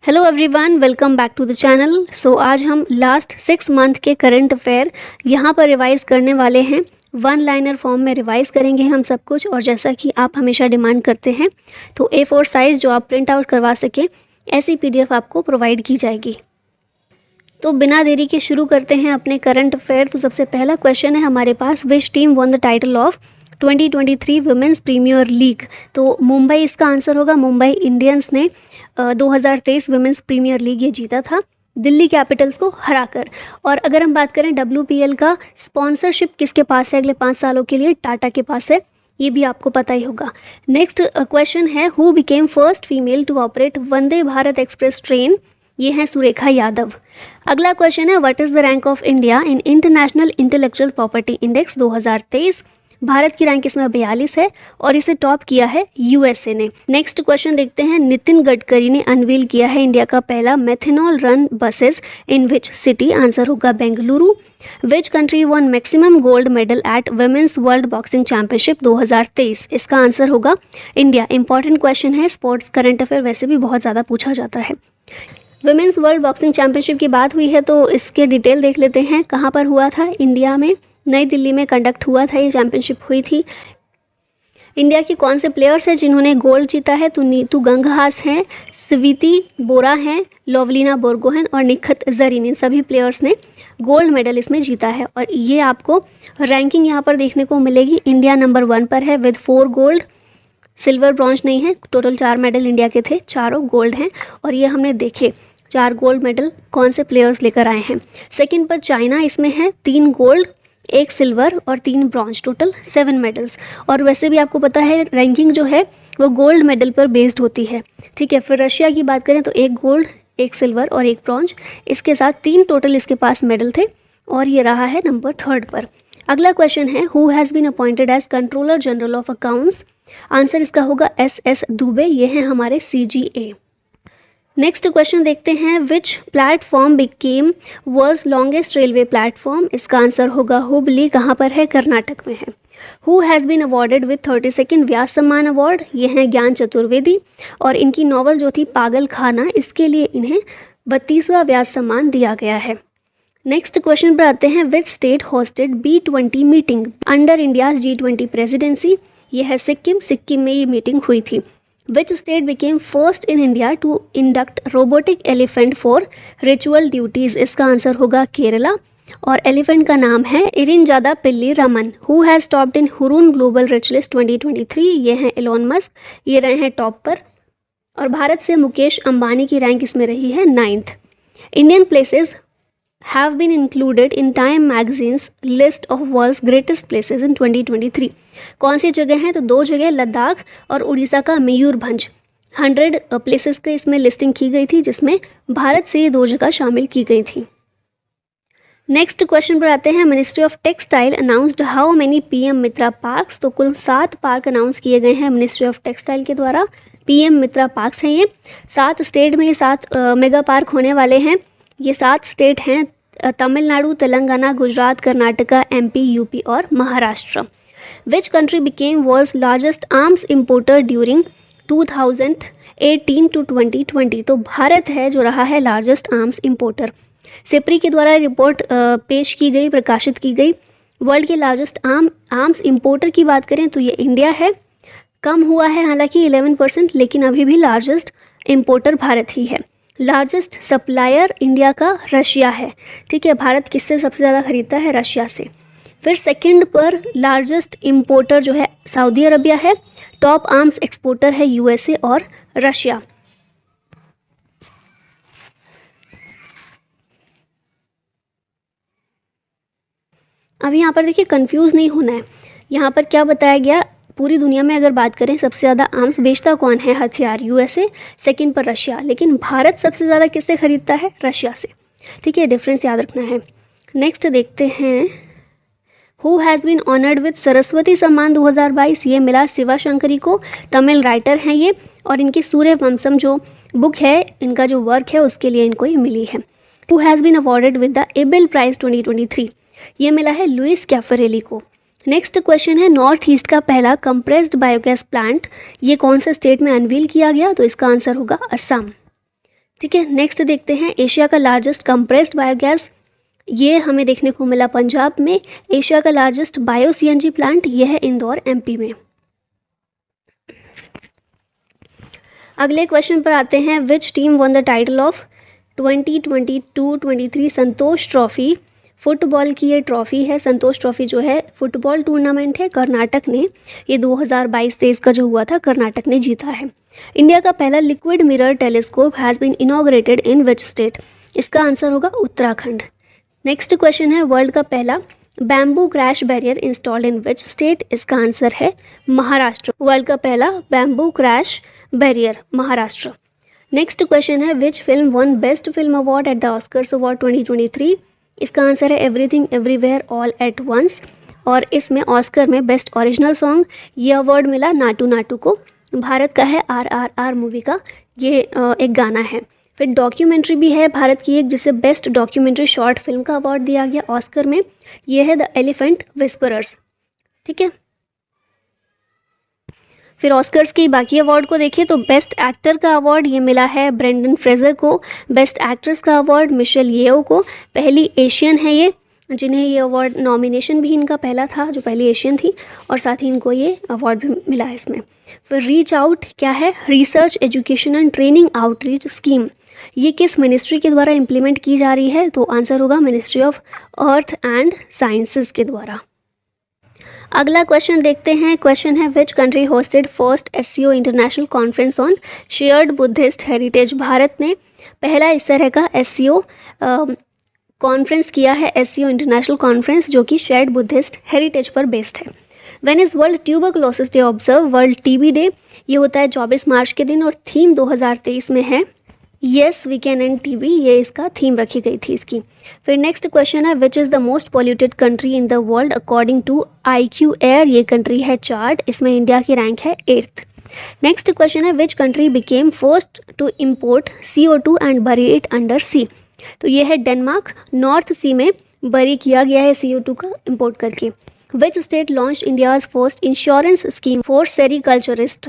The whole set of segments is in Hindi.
Hello everyone, welcome back to the channel. So आज हम लास्ट 6 मंथ के करंट अफेयर यहाँ पर रिवाइज करने वाले हैं। वन लाइनर फॉर्म में रिवाइज करेंगे हम सब कुछ, और जैसा कि आप हमेशा डिमांड करते हैं तो A4 साइज़ जो आप प्रिंट आउट करवा सकें ऐसी PDF आपको प्रोवाइड की जाएगी। तो बिना देरी के शुरू करते हैं अपने करंट अफेयर। तो सबसे पहला क्वेश्चन है हमारे पास, which team won the title of 2023 women's premier league. तो मुंबई इसका आंसर होगा। मुंबई इंडियंस ने 2023 वुमेंस प्रीमियर लीग ये जीता था दिल्ली कैपिटल्स को हराकर। और अगर हम बात करें WPL का स्पॉन्सरशिप किसके पास है अगले 5 सालों के लिए, टाटा के पास है, ये भी आपको पता ही होगा। नेक्स्ट क्वेश्चन है, who became first female to operate Vande Bharat express train. ये है सुरेखा यादव। अगला क्वेश्चन है, what is the rank of India in international intellectual property index 2023। Bharat की रैंक इसमें 42 है और इसे टॉप किया है USA ने। नेक्स्ट क्वेश्चन देखते हैं, नितिन गडकरी ने अनवील किया है इंडिया का पहला methanol run buses in which city. Answer होगा Bengaluru. Which country won maximum gold medal at women's world boxing championship 2023। इसका आंसर होगा इंडिया। इंपॉर्टेंट क्वेश्चन है, स्पोर्ट्स करंट अफेयर वैसे भी बहुत ज़्यादा पूछा जाता है। वुमेन्स वर्ल्ड बॉक्सिंग चैंपियनशिप की बात हुई है तो इसके डिटेल देख लेते हैं। कहाँ पर हुआ था? इंडिया में, नई दिल्ली में कंडक्ट हुआ था, ये चैंपियनशिप हुई थी। इंडिया के कौन से प्लेयर्स हैं जिन्होंने गोल्ड जीता है? तो नीतू गंगहास हैं, स्वीति बोरा हैं, लोवलीना बोरगोहेन और निखत जरीन। इन सभी प्लेयर्स ने गोल्ड मेडल इसमें जीता है। और ये आपको रैंकिंग यहाँ पर देखने को मिलेगी। इंडिया नंबर 1 पर है विद 4 गोल्ड, सिल्वर ब्रॉन्ज नहीं है। टोटल 4 मेडल इंडिया के थे, चारों गोल्ड हैं। और ये हमने देखे 4 गोल्ड मेडल कौन से प्लेयर्स लेकर आए हैं। सेकंड पर चाइना इसमें है, 3 गोल्ड, 1 सिल्वर और 3 ब्रॉन्ज, टोटल 7 मेडल्स। और वैसे भी आपको पता है रैंकिंग जो है वो गोल्ड मेडल पर बेस्ड होती है, ठीक है। फिर रशिया की बात करें तो 1 गोल्ड, 1 सिल्वर और 1 ब्रॉन्ज, इसके साथ 3 टोटल इसके पास मेडल थे और ये रहा है नंबर 3 पर। अगला क्वेश्चन है, who has been appointed as controller general of accounts. Answer इसका होगा SS दुबे, ये हैं हमारे CGA। नेक्स्ट क्वेश्चन देखते हैं, which platform became world's longest railway platform. इसका आंसर होगा हुबली। कहाँ पर है? कर्नाटक में है। Who has been awarded with 32nd Vyas Samman award. ये हैं ज्ञान चतुर्वेदी और इनकी नॉवल जो थी पागल खाना, इसके लिए इन्हें 32वां व्यास सम्मान दिया गया है। नेक्स्ट क्वेश्चन पर आते हैं, which state hosted B20 meeting under India's G20 presidency. ये है सिक्किम। सिक्किम में ये मीटिंग हुई थी। Which state became first in India to induct robotic elephant for ritual duties? इसका आंसर होगा केरला। और एलिफेंट का नाम है Irinjadappilly Raman. Who has topped in Hurun global rich list 2023? ये हैं एलोन मस्क, ये रहे हैं टॉप पर। और भारत से मुकेश अंबानी की रैंक इसमें रही है 9th। Indian places have been included in Time Magazine's list of world's greatest places in 2023। कौन सी जगह हैं? तो 2 जगह, लद्दाख और उड़ीसा का मयूरभंज। 100 प्लेसेस के इसमें लिस्टिंग की गई थी जिसमें भारत से ये 2 जगह शामिल की गई थी। नेक्स्ट क्वेश्चन पर आते हैं, ministry of textile announced how many PM Mitra parks. तो कुल 7 पार्क अनाउंस किए गए हैं मिनिस्ट्री ऑफ टेक्सटाइल के द्वारा। PM मित्रा पार्क्स हैं ये। 7 स्टेट में ये 7 मेगा पार्क होने वाले हैं। ये 7 स्टेट हैं तमिलनाडु, तेलंगाना, गुजरात, कर्नाटका, MP, UP और Maharashtra. Which country became world's largest arms importer during 2018 to 2020। तो भारत है जो रहा है लार्जेस्ट आर्म्स इम्पोर्टर। सिप्री के द्वारा रिपोर्ट पेश की गई, प्रकाशित की गई। वर्ल्ड के लार्जेस्ट आर्म्स इम्पोर्टर की बात करें तो ये इंडिया है। कम हुआ है हालांकि 11%, लेकिन अभी भी लार्जेस्ट इम्पोर्टर भारत ही है। लार्जेस्ट सप्लायर इंडिया का रशिया है, ठीक है। भारत किससे सबसे ज़्यादा खरीदता है? रशिया से। फिर सेकंड पर लार्जेस्ट इंपोर्टर जो है सऊदी अरबिया है। टॉप आर्म्स एक्सपोर्टर है USA और रशिया। अब यहाँ पर देखिए, कंफ्यूज नहीं होना है। यहाँ पर क्या बताया गया, पूरी दुनिया में अगर बात करें सबसे ज़्यादा आर्म्स बेचता कौन है? हथियार USA, सेकंड पर रशिया। लेकिन भारत सबसे ज़्यादा किससे खरीदता है? रशिया से, ठीक है। डिफरेंस याद रखना है। नेक्स्ट देखते हैं, who has been honoured with Saraswati Samman 2022। ये मिला शिवा शंकरी को। तमिल राइटर हैं ये और इनकी सूर्य वंशम जो बुक है, इनका जो वर्क है उसके लिए इनको ये मिली है। Who has been awarded with the Abel prize 2023। ये मिला है लुइस कैफरेली को। नेक्स्ट क्वेश्चन है, नॉर्थ ईस्ट का पहला कंप्रेस्ड बायोगैस प्लांट ये कौन से स्टेट में अनवील किया गया? तो इसका आंसर होगा असम। ठीक है, नेक्स्ट देखते हैं एशिया का लार्जेस्ट कंप्रेस्ड बायोगैस, ये हमें देखने को मिला पंजाब में। एशिया का लार्जेस्ट बायो सीएनजी प्लांट ये है इंदौर एमपी में। अगले क्वेश्चन पर आते हैं, विच team won the title of 2022-23 Santosh trophy. Football की ये ट्रॉफी है, संतोष ट्रॉफी जो है फुटबॉल टूर्नामेंट है, कर्नाटक ने ये 2022-23 का जो हुआ था कर्नाटक ने जीता है। इंडिया का पहला liquid mirror telescope has been inaugurated in which state, इसका आंसर होगा उत्तराखंड। नेक्स्ट क्वेश्चन है, वर्ल्ड का पहला bamboo crash barrier installed in which state, इसका आंसर है महाराष्ट्र। वर्ल्ड का पहला bamboo crash barrier Maharashtra. Next question है, which film won best film award at the Oscars award 2023, इसका आंसर है Everything Everywhere All at Once, और इसमें ऑस्कर में बेस्ट ओरिजिनल सॉन्ग ये अवार्ड मिला नाटू नाटू को। भारत का है RRR मूवी का ये एक गाना है। फिर डॉक्यूमेंट्री भी है भारत की एक, जिसे बेस्ट डॉक्यूमेंट्री शॉर्ट फिल्म का अवार्ड दिया गया ऑस्कर में, ये है द एलिफेंट विस्परर्स। ठीक है, फिर ऑस्कर्स की बाकी अवार्ड को देखिए तो बेस्ट एक्टर का अवार्ड ये मिला है ब्रेंडन फ्रेजर को। बेस्ट एक्ट्रेस का अवार्ड मिशेल येओ को, पहली एशियन है ये जिन्हें ये अवार्ड, नॉमिनेशन भी इनका पहला था जो पहली एशियन थी, और साथ ही इनको ये अवार्ड भी मिला है इसमें। फिर रीच आउट क्या है, research education and training outreach scheme, ये किस मिनिस्ट्री के द्वारा इम्प्लीमेंट की जा रही है, तो आंसर होगा ministry of earth and sciences के द्वारा। अगला क्वेश्चन देखते हैं, क्वेश्चन है, which country hosted first SCO international conference on shared Buddhist heritage. Bharat ने पहला इस तरह का SCO कॉन्फ्रेंस किया है, SCO इंटरनेशनल कॉन्फ्रेंस जो कि शेयर्ड बुद्धिस्ट हेरिटेज पर बेस्ड है। When is world tuberculosis day observe, world TB day ये होता है 24 मार्च के दिन, और थीम 2023 में है yes we can end TB, ये इसका थीम रखी गई थी इसकी। फिर नेक्स्ट क्वेश्चन है, which is the most polluted country in the world according to IQ air, ये कंट्री है चार्ट, इसमें इंडिया की रैंक है 8th। नेक्स्ट क्वेश्चन है, which country became first to import CO2 and bury it under sea, तो ये है डेनमार्क, नॉर्थ सी में बरी किया गया है CO2 का इम्पोर्ट करके। Which state launch India's first insurance scheme for sericulturist,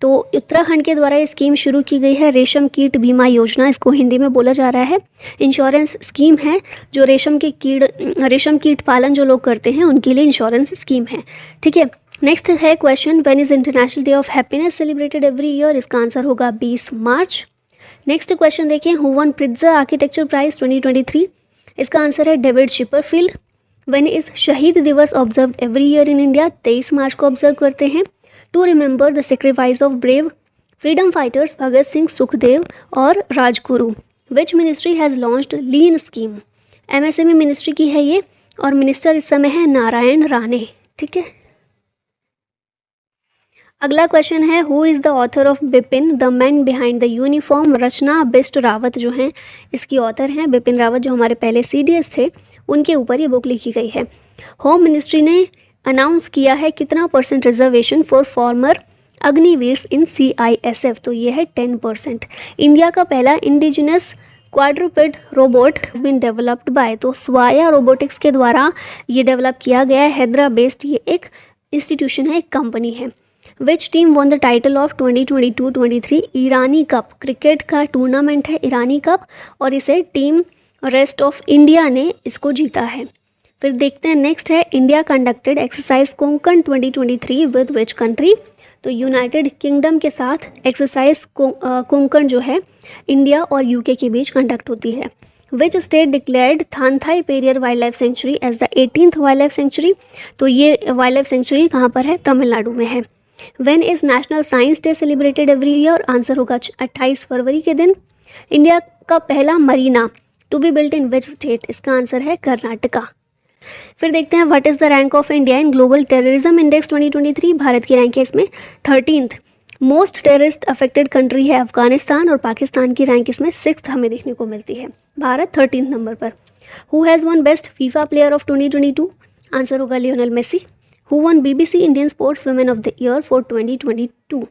तो उत्तराखंड के द्वारा ये स्कीम शुरू की गई है, रेशम कीट बीमा योजना इसको हिंदी में बोला जा रहा है। इंश्योरेंस स्कीम है जो रेशम कीट पालन जो लोग करते हैं उनके लिए इंश्योरेंस स्कीम है। ठीक है, नेक्स्ट है question, when is international day of happiness celebrated every year, इसका आंसर होगा 20 मार्च। नेक्स्ट क्वेश्चन देखिए, who won Pritzker architecture prize 2023, इसका आंसर है David शिपरफील्ड। When is Shaheed Diwas observe every year in India, 23 मार्च को ऑब्जर्व करते हैं। To remember the sacrifice of brave freedom fighters Bhagat Singh, Sukhdev और Rajguru. Which ministry has launched LEAN scheme, MSME ministry की है ये, और मिनिस्टर इस समय है नारायण राणे। ठीक है, अगला क्वेश्चन है, who is the author of Bipin the man behind the uniform. Rachna Bisht Rawat जो हैं इसकी ऑथर हैं, बिपिन रावत जो हमारे पहले CDS थे उनके ऊपर ये बुक लिखी गई है। होम मिनिस्ट्री ने अनाउंस किया है कितना % reservation for former Agniveers in CISF, तो ये है 10%। इंडिया का पहला indigenous quadruped robot been developed by, तो स्वाया रोबोटिक्स के द्वारा ये डेवलप किया गया है, हैदराबाद बेस्ड ये एक इंस्टीट्यूशन है, एक कंपनी है। Which team won the title of 2022-23 Irani cup, cricket का टूर्नामेंट है ईरानी कप, और इसे टीम रेस्ट ऑफ इंडिया ने इसको जीता है। फिर देखते हैं नेक्स्ट है, India conducted exercise Konkan 2023 with which country, तो यूनाइटेड किंगडम के साथ एक्सरसाइज कोंकण जो है इंडिया और UK के बीच कंडक्ट होती है। Which state declared Thanthai Periyar wildlife sanctuary as the 18th wildlife sanctuary, तो ये वाइल्ड लाइफ सेंचुरी कहाँ पर है, तमिलनाडु में है। When is national science day celebrated every year, answer होगा 28 फरवरी के दिन। इंडिया का पहला marina to be built in which state, इसका आंसर है कर्नाटका। फिर देखते हैं, what is the rank of India in global terrorism index 2023, Bharat की रैंक है इसमें 13th। Most terrorist affected country है अफगानिस्तान, और पाकिस्तान की रैंक इसमें 6th हमें देखने को मिलती है, भारत 13th नंबर पर। Who has won best FIFA player of 2022, answer होगा Lionel Messi. Who won BBC Indian sports woman of the year for 2022,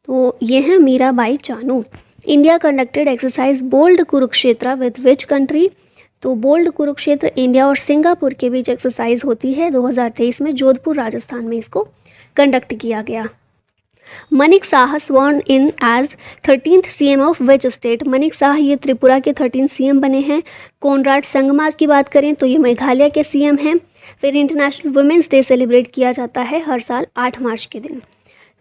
तो ये हैं Mirabai Chanu. India conducted exercise bold Kurukshetra with which country, तो बोल्ड कुरुक्षेत्र इंडिया और सिंगापुर के बीच एक्सरसाइज होती है 2023 में, जोधपुर राजस्थान में इसको कंडक्ट किया गया। Manik Saha sworn in as 13th CM of which state? Manik Saha ये त्रिपुरा के 13 CM बने हैं। कोनराड संगमा की बात करें तो ये मेघालय के CM हैं। फिर इंटरनेशनल वुमेंस डे सेलिब्रेट किया जाता है हर साल 8 मार्च के दिन।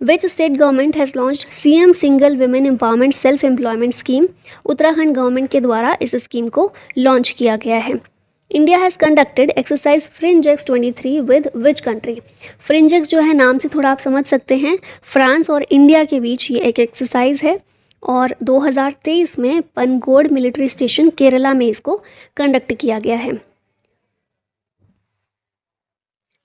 विच state government has launched CM single women empowerment self employment scheme? Uttarakhand government के द्वारा इस स्कीम को लॉन्च किया गया है। India has conducted exercise फ्रिंजेक्स 23 with which country? फ्रिंजेक्स जो है नाम से थोड़ा आप समझ सकते हैं, फ्रांस और इंडिया के बीच ये एक एक्सरसाइज है और 2023 में पनगोड मिलिट्री स्टेशन केरला में इसको कंडक्ट किया गया है।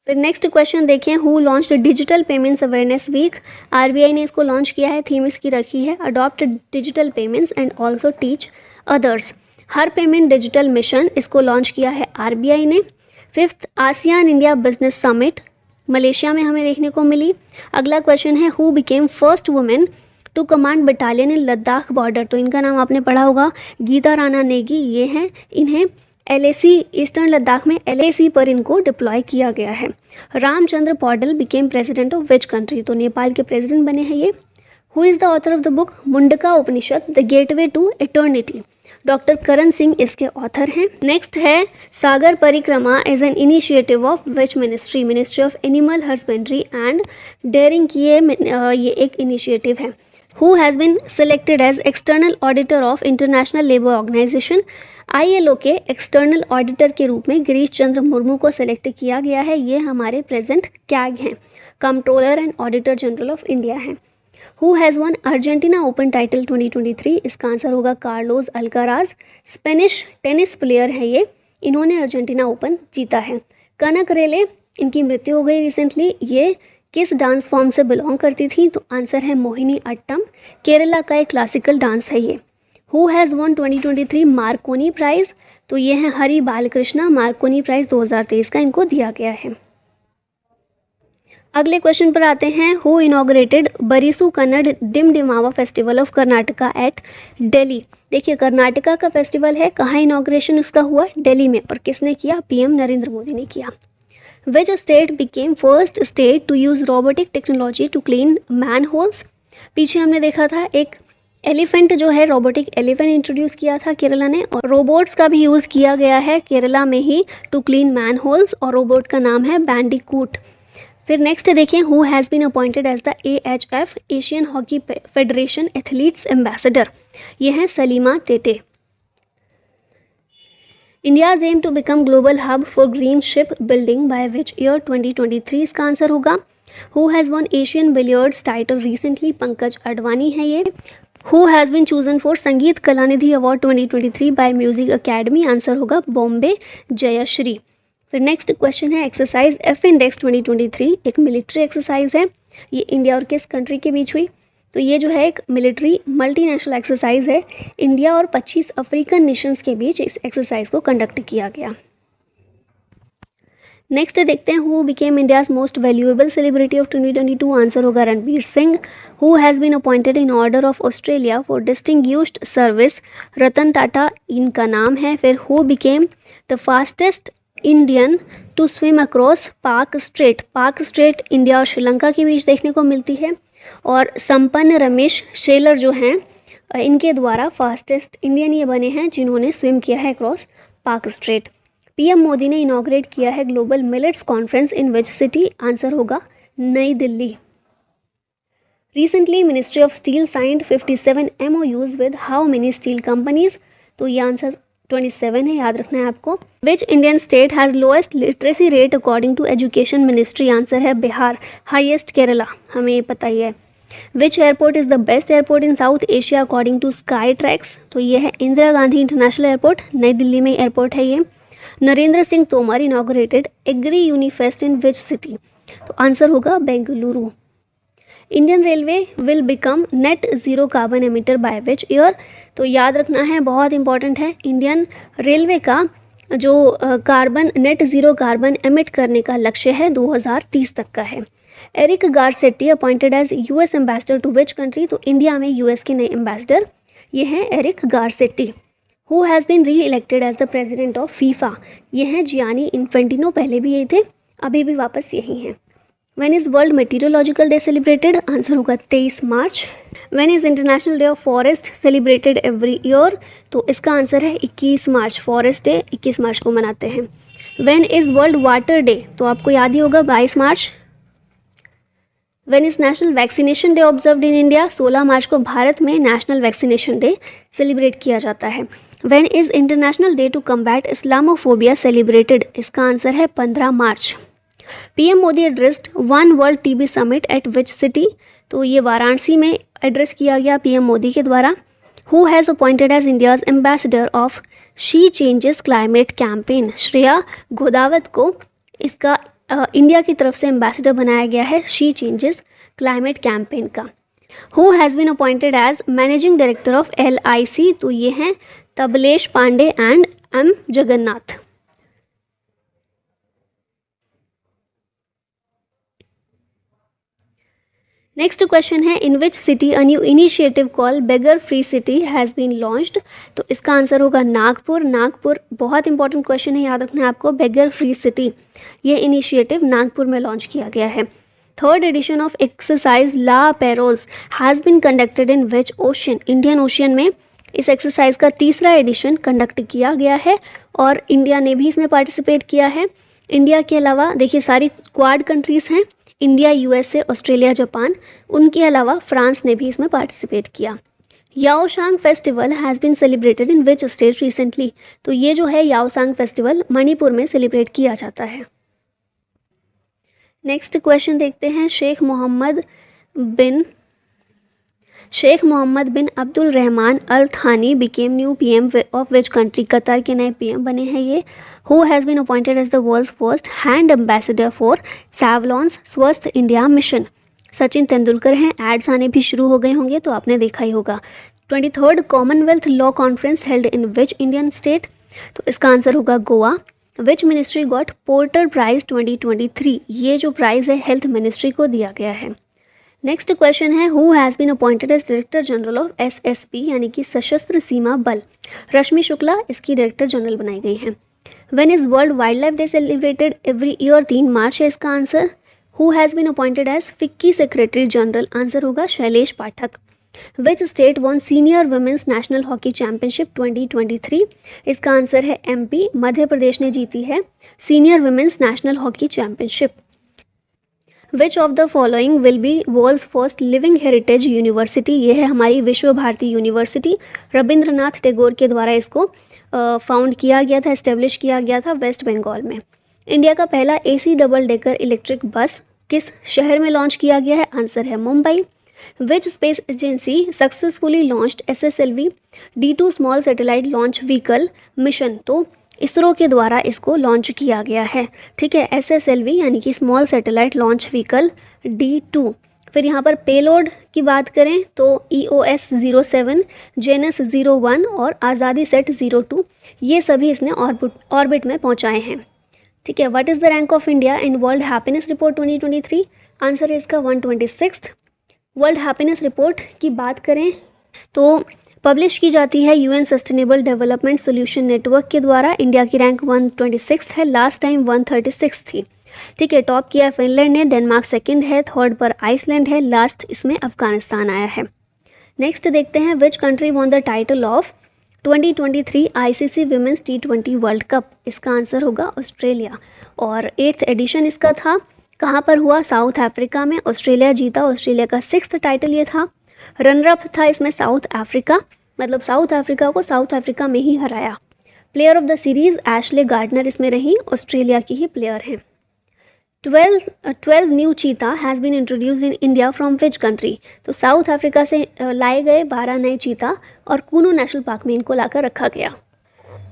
फिर नेक्स्ट क्वेश्चन देखें, who launched digital payments awareness week? RBI ने इसको लॉन्च किया है। थीम इसकी रखी है adopt digital payments and also teach others. हर पेमेंट डिजिटल मिशन, इसको लॉन्च किया है RBI ने। 5th ASEAN India business summit Malaysia में हमें देखने को मिली। अगला क्वेश्चन है, who became first women to command battalion in Ladakh border? तो इनका नाम आपने पढ़ा होगा, गीता राणा नेगी ये हैं। इन्हें LAC ईस्टर्न लद्दाख में LAC पर इनको डिप्लॉय किया गया है। Ramchandra Paudel became president of which country? तो नेपाल के प्रेसिडेंट बने हैं ये। Who is the author of the book Mundaka Upanishad the gateway to eternity? Doctor Karan Singh इसके ऑथर हैं। नेक्स्ट है, Sagar Parikrama as an initiative of which ministry? Ministry of animal husbandry and dairying की ये एक इनिशिएटिव है। Who has been selected as external auditor of International Labour Organization? ILO के एक्सटर्नल ऑडिटर के रूप में गिरीश चंद्र मुर्मू को सेलेक्ट किया गया है। ये हमारे प्रेजेंट कैग हैं, controller and auditor general of India हैं। Who has won Argentina open title 2023? इसका आंसर होगा Carlos Alcaraz. Spanish tennis player है ये, इन्होंने अर्जेंटीना ओपन जीता है। कनक रेले, इनकी मृत्यु हो गई रिसेंटली। ये किस डांस फॉर्म से बिलोंग करती थी? तो आंसर है मोहिनी अट्टम। केरला का एक क्लासिकल डांस है ये। Who has won 2023 Marconi prize? तो ये हैं हरि बालकृष्णा। मार्कोनी प्राइज़ 2023 का इनको दिया गया है। अगले क्वेश्चन पर आते हैं, who inaugurated Barisu Kannada Dimdimava festival of Karnataka at Delhi? देखिए कर्नाटका का फेस्टिवल है, कहाँ इनॉग्रेशन उसका हुआ? दिल्ली में। पर किसने किया? PM नरेंद्र मोदी ने किया। Which state became first state to use robotic technology to clean manholes? पीछे हमने देखा था एक एलिफेंट जो है, रोबोटिक एलिफेंट इंट्रोड्यूस किया था केरला ने, और रोबोट्स का भी यूज़ किया गया है केरला में ही टू क्लीन मैन होल्स, और रोबोट का नाम है बैंडिकूट। फिर नेक्स्ट देखिए, who has been appointed as the AHF Asian hockey federation athletes ambassador? ये हैं Salima Tete. India's aim to become global hub for green ship building by which year? 2023 इसका आंसर होगा। Who has won Asian billiards title recently? Pankaj Advani है ये। Who has been chosen for Sangita Kalanidhi award 2023 by music academy? Answer होगा बॉम्बे जयश्री। फिर नेक्स्ट क्वेश्चन है, एक्सरसाइज F-Index 2023 एक मिलिट्री एक्सरसाइज है। ये इंडिया और किस कंट्री के बीच हुई? तो ये जो है एक मिलिट्री मल्टीनेशनल एक्सरसाइज है। इंडिया और 25 अफ्रीकन नेशंस के बीच इस एक्सरसाइज को कंडक्ट किया गया। नेक्स्ट देखते हैं, who became India's most valuable celebrity of 2022? Answer होगा Ranbir Singh. Who has been appointed in order of Australia for distinguished service? Ratan Tata इनका नाम है। फिर who became the fastest Indian to swim across Palk strait? Palk strait India और श्रीलंका के बीच देखने को मिलती है, और संपन्न रमेश शेलर जो हैं इनके द्वारा फास्टेस्ट इंडियन ये बने हैं जिन्होंने स्विम किया है across Palk straight. PM Modi ने इनॉग्रेट किया है global millets conference in which city? Answer होगा Nai Delhi. Recently ministry of steel signed 57 MOUs with how many steel companies? तो ये आंसर 27 है, याद रखना है आपको। Which Indian state has lowest literacy rate according to education ministry? Answer है बिहार। हाईएस्ट केरला, हमें ये पता ही है। Which airport is the best airport in South Asia according to Skytrax? तो ये है इंदिरा गांधी इंटरनेशनल एयरपोर्ट, नई दिल्ली में एयरपोर्ट है ये। Narendra Singh Tomar inaugurated agri unifest in which city? तो आंसर होगा Bengaluru. Indian railway will become net zero carbon emitter by which year? तो याद रखना है, बहुत इंपॉर्टेंट है। इंडियन रेलवे का जो नेट ज़ीरो कार्बन एमिट करने का लक्ष्य है 2030 तक का है। Eric Garcetti appointed as US ambassador to which country? तो इंडिया में US के नए एम्बेसडर ये हैं Eric Garcetti. Who has been reelected as the president of FIFA? ये हैं जियानी इन्फेंटिनो, पहले भी यही थे, अभी भी वापस यही हैं। When is world meteorological day celebrated? Answer होगा 23 March. When is international day of forest celebrated every year? तो इसका आंसर है 21 मार्च। फॉरेस्ट डे 21 मार्च को मनाते हैं। When is world water day? तो आपको याद ही होगा 22 March. When is national vaccination day observed in India? 16 March को भारत में नेशनल वैक्सीनेशन डे सेलिब्रेट किया जाता है। When is international day to combat Islamophobia celebrated? इसका आंसर है 15 March. PM Modi addressed one world TB summit at which city? तो ये वाराणसी में एड्रेस किया गया पीएम मोदी के द्वारा। Who has appointed as India's ambassador of she changes climate campaign? Shreya Ghodawat को इसका इंडिया की तरफ से एम्बेसडर बनाया गया है शी चेंजेस क्लाइमेट कैंपेन का। Who has been appointed as managing director of LIC? तो ये हैं Tablesh Pandey and M Jagannath. Next question है in which city a new initiative call beggar free city has been launched? तो इसका आंसर होगा नागपुर। नागपुर बहुत इंपॉर्टेंट क्वेश्चन है, याद रखना है आपको। बेगर फ्री सिटी ये इनिशिएटिव नागपुर में लॉन्च किया गया है। Third edition of exercise La Perouse has been conducted in which ocean? Indian ocean में इस एक्सरसाइज का तीसरा एडिशन कंडक्ट किया गया है और इंडिया ने भी इसमें पार्टिसिपेट किया है। इंडिया के अलावा देखिए सारी क्वाड कंट्रीज़ हैं, इंडिया, USA, ऑस्ट्रेलिया, जापान, उनके अलावा फ्रांस ने भी इसमें पार्टिसिपेट किया। Yaoshang festival has been celebrated in which state recently? तो ये जो है याओसांग फेस्टिवल मणिपुर में सेलिब्रेट किया जाता है। नेक्स्ट क्वेश्चन देखते हैं। शेख मोहम्मद बिन Abdul Rahman Al Thani became new PM of which country? Qatar के नए PM बने हैं ये। Who has been appointed as the world's first hand ambassador for Savlon's Swasth India mission? Sachin Tendulkar हैं। एड्स आने भी शुरू हो गए होंगे तो आपने देखा ही होगा। 23rd Commonwealth law conference held in which Indian state? तो इसका आंसर होगा Goa. Which ministry got Porter prize 2023? ये जो प्राइज़ है हेल्थ मिनिस्ट्री को दिया गया है। नेक्स्ट क्वेश्चन है who has been appointed as director general of SSB यानी कि सशस्त्र सीमा बल? रश्मि शुक्ला इसकी डायरेक्टर जनरल बनाई गई हैं। When is world wild life day celebrated every year? 3 March है इसका answer. Who has been appointed as FICCI secretary general? Answer होगा Shailesh Pathak. Which state won senior women's national hockey championship 2023? इसका आंसर है MP। मध्य प्रदेश ने जीती है senior women's national hockey championship. Which of the following will be world's first living heritage university? ये है हमारी विश्व भारती यूनिवर्सिटी। रविंद्रनाथ टैगोर के द्वारा इसको फाउंड किया गया था, एस्टेब्लिश किया गया था वेस्ट बंगाल में। इंडिया का पहला AC double decker electric bus किस शहर में लॉन्च किया गया है? आंसर है मुंबई। विच space agency successfully launched SSLV D2 small satellite launch vehicle mission? तो इसरो के द्वारा इसको लॉन्च किया गया है। ठीक है, SSLV यानी कि small satellite launch vehicle D2। फिर यहाँ पर पेलोड की बात करें तो EOS 07, जेनस 01 और आज़ादी सेट 02 ये सभी इसने ऑर्बिट में पहुँचाए हैं। ठीक है, what is the rank of India in world happiness report 2023? Answer है इसका 126th। वर्ल्ड हैप्पीनेस रिपोर्ट की बात करें तो पब्लिश की जाती है UN sustainable development solution network के द्वारा। इंडिया की रैंक 126 है, लास्ट टाइम 136 थी। ठीक है, टॉप किया फिनलैंड ने, डेनमार्क सेकंड है, थर्ड पर आइसलैंड है, लास्ट इसमें अफगानिस्तान आया है। नेक्स्ट देखते हैं which country won the title of 2023 ICC women's T20 world cup? इसका आंसर होगा ऑस्ट्रेलिया और 8th एडिशन इसका था। कहाँ पर हुआ? साउथ अफ्रीका में। ऑस्ट्रेलिया जीता, ऑस्ट्रेलिया का 6th टाइटल ये था। रनरअप था इसमें साउथ अफ्रीका, मतलब साउथ अफ्रीका को साउथ अफ्रीका में ही हराया। Player of the series Ashleigh Gardner इसमें रही, ऑस्ट्रेलिया की ही प्लेयर हैं। 12 new cheetah has been introduced in India from which country? तो साउथ अफ्रीका से लाए गए 12 नए चीता और कूनो नेशनल पार्क में इनको लाकर रखा गया।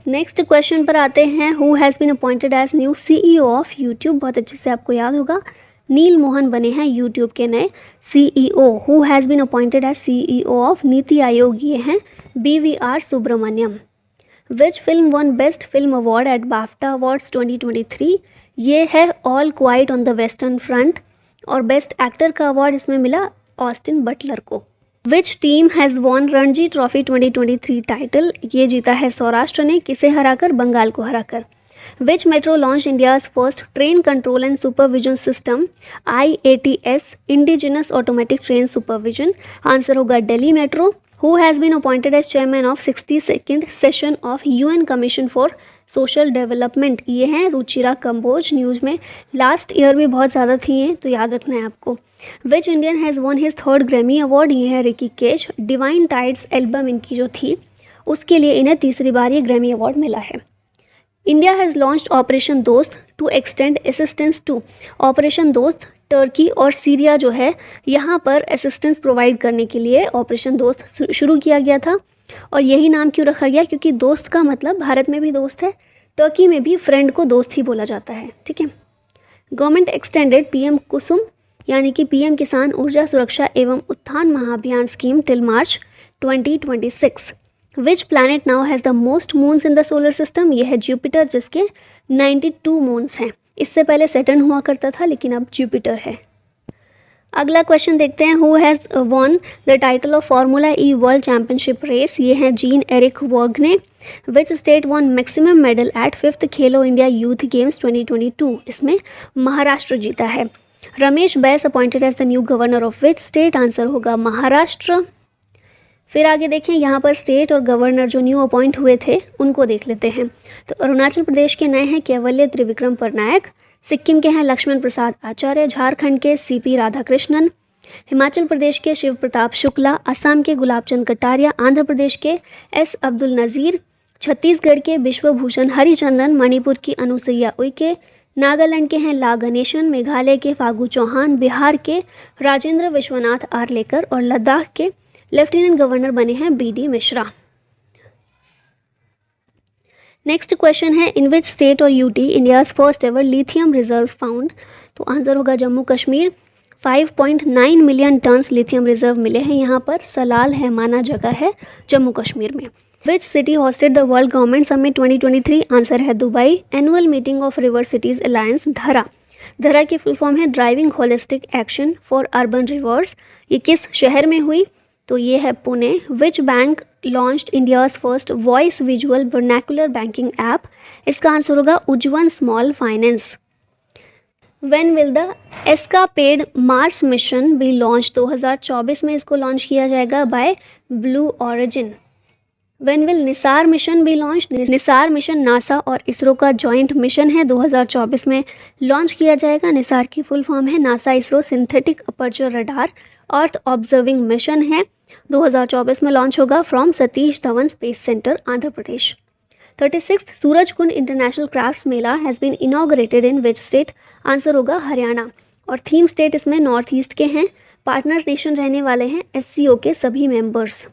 नेक्स्ट क्वेश्चन पर आते हैं। Who has been appointed as new CEO of YouTube? बहुत अच्छे से आपको याद होगा, नील मोहन बने हैं यूट्यूब के नए CEO। Who has been appointed as CEO of NITI Aayog? ये हैं BVR Subrahmanyam. Which film won best film award at BAFTA awards 2023? ये है All Quiet on the Western Front और बेस्ट एक्टर का अवार्ड इसमें मिला ऑस्टिन बटलर को। Which team has won Ranji trophy 2023 title? ये जीता है सौराष्ट्र ने, किसे हराकर? बंगाल को हराकर। Which metro launch India's first train control and supervision system IATS indigenous automatic train supervision? Answer होगा Delhi metro. Who has been appointed as chairman of 62nd session of UN commission for social development? ये हैं रुचिरा कंबोज। न्यूज़ में लास्ट ईयर भी बहुत ज़्यादा थी हैं, तो याद रखना है आपको। Which Indian has won his 3rd Grammy award? ये है Ricky Kej. Divine Tides album इनकी जो थी उसके लिए इन्हें तीसरी बार ये ग्रैमी अवार्ड मिला है। India has launched operation Dost to extend assistance to. Operation Dost Turkey और सीरिया जो है यहाँ पर असिस्टेंस प्रोवाइड करने के लिए ऑपरेशन दोस्त शुरू किया गया था। और यही नाम क्यों रखा गया? क्योंकि दोस्त का मतलब भारत में भी दोस्त है, टर्की में भी फ्रेंड को दोस्त ही बोला जाता है। ठीक है। गवर्नमेंट एक्सटेंडेड PM कुसुम यानी कि PM किसान ऊर्जा सुरक्षा एवं उत्थान महाअभियान scheme till March 2026। Which planet now has the most moons in the solar system? यह है जुपिटर, जिसके 92 मून्स हैं। इससे पहले सैटर्न हुआ करता था, लेकिन अब जुपिटर है। अगला क्वेश्चन देखते हैं। Who has won the title of formula E world championship race? ये हैं Jean Eric Vergne. Which state won maximum medal at 5th Khelo India youth games 2022? इसमें महाराष्ट्र जीता है। Ramesh Bais appointed as the new governor of which state? Answer होगा महाराष्ट्र। फिर आगे देखें, यहाँ पर स्टेट और गवर्नर जो न्यू अपॉइंट हुए थे उनको देख लेते हैं। तो अरुणाचल प्रदेश के नए हैं कैवल्य त्रिविक्रम पटनायक, सिक्किम के हैं लक्ष्मण प्रसाद आचार्य, झारखंड के CP राधाकृष्णन, हिमाचल प्रदेश के शिव प्रताप शुक्ला, असम के गुलाबचंद कटारिया, आंध्र प्रदेश के S अब्दुल नज़ीर, छत्तीसगढ़ के विश्वभूषण हरिचंदन, मणिपुर की अनुसुईया उइके, नागालैंड के हैं ला गणेशन, मेघालय के फागू चौहान, बिहार के राजेंद्र विश्वनाथ आर्लेकर और लद्दाख के लेफ्टिनेंट गवर्नर बने हैं BD मिश्रा। नेक्स्ट क्वेश्चन है, इन विच स्टेट और UT India's first ever lithium reserve found? तो आंसर होगा Jammu Kashmir. 5.9 million turns lithium reserve मिले हैं यहाँ पर। सलाल है माना जगह है जम्मू कश्मीर में। Which city hosted the world government summit 2023? Answer है Dubai. Annual meeting of river cities alliance Dhara. Dhara की फुल फॉर्म है driving holistic action for urban rivers. ये किस शहर में हुई? तो ये है Pune. Which bank launched India's first voice visual vernacular banking app? इसका आंसर होगा Ujjivan small finance. When will the escapade Mars mission be launch? 2024 में इसको लॉन्च किया जाएगा by Blue Origin. When will NISAR mission be launch? NISAR mission NASA और इसरो का जॉइंट मिशन है, 2024 में लॉन्च किया जाएगा। निसार की फुल फॉर्म है NASA ISRO synthetic aperture radar earth observing mission है, 2024 में लॉन्च होगा from Satish Dhawan space centre Andhra Pradesh. 36th Surajkund international crafts mela has been inaugurated in which state? Answer होगा हरियाणा। और थीम स्टेट इसमें नॉर्थ ईस्ट के हैं। पार्टनर नेशन रहने वाले हैं SCO के सभी मेंबर्स।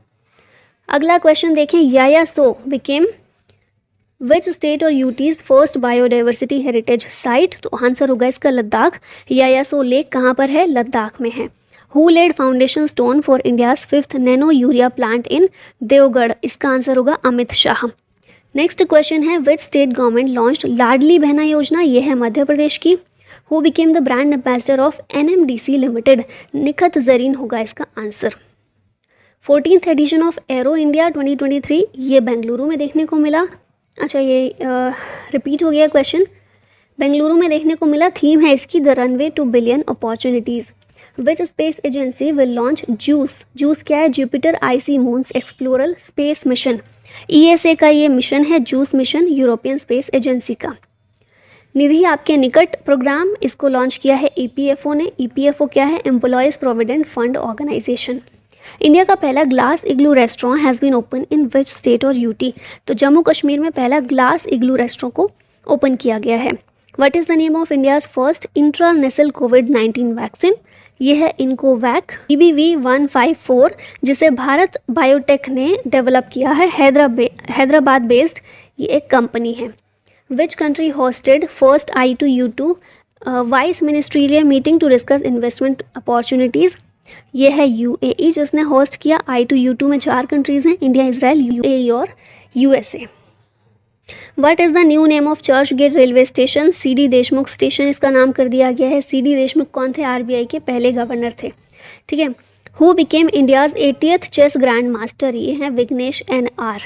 अगला क्वेश्चन देखें, यायासो बिकेम विच स्टेट और UT's first biodiversity heritage site? तो आंसर होगा इसका लद्दाख। यायासो लेक कहाँ पर है? लद्दाख में है। Who laid foundation stone for India's 5th nano urea plant in Deogarh? इसका आंसर होगा अमित शाह। नेक्स्ट क्वेश्चन है, which state government launched Ladli Behna Yojana? ये है मध्य प्रदेश की। Who became the brand ambassador of NMDC limited? Nikhat Zareen होगा इसका answer. 14th edition of Aero India 2023 ये बेंगलुरु में देखने को मिला। अच्छा, ये रिपीट हो गया क्वेश्चन। बेंगलुरु में देखने को मिला। थीम है इसकी the runway to billion opportunities. Which space agency will launch JUICE? JUICE क्या है? Jupiter IC moons explorer space mission. ESA का ये मिशन है JUICE mission, European space agency का। निधि आपके निकट प्रोग्राम, इसको लॉन्च किया है EPFO ने। EPFO क्या है? Employees provident fund organisation. India का पहला glass igloo restaurant has been open in which state और UT? तो जम्मू कश्मीर में पहला ग्लास इग्लू रेस्टोरेंट को ओपन किया गया है। What is the name of India's first intranasal कोविड-19 वैक्सीन? ये है इनकोवैक EBV-154, जिसे भारत बायोटेक ने डेवलप किया है। हैदराबाद बेस्ड ये एक कंपनी है। Which country hosted first I2U2 vice ministerial meeting to discuss investment opportunities? ये है UAE जिसने होस्ट किया। I2U2 में 4 कंट्रीज़ हैं, इंडिया, इसराइल, UAE और USA। What is the new name of Churchgate railway station? CD Deshmukh station इसका नाम कर दिया गया है। CD देशमुख कौन थे? RBI के पहले गवर्नर थे। ठीक है। Who became India's 80th chess grand master? ये हैं Vignesh NR।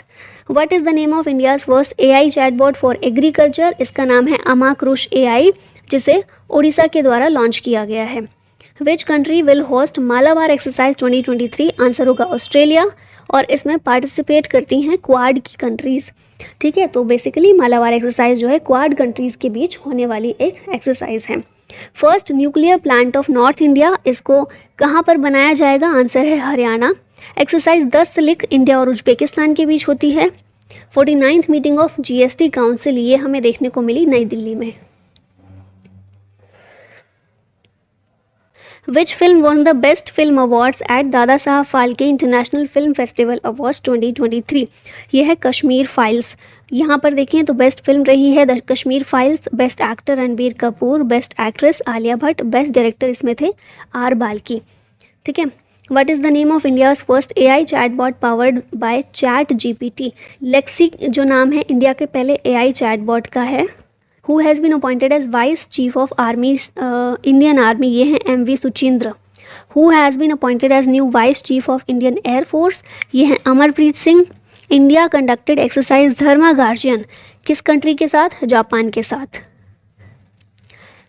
What is the name of India's first AI chatbot for agriculture? इसका नाम है अमाक्रुश AI, जिसे ओडिशा के द्वारा लॉन्च किया गया है। Which country will host Malabar exercise 2023? Answer होगा ऑस्ट्रेलिया, और इसमें पार्टिसिपेट करती हैं क्वाड की कंट्रीज़। ठीक है, तो बेसिकली मालाबार एक्सरसाइज जो है क्वाड कंट्रीज़ के बीच होने वाली एक एक्सरसाइज है। First nuclear plant of north India, इसको कहाँ पर बनाया जाएगा? आंसर है हरियाणा। एक्सरसाइज 10 सिलिक इंडिया और उज्बेकिस्तान के बीच होती है। 49th meeting of GST council, ये हमें देखने को मिली नई दिल्ली में। Which film won the Best Film Awards at Dada Saheb Phalke international film festival awards 2023? यह है कश्मीर फाइल्स। यहाँ पर देखें तो बेस्ट फिल्म रही है the Kashmir Files. Best actor Ranbir Kapoor, best actress Alia Bhatt, best director इसमें थे R बाल्की। ठीक है, what is the name of India's first AI chatbot powered by ChatGPT? Lexi जो नाम है इंडिया के पहले AI चैटबॉट का है। Who has been appointed as Vice Chief of Army Indian Army? ये हैं MV Suchindra. Who has been appointed as new Vice Chief of Indian Air Force? ये हैं Amarpreet Singh. India conducted exercise Dharma guardian, किस कंट्री के साथ? जापान के साथ।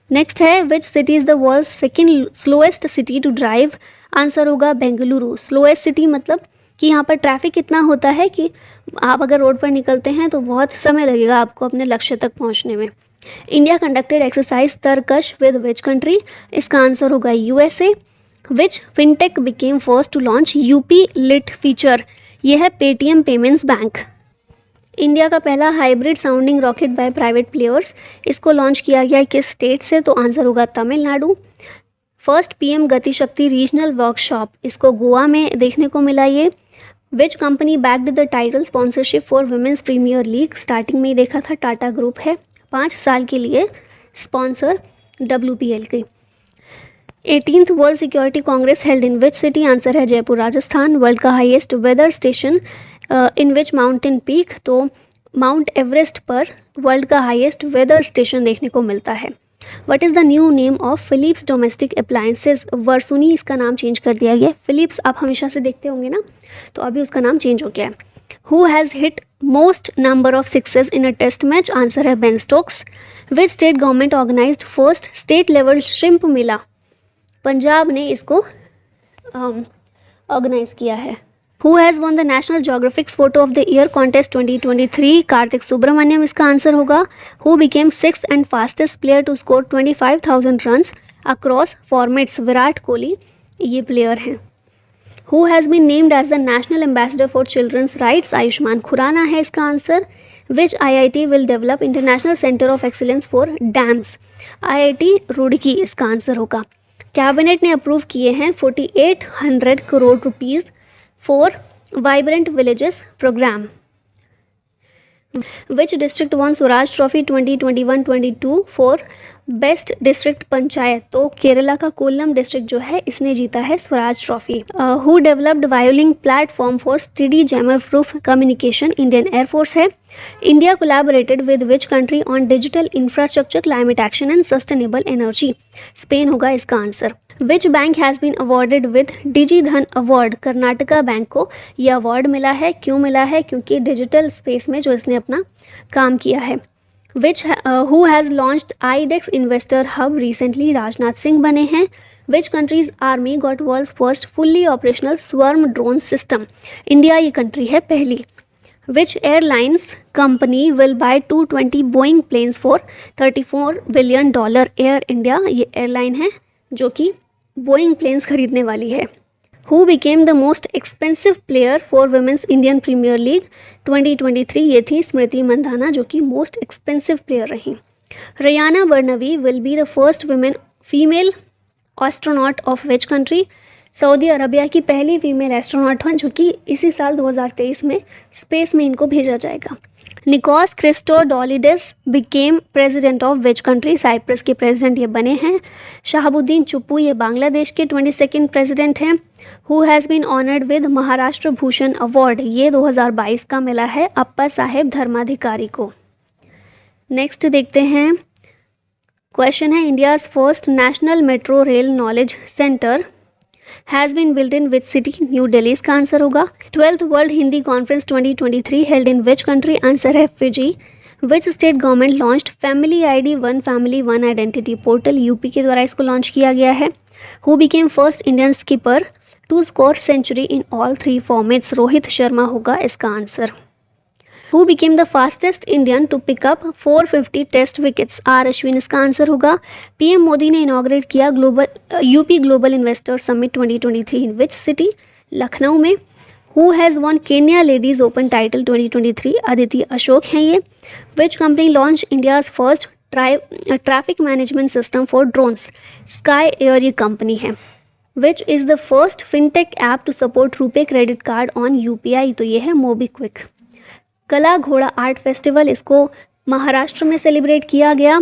नेक्स्ट है which city is the world second slowest city to drive? Answer होगा बेंगलुरु। स्लोएस्ट सिटी मतलब कि यहाँ पर ट्रैफिक इतना होता है कि आप अगर रोड पर निकलते हैं तो बहुत समय लगेगा आपको अपने लक्ष्य तक पहुँचने में। India conducted exercise Tarkash with which country? इसका आंसर होगा USA। Which fintech became first to launch UP lite feature? यह है पेटीएम पेमेंट्स बैंक। इंडिया का पहला hybrid sounding rocket by private players, इसको लॉन्च किया गया किस स्टेट से? तो आंसर होगा तमिलनाडु। फर्स्ट PM गति शक्ति रीजनल वर्कशॉप, इसको गोवा में देखने को मिला ये। Which company backed the title sponsorship for women's premier league? Starting में ही देखा था टाटा ग्रुप है 5 साल के लिए स्पॉन्सर WPL के। 18th world security congress held in which city? Answer है जयपुर राजस्थान। वर्ल्ड का highest weather station in which mountain peak? तो माउंट एवरेस्ट पर वर्ल्ड का हाईएस्ट वेदर स्टेशन देखने को मिलता है। What is the new name of Philips domestic appliances? Versuni इसका नाम चेंज कर दिया गया। फिलिप्स आप हमेशा से देखते होंगे ना, तो अभी उसका नाम चेंज हो गया है। Who has hit most number of sixes in a test match? Answer है Ben Stokes. Which state government organised first state level shrimp mela? Punjab ने इसको ऑर्गेनाइज किया है। Who has won the national geographics photo of the year contest 2023? Kartik Subramaniam इसका आंसर होगा। Who became 6th and fastest player to score 25,000 runs across formats? Virat Kohli ये प्लेयर हैं। Who has been named as the national ambassador for children's rights? Ayushmann Khurrana है इसका answer. Which IIT will develop international centre of excellence for dams? IIT Roorkee इसका आंसर होगा। कैबिनेट ने अप्रूव किए हैं 4800 crore rupees for vibrant villages programme. Which district won Swaraj trophy 2021-22 for best district panchayat? तो केरला का कोल्लम डिस्ट्रिक्ट जो है इसने जीता है स्वराज ट्रॉफी। हु डेवलप्ड वायोलिंग platform for study jammer proof communication? Indian air force है। India collaborated with which country on digital infrastructure climate action and sustainable energy? Spain होगा इसका answer. Which bank has been awarded with digi Dhan award? Karnataka bank को यह अवार्ड मिला है। क्यों मिला है? क्योंकि डिजिटल स्पेस में जो इसने अपना काम किया है। Which who has launched IDEX investor hub recently? Rajnath Singh बने हैं। Which country's army got world's first fully operational swarm drone system? India ये कंट्री है पहली। Which airlines company will buy 220 Boeing planes for $34 billion? Air India ये एयरलाइन है जो कि बोइंग प्लेन्स खरीदने वाली है। Who became the most expensive player for women's Indian premier league 2023? ये थी स्मृति मंदाना जो कि मोस्ट एक्सपेंसिव प्लेयर रही। Rayyana Barnawi will be the first women female astronaut of which country? Saudi Arabia की पहली फीमेल एस्ट्रोनॉट हैं जो कि इसी साल 2023 में स्पेस में इनको भेजा जाएगा। Nikos Christodoulides became president of which country? Cyprus के प्रेसिडेंट ये बने हैं। शहाबुद्दीन चुप्पू ये बांग्लादेश के 22nd प्रेसिडेंट हैं। Who has been honoured with Maharashtra Bhushan award? ये 2022 का मिला है अप्पा साहेब धर्माधिकारी को। नेक्स्ट देखते हैं क्वेश्चन है India's first national metro rail knowledge centre has been built in which city? New Delhi इसका आंसर होगा। 12th world Hindi conference 2023 held in which country? Answer है Fiji. Which state government launched family ID one family one identity portal? UP के द्वारा इसको लॉन्च किया गया है। Who became first Indian skipper to score century in all 3 formats? Rohit Sharma होगा इसका आंसर। Who became the fastest Indian to pick up 450 test wickets? R Ashwin इसका आंसर होगा। पीएम मोदी ने इनॉग्रेट किया UP global investor summit 2023 in which city? Lucknow में। Who has won Kenya ladies open title 2023? Aditi Ashok हैं ये। Which company launch India's first traffic management system for drones? Sky air ये कंपनी है। Which is the first fintech app to support RuPay credit card on UPI? तो ये है मोबीक्विक। कला घोड़ा आर्ट फेस्टिवल इसको महाराष्ट्र में सेलिब्रेट किया गया।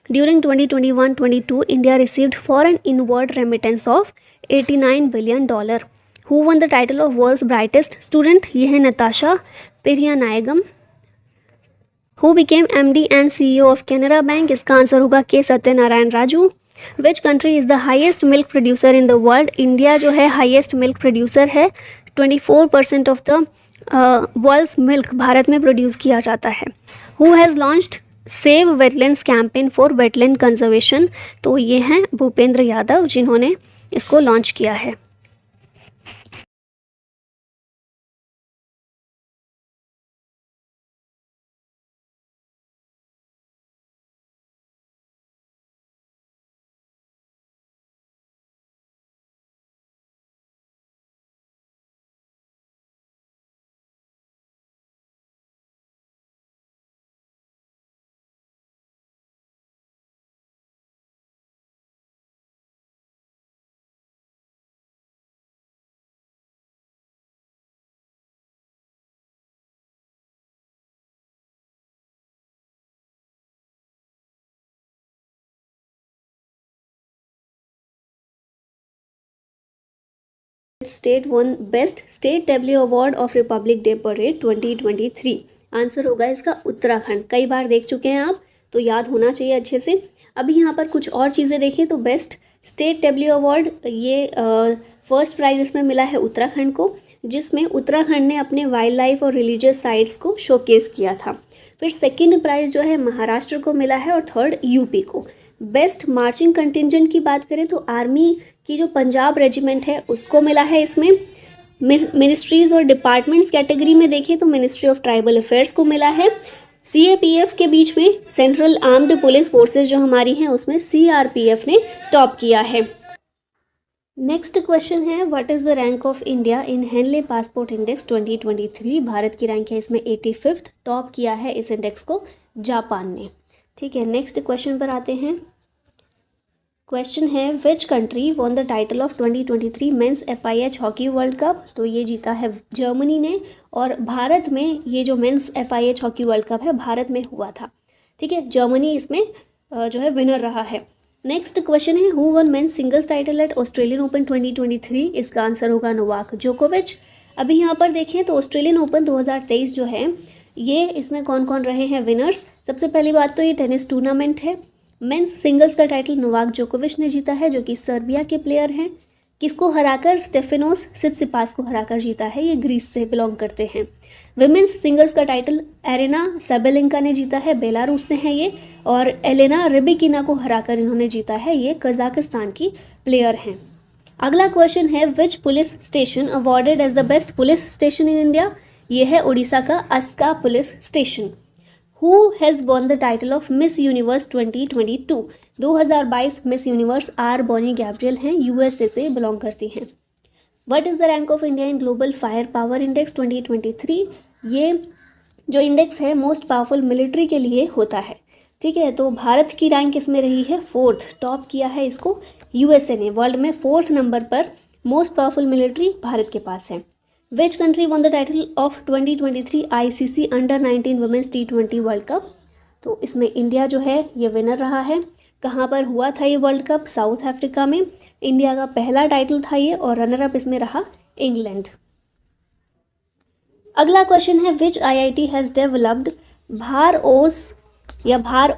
During 2021-22 India received foreign inward remittance of $89 billion. Who won the title of world's brightest student? ये है Natasha Perianayagam. Who became MD and CEO of Canara bank? इसका आंसर होगा K Satyanarayana Raju. Which country is the highest milk producer in the world? India जो है हाइएस्ट मिल्क प्रोड्यूसर है। 24% ऑफ द वर्ल्ड्स मिल्क भारत में प्रोड्यूस किया जाता है। Who has launched save wetlands campaign for wetland conservation? तो ये हैं भूपेंद्र यादव जिन्होंने इसको लॉन्च किया है। State one best state W award of Republic day parade 2023? Answer होगा इसका उत्तराखंड। कई बार देख चुके हैं आप तो याद होना चाहिए अच्छे से। अभी यहाँ पर कुछ और चीज़ें देखें तो बेस्ट स्टेट डब्ल्यू अवार्ड ये फर्स्ट प्राइज इसमें मिला है उत्तराखंड को, जिसमें उत्तराखंड ने अपने वाइल्ड लाइफ और रिलीजियस साइट्स को शोकेस किया था। फिर सेकेंड प्राइज जो है महाराष्ट्र को मिला है और थर्ड यूपी को। बेस्ट मार्चिंग कंटिजेंट की बात करें तो आर्मी की जो पंजाब रेजिमेंट है उसको मिला है इसमें। मिनिस्ट्रीज़ और डिपार्टमेंट्स कैटेगरी में देखें तो मिनिस्ट्री ऑफ ट्राइबल अफेयर्स को मिला है। CAPF के बीच में सेंट्रल आर्म्ड पुलिस फोर्सेस जो हमारी हैं उसमें CRPF ने टॉप किया है। नेक्स्ट क्वेश्चन है what is the rank of India in Henley passport index 2023? Bharat की रैंक है इसमें 85th। टॉप किया है इस इंडेक्स को जापान ने। ठीक है, नेक्स्ट क्वेश्चन पर आते हैं। क्वेश्चन है which country won the title of 2023 men's FIH hockey world cup? तो ये जीता है जर्मनी ने, और भारत में ये जो men's FIH hockey world cup है भारत में हुआ था। ठीक है, जर्मनी इसमें जो है विनर रहा है। नेक्स्ट क्वेश्चन है who won men's singles title eight Australian open 2023? इसका आंसर होगा नोवाक जोकोविच। अभी यहाँ पर देखें तो ऑस्ट्रेलियन ओपन 2023 जो है ये इसमें कौन कौन रहे हैं विनर्स। सबसे पहली बात तो ये टेनिस टूर्नामेंट है। मेंस सिंगल्स का टाइटल नोवाक जोकोविच ने जीता है जो कि सर्बिया के प्लेयर हैं। किसको हराकर? स्टेफेनोस सित्सिपास को हराकर जीता है, ये ग्रीस से बिलोंग करते हैं। विमेंस सिंगल्स का टाइटल एरेना साबेलेंका ने जीता है, बेलारूस से हैं ये, और एलेना रिबिकिना को हराकर इन्होंने जीता है, ये कजाकिस्तान की प्लेयर हैं। अगला क्वेश्चन है which police station awarded as the best police station in India? ये है उड़ीसा का Aska police station. Who has won the title of Miss Universe 2022? 2022 Miss Universe R Bonney Gabriel हैं, USA से बिलोंग करती हैं। What is the rank of India in global fire power index 2023? ये जो इंडेक्स है मोस्ट पावरफुल मिलिट्री के लिए होता है। ठीक है, तो भारत की रैंक इसमें रही है 4th। टॉप किया है इसको USA ने। वर्ल्ड में 4th नंबर पर मोस्ट पावरफुल मिलिट्री भारत के पास है। Which country won the title of 2023 ICC under nineteen women's T20 world cup? तो इसमें इंडिया जो है ये विनर रहा है। कहाँ पर हुआ था ये वर्ल्ड कप? साउथ अफ्रीका में। इंडिया का पहला टाइटल था ये, और रनर अप इसमें रहा इंग्लैंड। अगला क्वेश्चन है विच IIT हैज़ डेवलप्ड भार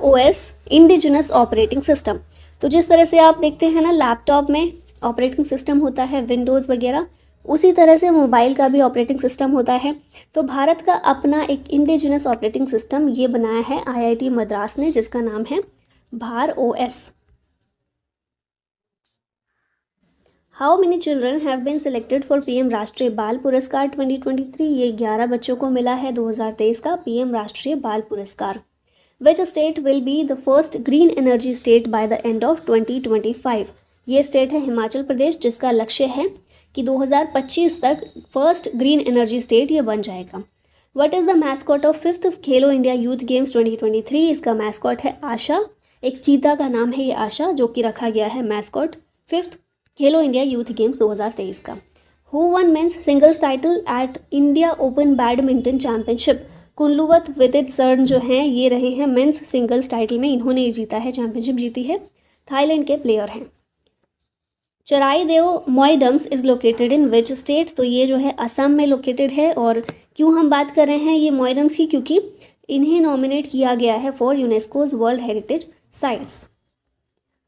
OS इंडिजिनस ऑपरेटिंग सिस्टम? तो जिस तरह से आप देखते हैं ना लैपटॉप में ऑपरेटिंग सिस्टम होता है विंडोज़ वगैरह, उसी तरह से मोबाइल का भी ऑपरेटिंग सिस्टम होता है। तो भारत का अपना एक इंडिजिनस ऑपरेटिंग सिस्टम ये बनाया है IIT मद्रास ने, जिसका नाम है Bhar OS। How many children have been selected for PM Rashtriya बाल पुरस्कार 2023? ये 11 बच्चों को मिला है 2023 का PM राष्ट्रीय बाल पुरस्कार। Which state will be the first green energy state by the end of 2025? ये स्टेट है हिमाचल प्रदेश, जिसका लक्ष्य है कि 2025 तक फर्स्ट ग्रीन एनर्जी स्टेट ये बन जाएगा। What is the mascot of 5th Khelo India youth games 2023? इसका मैस्कॉट है आशा, एक चीता का नाम है ये आशा, जो कि रखा गया है mascot 5th Khelo India youth games 2023 का। Who won men's singles title at India open badminton championship? Kunlavut Vitidsarn जो हैं ये रहे हैं मेंस सिंगल्स टाइटल में, इन्होंने ये जीता है, चैंपियनशिप जीती है, थाईलैंड के प्लेयर हैं। Charaideo Moidams is located in which state? तो ये जो है असम में लोकेटेड है। और क्यों हम बात कर रहे हैं ये मोइडम्स की? क्योंकि इन्हें नॉमिनेट किया गया है for UNESCO's world heritage sites.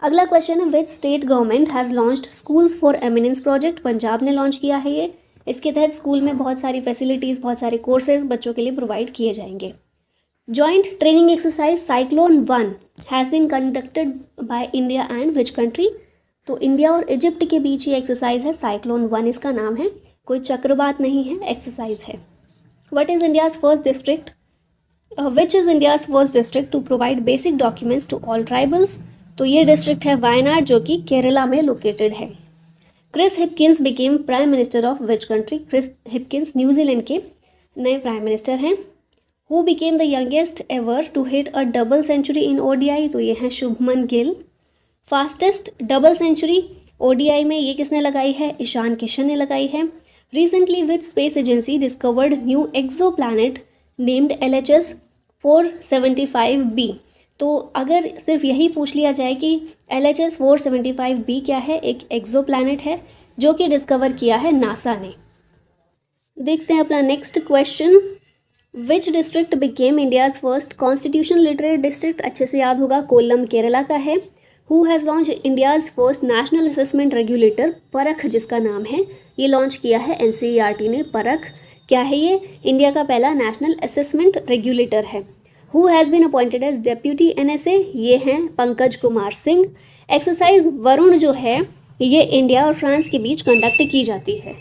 अगला क्वेश्चन है which state government has launched schools for eminence project? Punjab ने लॉन्च किया है ये। इसके तहत स्कूल में बहुत सारी फैसिलिटीज़, बहुत सारे कोर्सेज बच्चों के लिए प्रोवाइड किए जाएंगे। Joint training exercise cyclone 1 has been conducted by India and which country? तो इंडिया और इजिप्ट के बीच ये एक्सरसाइज है, साइक्लोन 1 इसका नाम है, कोई चक्रवात नहीं है, एक्सरसाइज है। What is India's first district which is India's first district to provide basic documents to all tribals? तो ये डिस्ट्रिक्ट है वायनाड, जो कि केरला में लोकेटेड है। Chris Hipkins became prime minister of which country? Chris Hipkins New Zealand के नए प्राइम मिनिस्टर हैं। Who became the youngest ever to hit a double century in ODI? तो ये हैं Shubman Gill. Fastest double century ODI में ये किसने लगाई है? ईशान किशन ने लगाई है। Recently which space agency discovered new exoplanet named LHS 475b? तो अगर सिर्फ यही पूछ लिया जाए कि LHS 475b क्या है, एक एक्सो प्लानट है जो कि डिस्कवर किया है नासा ने। देखते हैं अपना next question. Which district became India's first constitution literate district? अच्छे से याद होगा, कोल्लम केरला का है। Who has launch India's first national assessment regulator? परख जिसका नाम है, ये लॉन्च किया है NCERT ने। परख क्या है ये? इंडिया का पहला नेशनल असेसमेंट रेगुलेटर है। Who has been appointed as deputy NSA? ये हैं पंकज कुमार सिंह। एक्सरसाइज वरुण जो है ये इंडिया और फ्रांस के बीच कंडक्ट की जाती है।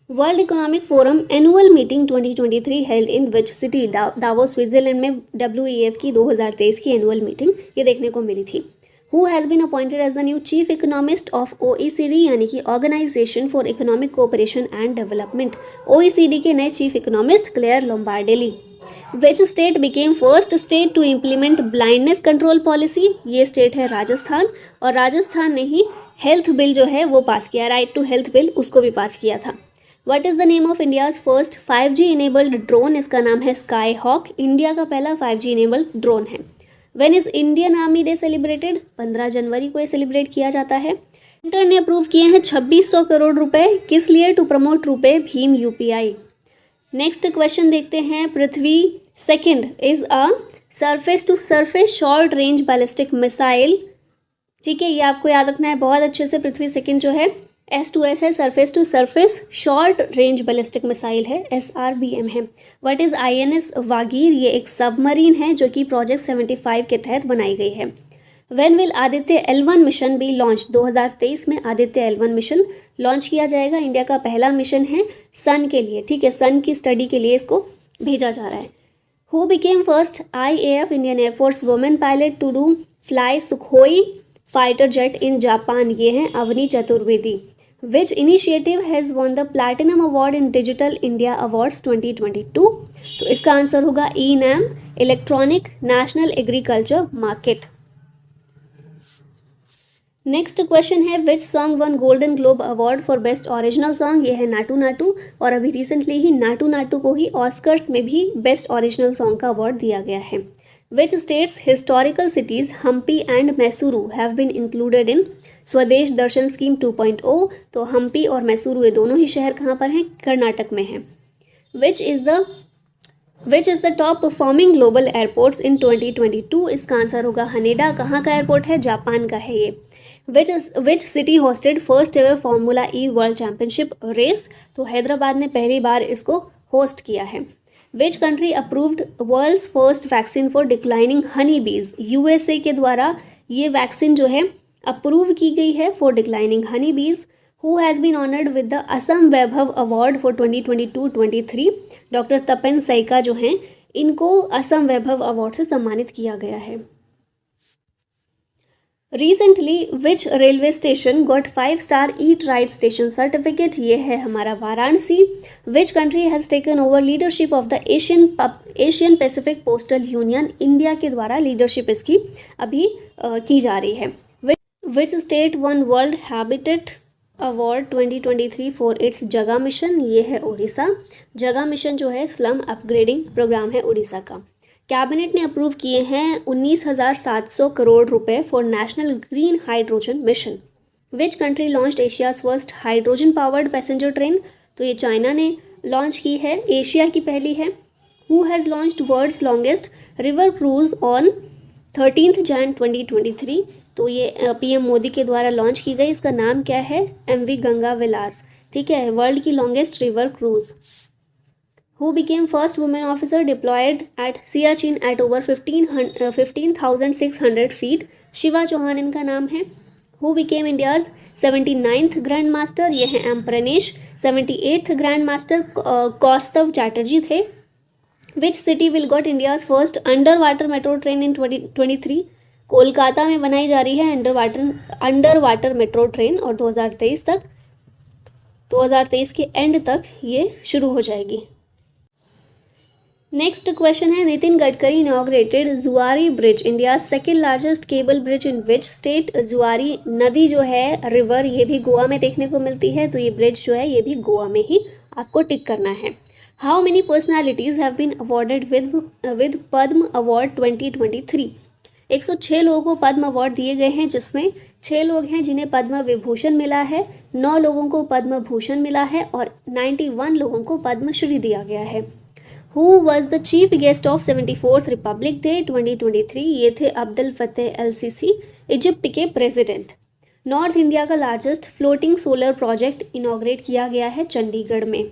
World economic forum annual meeting 2023 held in which city? Davos Switzerland में WEF की 2023 की एनुअल मीटिंग ये देखने को मिली थी। Who has been appointed as the new chief economist of OECD यानी कि organisation for economic cooperation and development? OECD के नए chief economist Claire Lombardelli. Which state became first state to implement blindness control policy? ये स्टेट है राजस्थान, और राजस्थान ने ही हेल्थ बिल जो है वो पास किया, राइट टू हेल्थ बिल, उसको भी पास किया था। What is the name of India's first 5G enabled drone? इसका नाम है स्काई हॉक, इंडिया का पहला 5G इनेबल्ड ड्रोन है। When is Indian army day celebrated? 15 जनवरी को ये सेलिब्रेट किया जाता है। सेंटर ने अप्रूव किए हैं 2600 करोड़ रुपए, किस लिए? टू प्रमोट रुपए भीम UPI। नेक्स्ट क्वेश्चन देखते हैं। Prithvi second is a surface to surface short range ballistic missile. ठीक है, ये आपको याद रखना है बहुत अच्छे से। पृथ्वी सेकंड जो है S2S है, surface to surface short range ballistic missile है, SRBM है। What is INS Vagir? ये एक सबमरीन है जो कि प्रोजेक्ट 75 के तहत बनाई गई है। When will Aditya L1 mission be launch? 2023 में आदित्य L1 मिशन लॉन्च किया जाएगा। इंडिया का पहला मिशन है सन के लिए, ठीक है, सन की स्टडी के लिए इसको भेजा जा रहा है। Who became first IAF Indian air force women pilot to do fly Sukhoi fighter jet in Japan? ये हैं Avani Chaturvedi. Which initiative has won the platinum award in digital India awards 2022? तो इसका आंसर होगा ENAM, electronic national agriculture market. Next question है which song won golden globe award for best original song? ये है नाटू नाटू, और अभी रिसेंटली ही नाटू नाटू को ही ऑस्कर्स में भी बेस्ट ओरिजिनल सॉन्ग का अवार्ड दिया गया है। Which states historical cities Hampi and Mysuru have been included in Swadesh Darshan scheme 2.0? तो हम्पी और मैसूरू ये दोनों ही शहर कहाँ पर हैं? कर्नाटक में हैं। Which is the top performing global airports in 2022? इसका आंसर होगा हनेडा। कहाँ का एयरपोर्ट है? जापान का है ये। Which city hosted first ever Formula E world championship race, तो हैदराबाद ने पहली बार इसको होस्ट किया है। Which country approved world's first vaccine for declining honey bees, USA के द्वारा ये वैक्सीन जो है अप्रूव की गई है for declining honey bees. Who has been honoured with the Assam Vaibhav award for 2022-23, doctor Tapan Saikia जो हैं इनको असम वैभव अवार्ड से सम्मानित किया गया है। रिसेंटली विच railway station got five-star eat right station certificate, ये है हमारा वाराणसी। विच country has taken over leadership of the Asian Pacific postal union, India के द्वारा लीडरशिप इसकी अभी की जा रही है। Which state one world habitat award 2023 for its जगा मिशन, ये है उड़ीसा। जगा मिशन जो है स्लम अपग्रेडिंग प्रोग्राम है उड़ीसा का। कैबिनेट ने अप्रूव किए हैं 19,700 करोड़ रुपए for national green hydrogen mission. Which country launched Asia's first hydrogen powered passenger train, तो ये चाइना ने लॉन्च की है, एशिया की पहली है। Who has launched world's longest river cruise on 13 Jan 2023, तो ये पीएम मोदी के द्वारा लॉन्च की गई, इसका नाम क्या है, MV गंगा विलास, ठीक है, वर्ल्ड की longest river cruise. Who became first women officer deployed at Siachen at over 15,600 feet, Shiva Chauhan इनका नाम है। Who became India's 79th grand master, ये हैं M Pranesh. 78th grand master Kaustav Chatterjee थे। Which city will got India's first under water metro train in 2023, Kolkata में बनाई जा रही है अंडर वाटर मेट्रो ट्रेन और 2023 के एंड तक ये शुरू हो जाएगी। नेक्स्ट क्वेश्चन है, नितिन गडकरी इनॉग्रेटेड जुआरी bridge, India second largest cable bridge in which state. जुआरी नदी जो है रिवर, ये भी गोवा में देखने को मिलती है, तो ये ब्रिज जो है ये भी गोवा में ही आपको टिक करना है। How many personalities have been awarded with Padma award 2023, 106 लोगों को पद्म अवार्ड दिए गए हैं, जिसमें 6 लोग हैं जिन्हें पद्म विभूषण मिला है, 9 लोगों को पद्म भूषण मिला है और 91 लोगों को पद्मश्री दिया गया है। Who was the chief guest of 74th republic day 2023, ये थे Abdul Fattah Al Sisi, Egypt के प्रेसिडेंट। नॉर्थ इंडिया का largest floating solar project inaugurate किया गया है चंडीगढ़ में।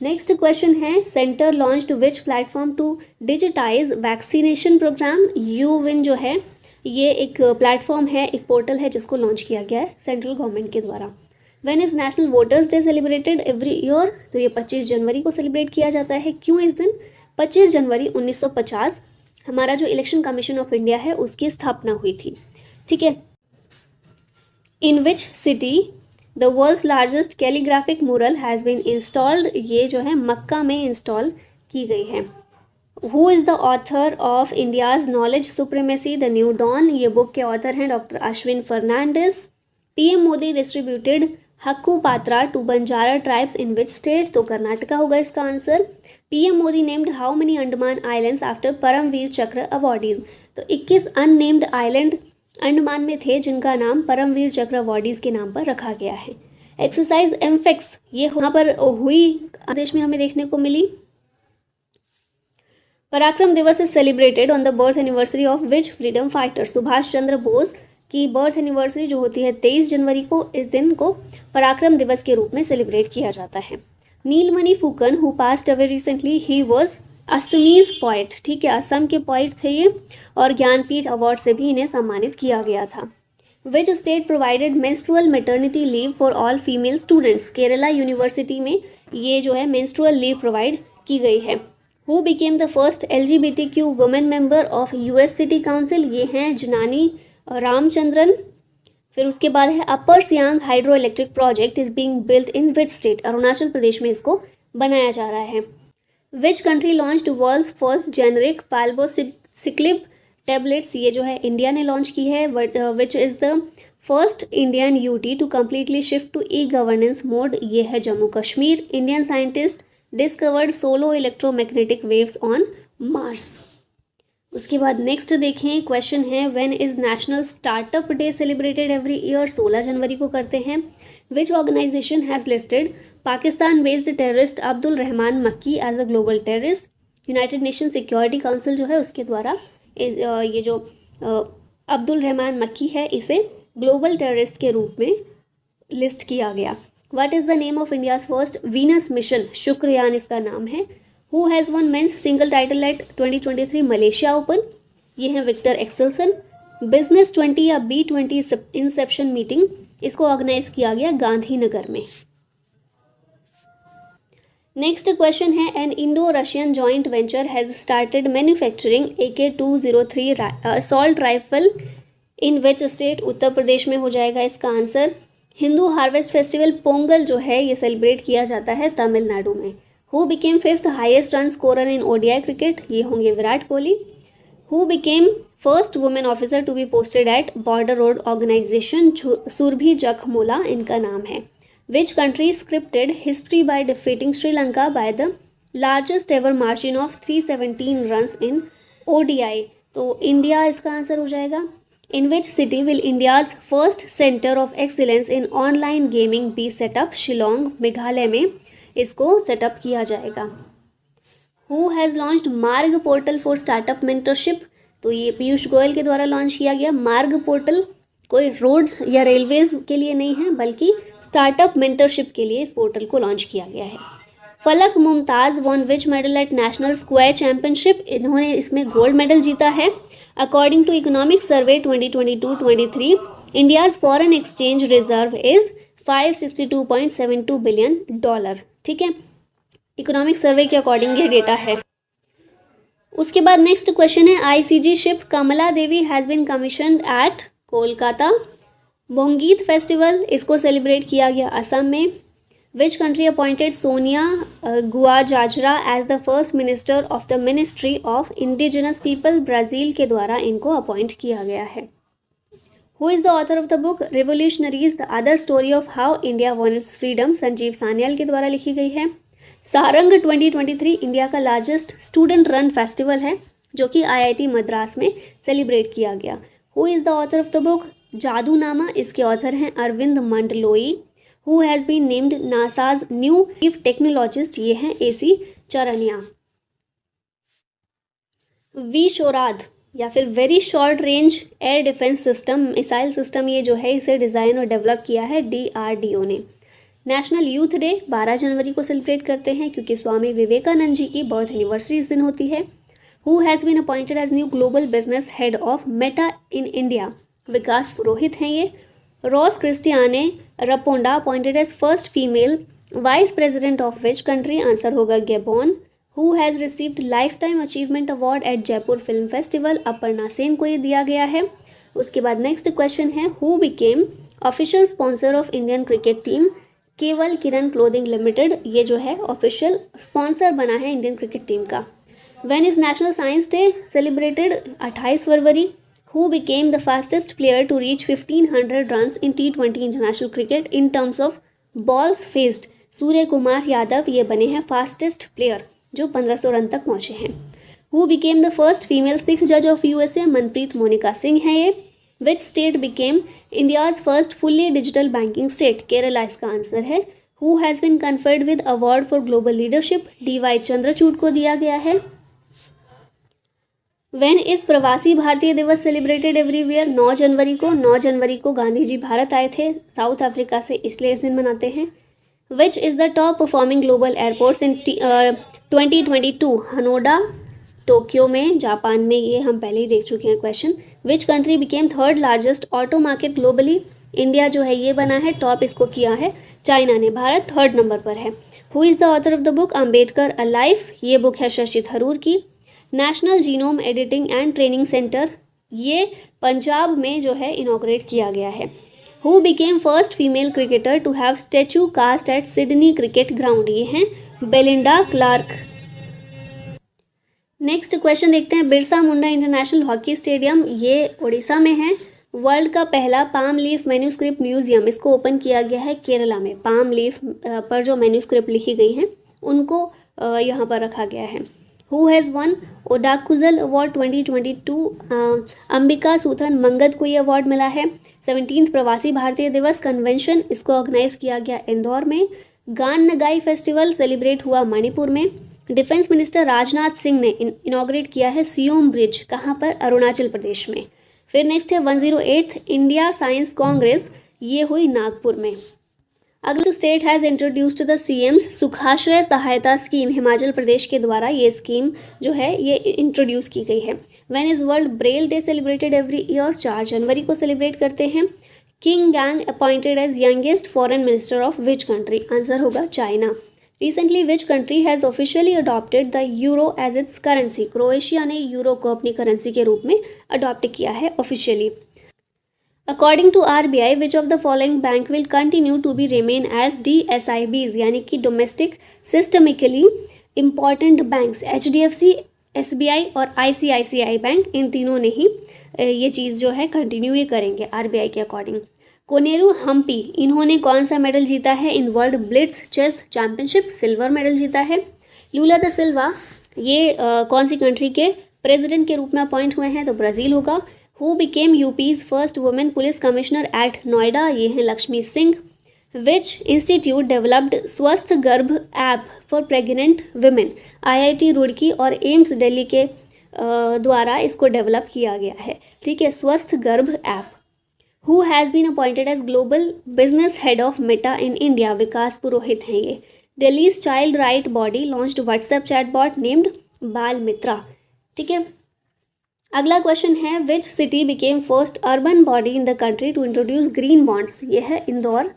नेक्स्ट क्वेश्चन है, centre launched which platform to digitise vaccination programme. यूविन जो है ये एक प्लेटफॉर्म है, एक पोर्टल है जिसको लॉन्च किया गया है सेंट्रल गवर्नमेंट के द्वारा। When is national voters day celebrated every year, तो ये 25 जनवरी को सेलिब्रेट किया जाता है। क्यों इस दिन? 25 जनवरी 1950 हमारा जो इलेक्शन कमीशन ऑफ इंडिया है उसकी स्थापना हुई थी, ठीक है। In which city the world's largest calligraphic mural has been installed, ये जो है मक्का में इंस्टॉल की गई है। Who is the author of India's knowledge supremacy the new dawn, ये बुक के ऑथर हैं doctor Ashwin Fernandes. PM Modi distributed Hakku Patra to Banjara tribes in which state, तो कर्नाटका होगा इसका answer. PM Modi named how many Andaman islands after Param Vir Chakra awardees, तो 21 अननेम्ड आइलैंड अंडमान में थे जिनका नाम परमवीर चक्र अवॉर्डीज के नाम पर रखा गया है। एक्सरसाइज एमफेक्स ये यहाँ पर हुई आदेश में हमें देखने को मिली। Parakram Diwas is celebrated on the birth anniversary of which freedom fighter, Subhash Chandra Bose की बर्थ एनिवर्सरी जो होती है 23 जनवरी को, इस दिन को पराक्रम दिवस के रूप में सेलिब्रेट किया जाता है। Nilmani Phukan who passed away recently, he was Assamese poet, ठीक है, असम के पोइट थे ये, और ज्ञानपीठ अवार्ड से भी इन्हें सम्मानित किया गया था। Which state provided menstrual maternity leave for all female students, Kerala university में ये जो है मेंस्ट्रुअल लीव प्रोवाइड की गई है। Who became the first LGBTQ women member of US city council, ये हैं जनानी रामचंद्रन। फिर उसके बाद है upper Siang hydro electric project is being built in which state, Arunachal Pradesh में इसको बनाया जा रहा है। Which country launched world's first generic palbociclib tablets, ये जो है इंडिया ने लॉन्च की है। Which is the first Indian UT to completely shift to e governance mode, ये है Jammu Kashmir. Indian scientist discovered solo electromagnetic waves on Mars. उसके बाद नेक्स्ट देखें, क्वेश्चन है when is national startup day celebrated every year, 16 जनवरी को करते हैं। Which organisation has listed Pakistan based terrorist Abdul Rehman Makki as a global terrorist, united nation security council जो है उसके द्वारा ये जो अब्दुल रहमान मक्की है इसे ग्लोबल टेररिस्ट के रूप में लिस्ट किया गया। What is the name of India's first Venus mission? Shukrayaan इसका नाम है। Who has one men's single title at 2023 Malaysia open? ये हैं विक्टर एक्सेल्सन। बिजनेस 20 या B20 इंसेप्शन मीटिंग, इसको ऑर्गेनाइज किया गया गांधीनगर में। नेक्स्ट क्वेश्चन है, an Indo Russian joint venture has started manufacturing AK-203 assault rifle in which state? Uttar Pradesh में हो जाएगा इसका answer. Hindu harvest festival Pongal जो है ये सेलिब्रेट किया जाता है तमिलनाडु में। Who became 5th highest run scorer in ODI cricket? ये होंगे Virat Kohli. Who became first women officer to be posted at border road organisation? Surbhi Jakhmola इनका नाम है। Which country scripted history by defeating Sri Lanka by the largest ever margin of 317 runs in ODI? तो इंडिया इसका आंसर हो जाएगा। In which city will India's first center of excellence in online gaming be set up? Shillong Meghalaya में इसको सेटअप किया जाएगा। Who has launched मार्ग पोर्टल फॉर स्टार्टअप मेंटरशिप? तो ये पीयूष गोयल के द्वारा लॉन्च किया गया। मार्ग पोर्टल कोई रोड्स या रेलवेज के लिए नहीं है, बल्कि स्टार्टअप मेंटरशिप के लिए इस पोर्टल को लॉन्च किया गया है। Falak Mumtaz won which medal at national square championship? इन्होंने इसमें गोल्ड मेडल जीता है। According to Economic Survey 2022-23, India's foreign exchange reserve is $562.72 billion. ठीक है, इकोनॉमिक सर्वे के अकॉर्डिंग ये डेटा है। उसके बाद नेक्स्ट क्वेश्चन है, ICG ship Kamala Devi has been commissioned at Kolkata. Bongeet festival इसको सेलिब्रेट किया गया असम में। Which country appointed Sonia Guajajara as the first minister of the ministry of indigenous people? Brazil के द्वारा इनको अपॉइंट किया गया है। Who is the author of the book revolutionaries the other story of how India won its freedom? Sanjeev Sanyal के द्वारा लिखी गई है। सारंग 2023 इंडिया का लार्जेस्ट स्टूडेंट रन फेस्टिवल है, जो कि IIT मद्रास में सेलिब्रेट किया गया। Who is the author of the book Jadunama? इसके ऑथर हैं Arvind Mandloi. Who has been named NASA's new chief technologist? ये हैं AC चरनिया। विशोराद या फिर very short range air defence system, missile system, ये जो है इसे डिज़ाइन और डेवलप किया है DRDO ने। नेशनल यूथ डे 12 जनवरी को सेलिब्रेट करते हैं, क्योंकि स्वामी विवेकानंद जी की बर्थ एनिवर्सरी इस दिन होती है। Who has been appointed as new global business head of Meta in India? विकास पुरोहित हैं ये। Rose Christiane Raponda appointed as first female vice president of which country? Answer होगा Gabon. Who has received life time achievement award at Jaipur film festival? Aparna Sen को ये दिया गया है। उसके बाद नेक्स्ट क्वेश्चन है, who became official sponsor of Indian cricket team? Kewal Kiran clothing limited ये जो है ऑफिशियल स्पॉन्सर बना है इंडियन क्रिकेट टीम का। When is national science day celebrated? 28 February. Who became the fastest player to reach 1500 runs in T20 international cricket in terms of balls faced? सूर्य कुमार यादव ये बने हैं फास्टेस्ट प्लेयर जो 1500 रन तक पहुंचे हैं। Who became the first female Sikh judge of USA? Manpreet Monika Singh है ये। Which state became India's first fully digital banking state? Kerala इसका आंसर है। Who has been conferred with award for global leadership? DY Chandrachud को दिया गया है। व्हेन इस प्रवासी भारतीय दिवस सेलिब्रेटेड एवरीवेयर? 9 जनवरी को। 9 जनवरी को गांधी जी भारत आए थे साउथ अफ्रीका से, इसलिए इस दिन मनाते हैं। Which is the top performing global airports in 2022? Haneda Tokyo में, जापान में, ये हम पहले ही देख चुके हैं question. Which country became third largest auto market globally? India जो है ये बना है, टॉप इसको किया है चाइना ने, भारत 3rd नंबर पर है। Who is the author of the book Ambedkar a life? ये बुक है शशि थरूर की। National genome editing and training centre ये पंजाब में जो है इनॉग्रेट किया गया है। Who became first female cricketer to have statue cast at Sydney cricket ground? ये हैं बेलिंडा क्लार्क। नेक्स्ट क्वेश्चन देखते हैं, Birsa Munda international hockey stadium ये उड़ीसा में है। वर्ल्ड का पहला पाम लीफ मैन्यूस्क्रिप्ट म्यूजियम इसको ओपन किया गया है केरला में। पाम लीफ पर जो मैन्यूस्क्रिप्ट लिखी गई हैं उनको यहाँ पर रखा गया है। Who has won Odakkuzhal award 2022? Ambika Suthan Mangad को ये अवार्ड मिला है। 17th प्रवासी भारतीय दिवस कन्वेंशन इसको ऑर्गेनाइज किया गया इंदौर में। गान नगाई फेस्टिवल सेलिब्रेट हुआ मणिपुर में। डिफेंस मिनिस्टर राजनाथ सिंह ने इनॉग्रेट किया है सियोम ब्रिज, कहाँ पर? अरुणाचल प्रदेश में। फिर नेक्स्ट है 108th इंडिया साइंस कांग्रेस, ये हुई नागपुर में। अगला state has introduced the CM's Sukhashraya Sahayata scheme, Himachal Pradesh के द्वारा ये स्कीम जो है ये इंट्रोड्यूस की गई है। When is world braille day celebrated every year, 4 जनवरी को सेलिब्रेट करते हैं। Qin Gang appointed as youngest foreign minister of which country, answer होगा China. Recently which country has officially adopted the euro as its currency, Croatia ने यूरो को अपनी करेंसी के रूप में अडॉप्ट किया है officially. According to RBI which of the following bank will continue to be remain as DSIBs, यानी कि domestic systemically important banks, HDFC, SBI और ICICI बैंक, इन तीनों ने ही ये चीज़ जो है कंटिन्यू ये करेंगे आरबीआई के अकॉर्डिंग। कोनेरू हम्पी, इन्होंने कौन सा मेडल जीता है in world blitz chess championship, silver medal जीता है। लूला द सिल्वा, ये कौन सी कंट्री के प्रेसिडेंट के रूप में अपॉइंट हुए हैं, तो ब्राज़ील होगा। Who became UP's first women police commissioner at Noida, ये हैं Lakshmi Singh. Which institute developed Swasth Garbh app for pregnant women, IIT Roorkee और एम्स दिल्ली के द्वारा इसको डेवलप किया गया है। ठीक है, Swasth Garbh app. Who has been appointed as global business head of Meta in India, Vikas Purohit हैं ये। Delhi's child right body launched WhatsApp chatbot named Bal Mitra. ठीक है, अगला क्वेश्चन है which city became first urban body in the country to introduce green bonds, ये है Indore.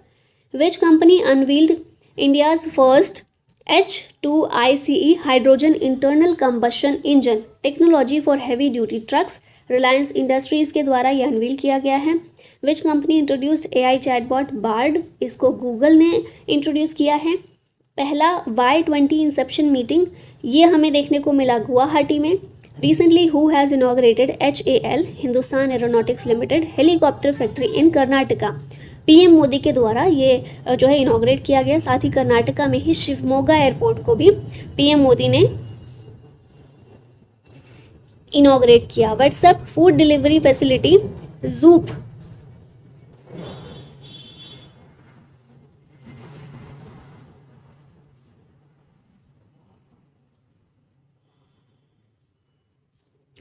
Which company unveiled India's first H2ICE hydrogen internal combustion engine technology for heavy duty trucks, Reliance Industries के द्वारा ये अनवील किया गया है। Which company introduced AI chatbot Bard, इसको गूगल ने इंट्रोड्यूस किया है। पहला Y20 इंसेप्शन मीटिंग, ये हमें देखने को मिला गुवाहाटी में। Recently, who has inaugurated HAL, Hindustan aeronautics limited helicopter factory in Karnataka, PM Modi के द्वारा ये जो है इनाग्रेट किया गया। साथ ही कर्नाटका में ही शिवमोगा एयरपोर्ट को भी PM मोदी ने इनाग्रेट किया। WhatsApp food delivery facility Zoop,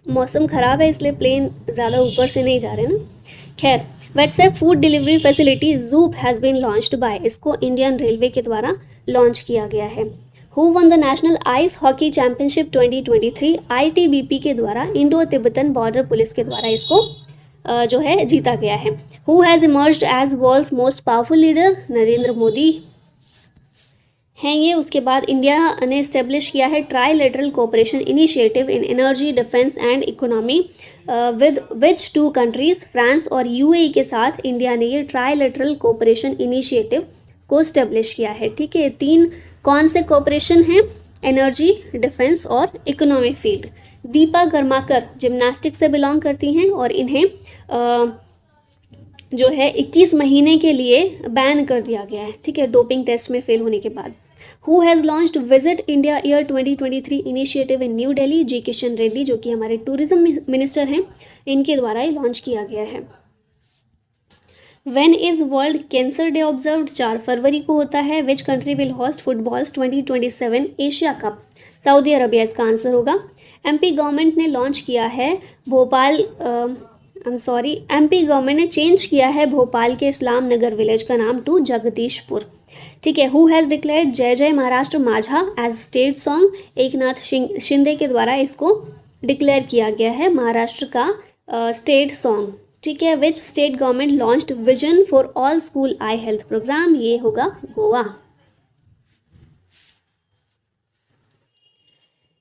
मौसम ख़राब है इसलिए प्लेन ज़्यादा ऊपर से नहीं जा रहे ना। खैर, WhatsApp food delivery facility Zoop has been launched by, इसको इंडियन रेलवे के द्वारा लॉन्च किया गया है। Who won the national ice hockey championship 2023, ITBP के द्वारा, इंडो तिब्बतन बॉर्डर पुलिस के द्वारा इसको जो है जीता गया है। Who has emerged as world's most powerful leader, Narendra Modi हैं ये। उसके बाद इंडिया ने इस्टेब्लिश किया है trilateral cooperation initiative in energy, defence and economy with which 2 countries, France और UAE के साथ इंडिया ने ये ट्राईलेटरल कोऑपरेशन इनिशिएटिव को इस्टेब्लिश किया है। ठीक है, 3 कौन से कोऑपरेशन हैं, एनर्जी, डिफेंस और economy field. Deepa Karmakar gymnastic से बिलोंग करती हैं और इन्हें जो है 21 महीने के लिए बैन कर दिया गया है। ठीक है, डोपिंग टेस्ट में फेल होने के बाद। Who has launched visit India year 2023 initiative in new Delhi, G Kishan Reddy, जो कि हमारे टूरिज्म मिनिस्टर हैं, इनके द्वारा ये लॉन्च किया गया है। When is world cancer day observed, 4 फरवरी को होता है। Which country will host footballs 2027 Asia cup, Saudi Arabia इसका आंसर होगा। MP गवर्नमेंट ने लॉन्च किया है भोपाल MP गवर्नमेंट ने चेंज किया है भोपाल के इस्लाम नगर विलेज का नाम टू जगदीशपुर। ठीक है, हु हैज़ डिक्लेयर्ड जय Jai Maharashtra Majha as state song, Eknath Shinde के द्वारा इसको डिक्लेयर किया गया है महाराष्ट्र का स्टेट सॉन्ग। ठीक है, which state government launched vision for all school eye health programme, ये होगा Goa.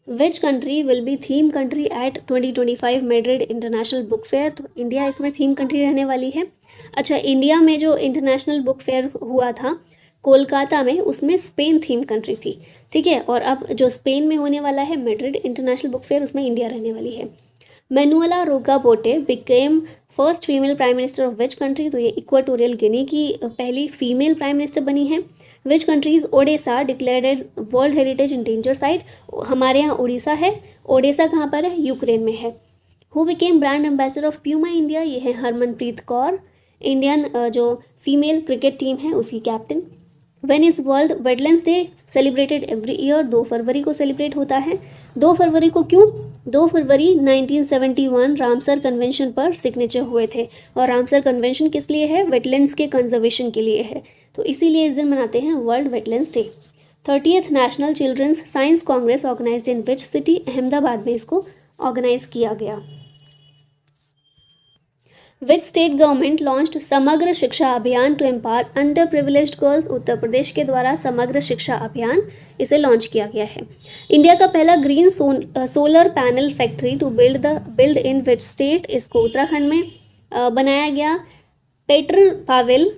Which country will be theme country at 2025 Madrid international book fair, तो इंडिया इसमें थीम कंट्री रहने वाली है। अच्छा, इंडिया में जो इंटरनेशनल बुक फेयर हुआ था कोलकाता में, उसमें स्पेन थीम कंट्री थी। ठीक है, और अब जो स्पेन में होने वाला है मैड्रिड इंटरनेशनल बुक फेयर, उसमें इंडिया रहने वाली है। Manuela Roka Botey became first female prime minister of which country, तो ये इक्वाटोरियल गिनी की पहली फीमेल प्राइम मिनिस्टर बनी है। Which countries Odisha declared as world heritage in danger site, हमारे यहाँ उड़ीसा है। ओडिशा कहाँ पर है, यूक्रेन में है। Who became brand ambassador of Puma India, ये है हरमनप्रीत कौर, इंडियन जो फीमेल क्रिकेट टीम है उसकी captain. When is world wetlands day celebrated every year? 2 फरवरी को सेलिब्रेट होता है। 2 फरवरी को क्यों? 2 फरवरी 1971 रामसर कन्वेंशन पर सिग्नेचर हुए थे, और रामसर कन्वेंशन किस लिए है? वेटलैंड्स के कंजर्वेशन के लिए है, तो इसीलिए इस दिन मनाते हैं world wetlands day. 30th national children's science congress organised in which city? Ahmedabad में इसको ऑर्गेनाइज किया गया। विच state government launched Samagra Shiksha Abhiyan to empower under privileged girls? Uttar Pradesh के द्वारा समग्र शिक्षा अभियान इसे लॉन्च किया गया है। इंडिया का पहला green solar panel factory to build in which state? इसको उत्तराखंड में बनाया गया। Petr Pavel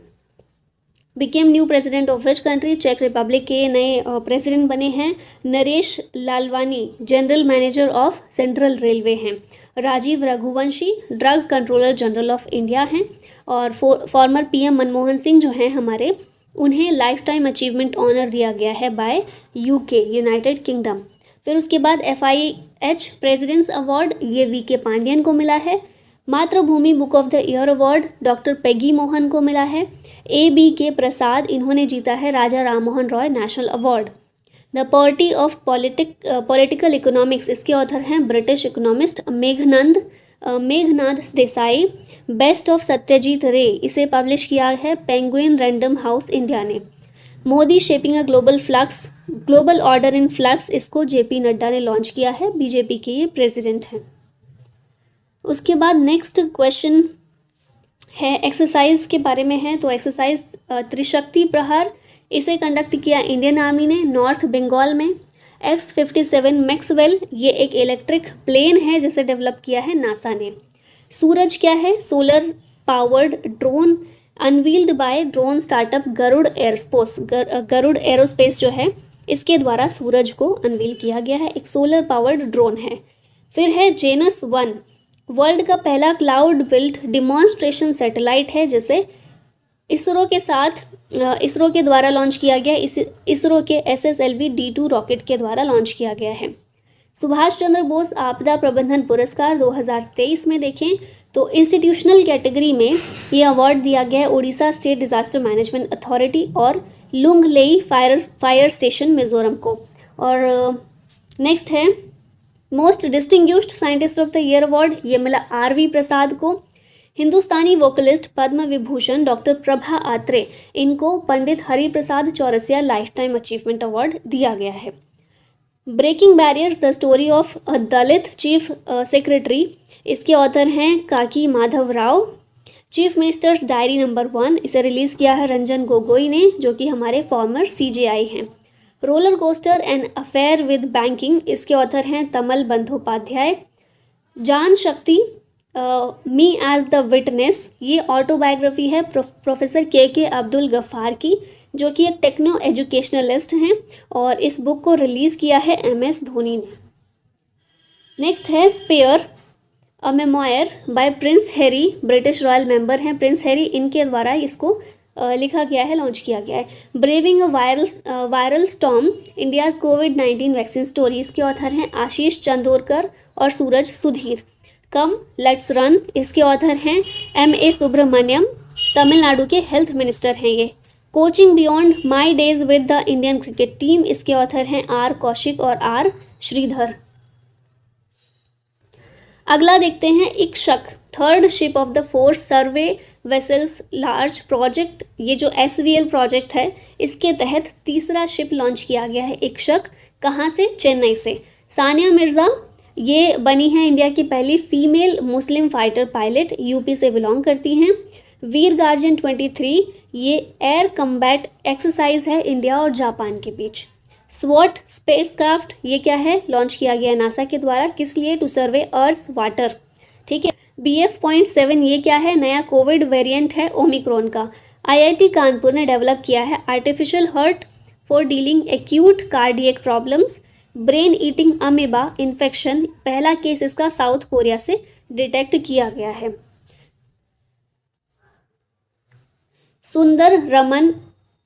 became new president of which country? चेक रिपब्लिक के नए प्रेसिडेंट बने हैं। Naresh Lalwani general manager of central railway हैं। Rajiv Raghuvanshi drug controller general of India हैं। और फॉर्मर पीएम मनमोहन सिंह जो हैं हमारे, उन्हें लाइफ टाइम अचीवमेंट ऑनर दिया गया है बाय यूके, यूनाइटेड किंगडम। फिर उसके बाद FIH प्रेसिडेंट्स अवार्ड, ये VK पांडियन को मिला है। Mathrubhumi book of the year award doctor Peggy Mohan को मिला है। ABK प्रसाद, इन्होंने जीता है Raja Rammohan Roy national award. The poverty of political economics, इसके ऑथर हैं British economist Meghnad Desai. Best of Satyajit Ray, इसे पब्लिश किया है पेंगुइन रैंडम हाउस इंडिया ने। Modi shaping a global order in flux, इसको JP नड्डा ने लॉन्च किया है, BJP के ये प्रेसिडेंट हैं। उसके बाद नेक्स्ट क्वेश्चन है एक्सरसाइज के बारे में है। तो एक्सरसाइज त्रिशक्ति प्रहार, इसे कंडक्ट किया इंडियन आर्मी ने नॉर्थ बंगाल में। X-57 मैक्सवेल, ये एक इलेक्ट्रिक प्लेन है जिसे डेवलप किया है नासा ने। सूरज क्या है? Solar powered drone unveiled by drone startup Garuda Aerospace जो है, इसके द्वारा सूरज को अनवील किया गया है, एक सोलर पावर्ड ड्रोन है। फिर है जेनस 1, वर्ल्ड का पहला क्लाउड बिल्ट डिमॉन्स्ट्रेशन सैटेलाइट है, जिसे इसरो के द्वारा लॉन्च किया गया। इसरो के SSLV D2 रॉकेट के द्वारा लॉन्च किया गया है। सुभाष चंद्र बोस आपदा प्रबंधन पुरस्कार 2023 में देखें तो इंस्टीट्यूशनल कैटेगरी में ये अवार्ड दिया गया है Odisha state disaster management authority और लुंगलेई फायर स्टेशन मिजोरम को। और नेक्स्ट है most distinguished scientist of the year award, ये मिला RV प्रसाद को। हिंदुस्तानी वोकलिस्ट पद्म विभूषण डॉक्टर प्रभा आत्रे, इनको Pandit Hariprasad Chaurasia life time achievement award दिया गया है। Breaking barriers the story of a Dalit chief secretary, इसके ऑथर हैं Kaki Madhav Rao. Chief minister's diary number 1, इसे रिलीज़ किया है रंजन गोगोई ने, जो कि हमारे फॉर्मर CJI हैं। Roller coaster and affair with banking, इसके ऑथर हैं तमल बंदोपाध्याय। जान शक्ति मी एज द विटनेस, ये ऑटोबायोग्राफी है प्रोफेसर KK अब्दुल गफ्फार की, जो कि एक टेक्नो एजुकेशनलिस्ट हैं, और इस बुक को रिलीज़ किया है MS धोनी ने। नेक्स्ट है Spare a memoir by Prince Harry, British royal member हैं प्रिंस हैरी, इनके द्वारा इसको लिखा गया है, लॉन्च किया गया है। Braving a viral storm India's कोविड-19 वैक्सीन स्टोरी, इसके ऑथर हैं आशीष चंदोरकर और Suraj Sudhir. Come let's run, इसके ऑथर हैं MA सुब्रमण्यम, तमिलनाडु के हेल्थ मिनिस्टर हैं ये। Coaching beyond my days with the Indian cricket team, इसके ऑथर हैं R कौशिक और R श्रीधर। अगला देखते हैं Ikshak, third ship of the 4 survey vessels large project, ये जो SVL प्रोजेक्ट है, इसके तहत तीसरा शिप लॉन्च किया गया है इक्शक। कहाँ से? चेन्नई से। सानिया मिर्ज़ा, ये बनी है इंडिया की पहली फीमेल मुस्लिम फाइटर पायलट, UP से बिलोंग करती हैं। वीर गार्जियन 23, ये एयर कम्बैट एक्सरसाइज है इंडिया और जापान के बीच। स्वॉट स्पेसक्राफ्ट, ये क्या है? लॉन्च किया गया नासा के द्वारा, किस लिए? टू सर्वे अर्थ वाटर, ठीक है। BF.7, ये क्या है? नया कोविड वेरिएंट है ओमिक्रॉन का। IIT कानपुर ने डेवलप किया है artificial heart for dealing acute cardiac problems. Brain eating amoeba infection, पहला केस इसका साउथ कोरिया से डिटेक्ट किया गया है। सुंदर रमन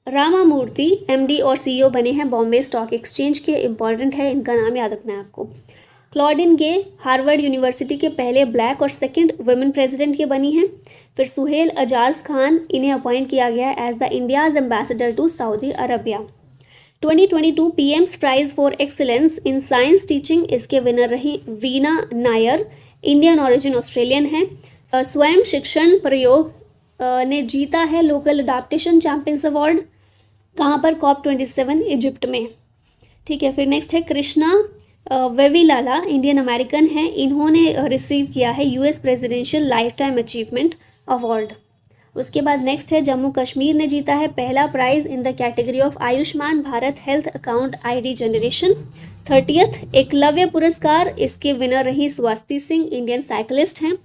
रामामूर्ति MD और CEO बने हैं बॉम्बे स्टॉक एक्सचेंज के, इंपॉर्टेंट है, इनका नाम याद रखना है आपको। क्लॉडिन गे हार्वर्ड यूनिवर्सिटी के पहले ब्लैक और सेकंड वुमेन प्रेसिडेंट ये बनी हैं। फिर सुहेल अजाज खान, इन्हें अपॉइंट किया गया as the India's ambassador to Saudi Arabia. 2022 PM's prize for excellence in science teaching, इसके विनर रही Veena Nair, Indian origin, Australian है। स्वयं शिक्षण प्रयोग ने जीता है लोकल अडाप्टेशन चैंपियंस अवार्ड, कहाँ पर? COP27 इजिप्ट में। ठीक है, फिर नेक्स्ट है कृष्णा वेविलाला, इंडियन अमेरिकन है, इन्होंने रिसीव किया है US presidential life time achievement award. उसके बाद नेक्स्ट है जम्मू कश्मीर ने जीता है पहला prize in the category of Ayushman Bharat health account ID generation. 30th Eklavya पुरस्कार, इसके विनर रही स्वाति सिंह, इंडियन साइकिलिस्ट हैं।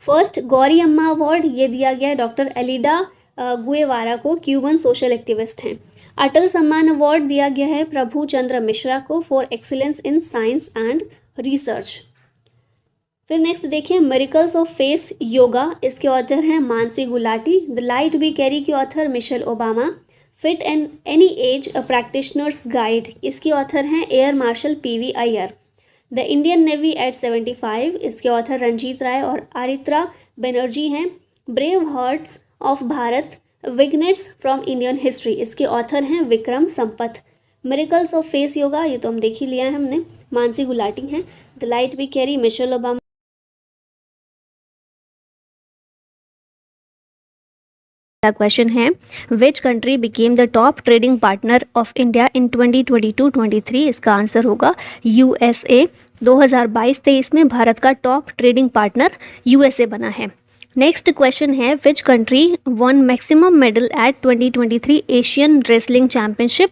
फर्स्ट गौरी अम्मा अवार्ड ये दिया गया डॉक्टर एलिडा गुएवारा को, क्यूबन सोशल एक्टिविस्ट हैं। अटल सम्मान अवार्ड दिया गया है प्रभु चंद्र मिश्रा को for excellence in science and research. फिर नेक्स्ट देखिए मिरेकल्स ऑफ फेस योगा, इसके ऑथर हैं Mansi Gulati. The light we carry के author Michelle Obama. Fit and any age a practitioners guide, इसके ऑथर हैं air marshal PV Iyer. The Indian navy at 75, इसके ऑथर रंजीत राय और आरित्रा बनर्जी हैं। Brave hearts of Bharat vignettes from Indian history, इसके ऑथर हैं Vikram Sampat. Miracles of face yoga ये तो हम देख ही लिया है हमने, मानसी गुलाटी हैं। The light we carry Michelle Obama. Question है which country became the top trading partner of India in 2022-23, इसका आंसर होगा USA। 2022-23 में भारत का टॉप ट्रेडिंग पार्टनर USA बना है। नेक्स्ट क्वेश्चन है which country won maximum medal eight 2023 Asian wrestling championship,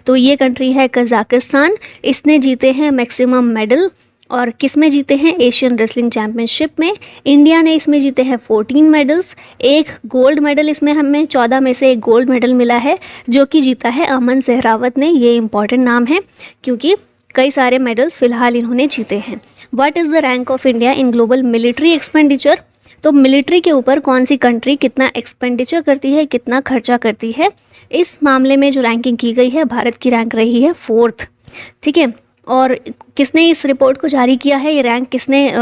तो ये कंट्री है कजाकिस्तान, इसने जीते हैं मैक्सिमम मेडल। और किस में जीते हैं? एशियन रेसलिंग चैम्पियनशिप में। इंडिया ने इसमें जीते हैं 14 मेडल्स, एक गोल्ड मेडल, इसमें हमें 14 में से एक गोल्ड मेडल मिला है जो कि जीता है अमन सहरावत ने। ये इंपॉर्टेंट नाम है क्योंकि कई सारे मेडल्स फिलहाल इन्होंने जीते हैं। What is the rank of India in global military expenditure, तो मिलिट्री के ऊपर कौन सी कंट्री कितना एक्सपेंडिचर करती है, कितना खर्चा करती है, इस मामले में जो रैंकिंग की गई है भारत की रैंक रही है 4th। ठीक है, और किसने इस रिपोर्ट को जारी किया है, ये रैंक किसने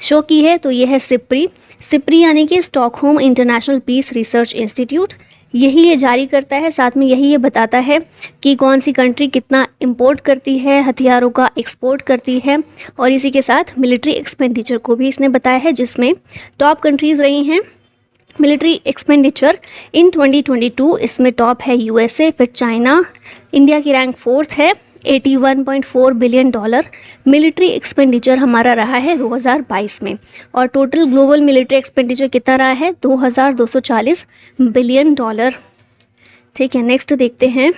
शो की है, तो ये है सिप्री यानी कि Stockholm international peace research institute, यही ये जारी करता है। साथ में यही ये बताता है कि कौन सी कंट्री कितना इंपोर्ट करती है, हथियारों का एक्सपोर्ट करती है, और इसी के साथ मिलिट्री एक्सपेंडिचर को भी इसने बताया है, जिसमें टॉप कंट्रीज़ रही हैं मिलिट्री एक्सपेंडिचर इन 2022। इसमें टॉप है USA, फिर चाइना, इंडिया की रैंक 4th है, $81.4 बिलियन मिलिट्री एक्सपेंडिचर हमारा रहा है 2022 में। और टोटल ग्लोबल मिलिट्री एक्सपेंडिचर कितना रहा है? $2240 बिलियन। ठीक है, नेक्स्ट देखते हैं।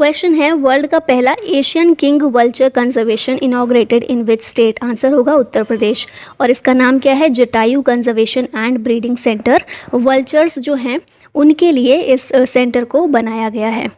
क्वेश्चन है वर्ल्ड का पहला Asian king vulture conservation inaugurated in which state, answer होगा उत्तर प्रदेश। और इसका नाम क्या है? Jatayu conservation and breeding centre. Vultures जो हैं उनके लिए इस सेंटर को बनाया गया है।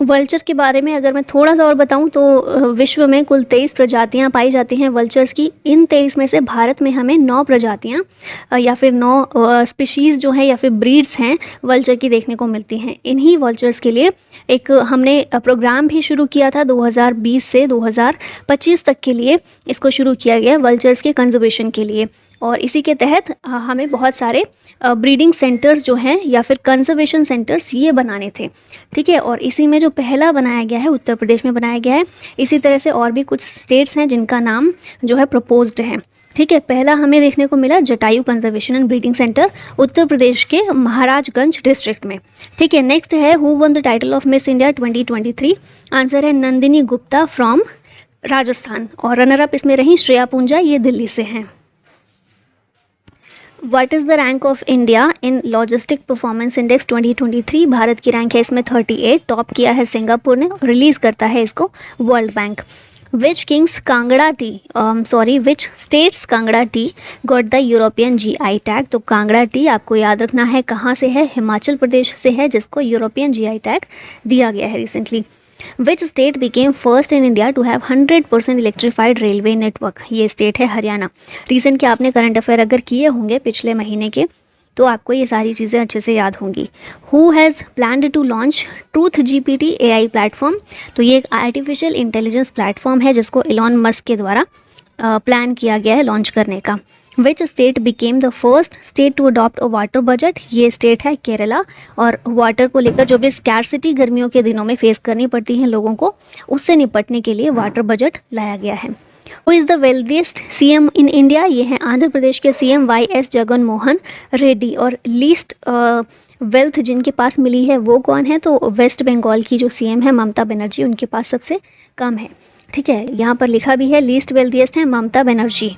वल्चर के बारे में अगर मैं थोड़ा सा और बताऊं तो विश्व में कुल 23 प्रजातियां पाई जाती हैं वल्चर्स की। इन 23 में से भारत में हमें 9 प्रजातियां या फिर 9 स्पीशीज़ जो हैं या फिर ब्रीड्स हैं वल्चर की देखने को मिलती हैं। इन्हीं वल्चर्स के लिए एक हमने प्रोग्राम भी शुरू किया था 2020 से 2025 तक के लिए इसको शुरू किया गया वल्चर्स के कंजर्वेशन के लिए। और इसी के तहत हमें बहुत सारे ब्रीडिंग सेंटर्स जो हैं या फिर कंजर्वेशन सेंटर्स ये बनाने थे। ठीक है, और इसी में जो पहला बनाया गया है उत्तर प्रदेश में बनाया गया है। इसी तरह से और भी कुछ स्टेट्स हैं जिनका नाम जो है प्रपोज्ड है। ठीक है, पहला हमें देखने को मिला Jatayu conservation and breeding centre Uttar Pradesh के महाराजगंज डिस्ट्रिक्ट में। ठीक है, नेक्स्ट है who won the title of Miss India 2023, answer है नंदिनी गुप्ता फ्रॉम राजस्थान। और रनर अप इसमें रही श्रेया पूंजा, ये दिल्ली से हैं। What is the rank of India in logistic performance index 2023, Bharat की रैंक है इसमें 38, टॉप किया है सिंगापुर ने, रिलीज़ करता है इसको world bank. Which states Kangra T got the European GI tag, तो कांगड़ा टी आपको याद रखना है कहाँ से है, हिमाचल प्रदेश से है, जिसको यूरोपियन GI टैग दिया गया है recently. Which state became first in India to have 100% electrified railway network, ये स्टेट है हरियाणा। रीसेंट के आपने करंट अफेयर अगर किए होंगे पिछले महीने के तो आपको ये सारी चीज़ें अच्छे से याद होंगी। Who has planned to launch Truth GPT AI platform, तो ये एक आर्टिफिशियल इंटेलिजेंस प्लेटफॉर्म है जिसको एलॉन मस्क के द्वारा प्लान किया गया है लॉन्च करने का। Which state became the first state to adopt a water budget, ये स्टेट है केरला। और वाटर को लेकर जो भी स्कैर्सिटी गर्मियों के दिनों में फेस करनी पड़ती है लोगों को, उससे निपटने के लिए वाटर बजट लाया गया है। Who is the wealthiest CM in India, ये हैं आंध्र प्रदेश के सीएम वाई.एस. जगन मोहन रेड्डी। और लीस्ट वेल्थ जिनके पास मिली है वो कौन है, तो वेस्ट बंगाल की जो सीएम है ममता बनर्जी, उनके पास सबसे कम है। ठीक है, यहाँ पर लिखा भी है लीस्ट वेल्दिएस्ट है ममता बनर्जी।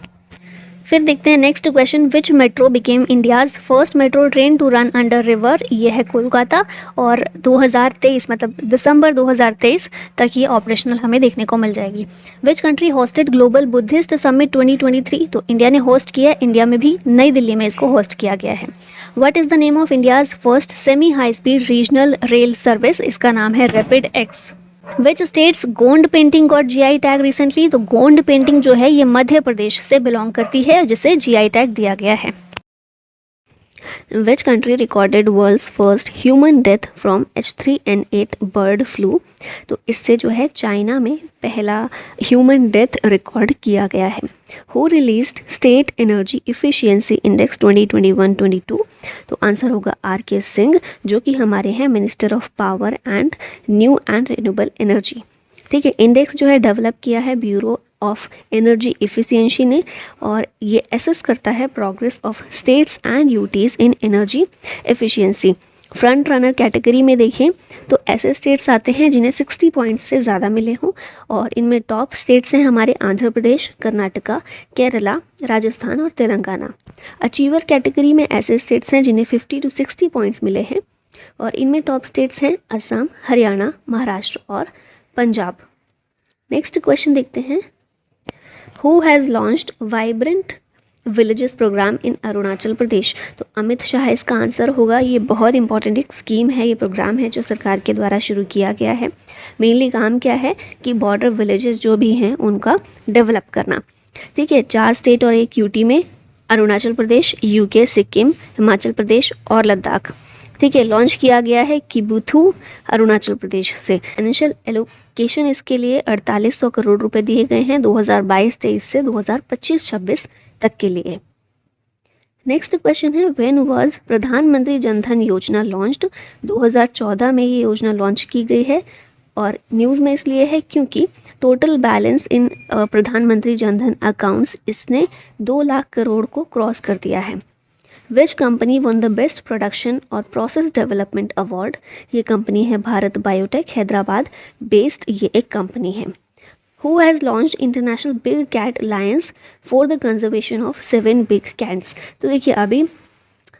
फिर देखते हैं next question, which metro became India's first metro train to run under river, ये है कोलकाता। और 2023 मतलब दिसंबर 2023 तक ये ऑपरेशनल हमें देखने को मिल जाएगी। विच country hosted global Buddhist summit 2023, तो इंडिया ने होस्ट किया है, इंडिया में भी नई दिल्ली में इसको होस्ट किया गया है। What is the name of India's first semi high speed regional rail service, इसका नाम है rapid x. Which states Gond painting got GI tag recently, तो गोंड पेंटिंग जो है ये मध्य प्रदेश से बिलोंग करती है जिसे जीआई टैग दिया गया है। Which country recorded world's first human death from H3N8 bird flu, तो इससे जो है चाइना में पहला ह्यूमन डेथ रिकॉर्ड किया गया है। Who released state energy efficiency index 2021-22, तो आंसर होगा R.K. सिंह, जो कि हमारे हैं minister of power and new and renewable energy. ठीक है, इंडेक्स जो है डेवलप किया है ब्यूरो ऑफ एनर्जी इफिशियंसी ने, और ये एसेस करता है progress of states and UTs in energy efficiency. Front runner category में देखें तो ऐसे स्टेट्स आते हैं जिन्हें 60 पॉइंट्स से ज़्यादा मिले हों, और इनमें टॉप स्टेट्स हैं हमारे आंध्र प्रदेश, कर्नाटका, केरला, राजस्थान और तेलंगाना। अचीवर कैटेगरी में ऐसे स्टेट्स हैं जिन्हें 50 to 60 पॉइंट्स मिले हैं, और इनमें टॉप स्टेट्स हैं असम, हरियाणा, महाराष्ट्र और पंजाब। नेक्स्ट क्वेश्चन देखते हैं, who has launched vibrant villages programme in Arunachal Pradesh, तो अमित शाह इसका आंसर होगा। ये बहुत इंपॉर्टेंट एक स्कीम है, ये प्रोग्राम है जो सरकार के द्वारा शुरू किया गया है। मेनली काम क्या है कि बॉर्डर विलेजेस जो भी हैं उनका डेवलप करना। ठीक है, 4 स्टेट और 1 यूटी में अरुणाचल प्रदेश, यूके, सिक्किम, हिमाचल प्रदेश और लद्दाख। ठीक है, लॉन्च किया गया है किबुथु अरुणाचल प्रदेश से। फाइनेंशियल एलोकेशन इसके लिए 4800 करोड़ रुपए दिए गए हैं 2022-23 से 2025-26 तक के लिए। नेक्स्ट क्वेश्चन है, व्हेन वाज प्रधानमंत्री जनधन योजना लॉन्च्ड, 2014 में ये योजना लॉन्च की गई है, और न्यूज़ में इसलिए है क्योंकि टोटल बैलेंस इन प्रधानमंत्री जनधन अकाउंट्स इसने 2 लाख करोड़ को क्रॉस कर दिया है। Which company won the best production और प्रोसेस डेवलपमेंट अवार्ड, ये कंपनी है भारत बायोटेक, हैदराबाद बेस्ड ये एक कंपनी है। Who has launched international big cat alliance for the conservation of 7 big cats, तो देखिए अभी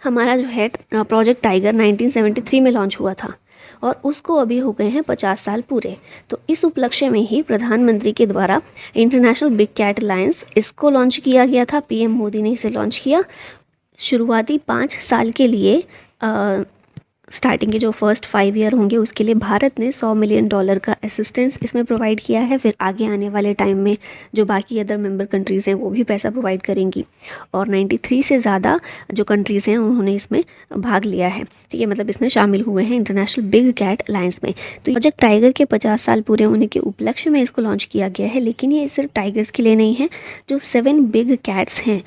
हमारा जो है प्रोजेक्ट टाइगर 1973 में लॉन्च हुआ था, और उसको अभी हो गए हैं 50 साल पूरे। तो इस उपलक्ष्य में ही प्रधानमंत्री के द्वारा इंटरनेशनल बिग कैट अलायंस इसको लॉन्च किया गया था। पीएम मोदी ने इसे लॉन्च किया। शुरुआती 5 साल के लिए स्टार्टिंग के जो फर्स्ट 5 ईयर होंगे उसके लिए भारत ने $100 मिलियन का असिस्टेंस इसमें प्रोवाइड किया है। फिर आगे आने वाले टाइम में जो बाकी अदर मेंबर कंट्रीज़ हैं वो भी पैसा प्रोवाइड करेंगी, और 93 से ज़्यादा जो कंट्रीज़ हैं उन्होंने इसमें भाग लिया है। ठीक है, मतलब इसमें शामिल हुए हैं इंटरनेशनल बिग कैट अलायंस में। तो प्रोजेक्ट टाइगर के 50 साल पूरे होने के उपलक्ष्य में इसको लॉन्च किया गया है। लेकिन ये सिर्फ टाइगर्स के लिए नहीं है, जो 7 बिग कैट्स हैं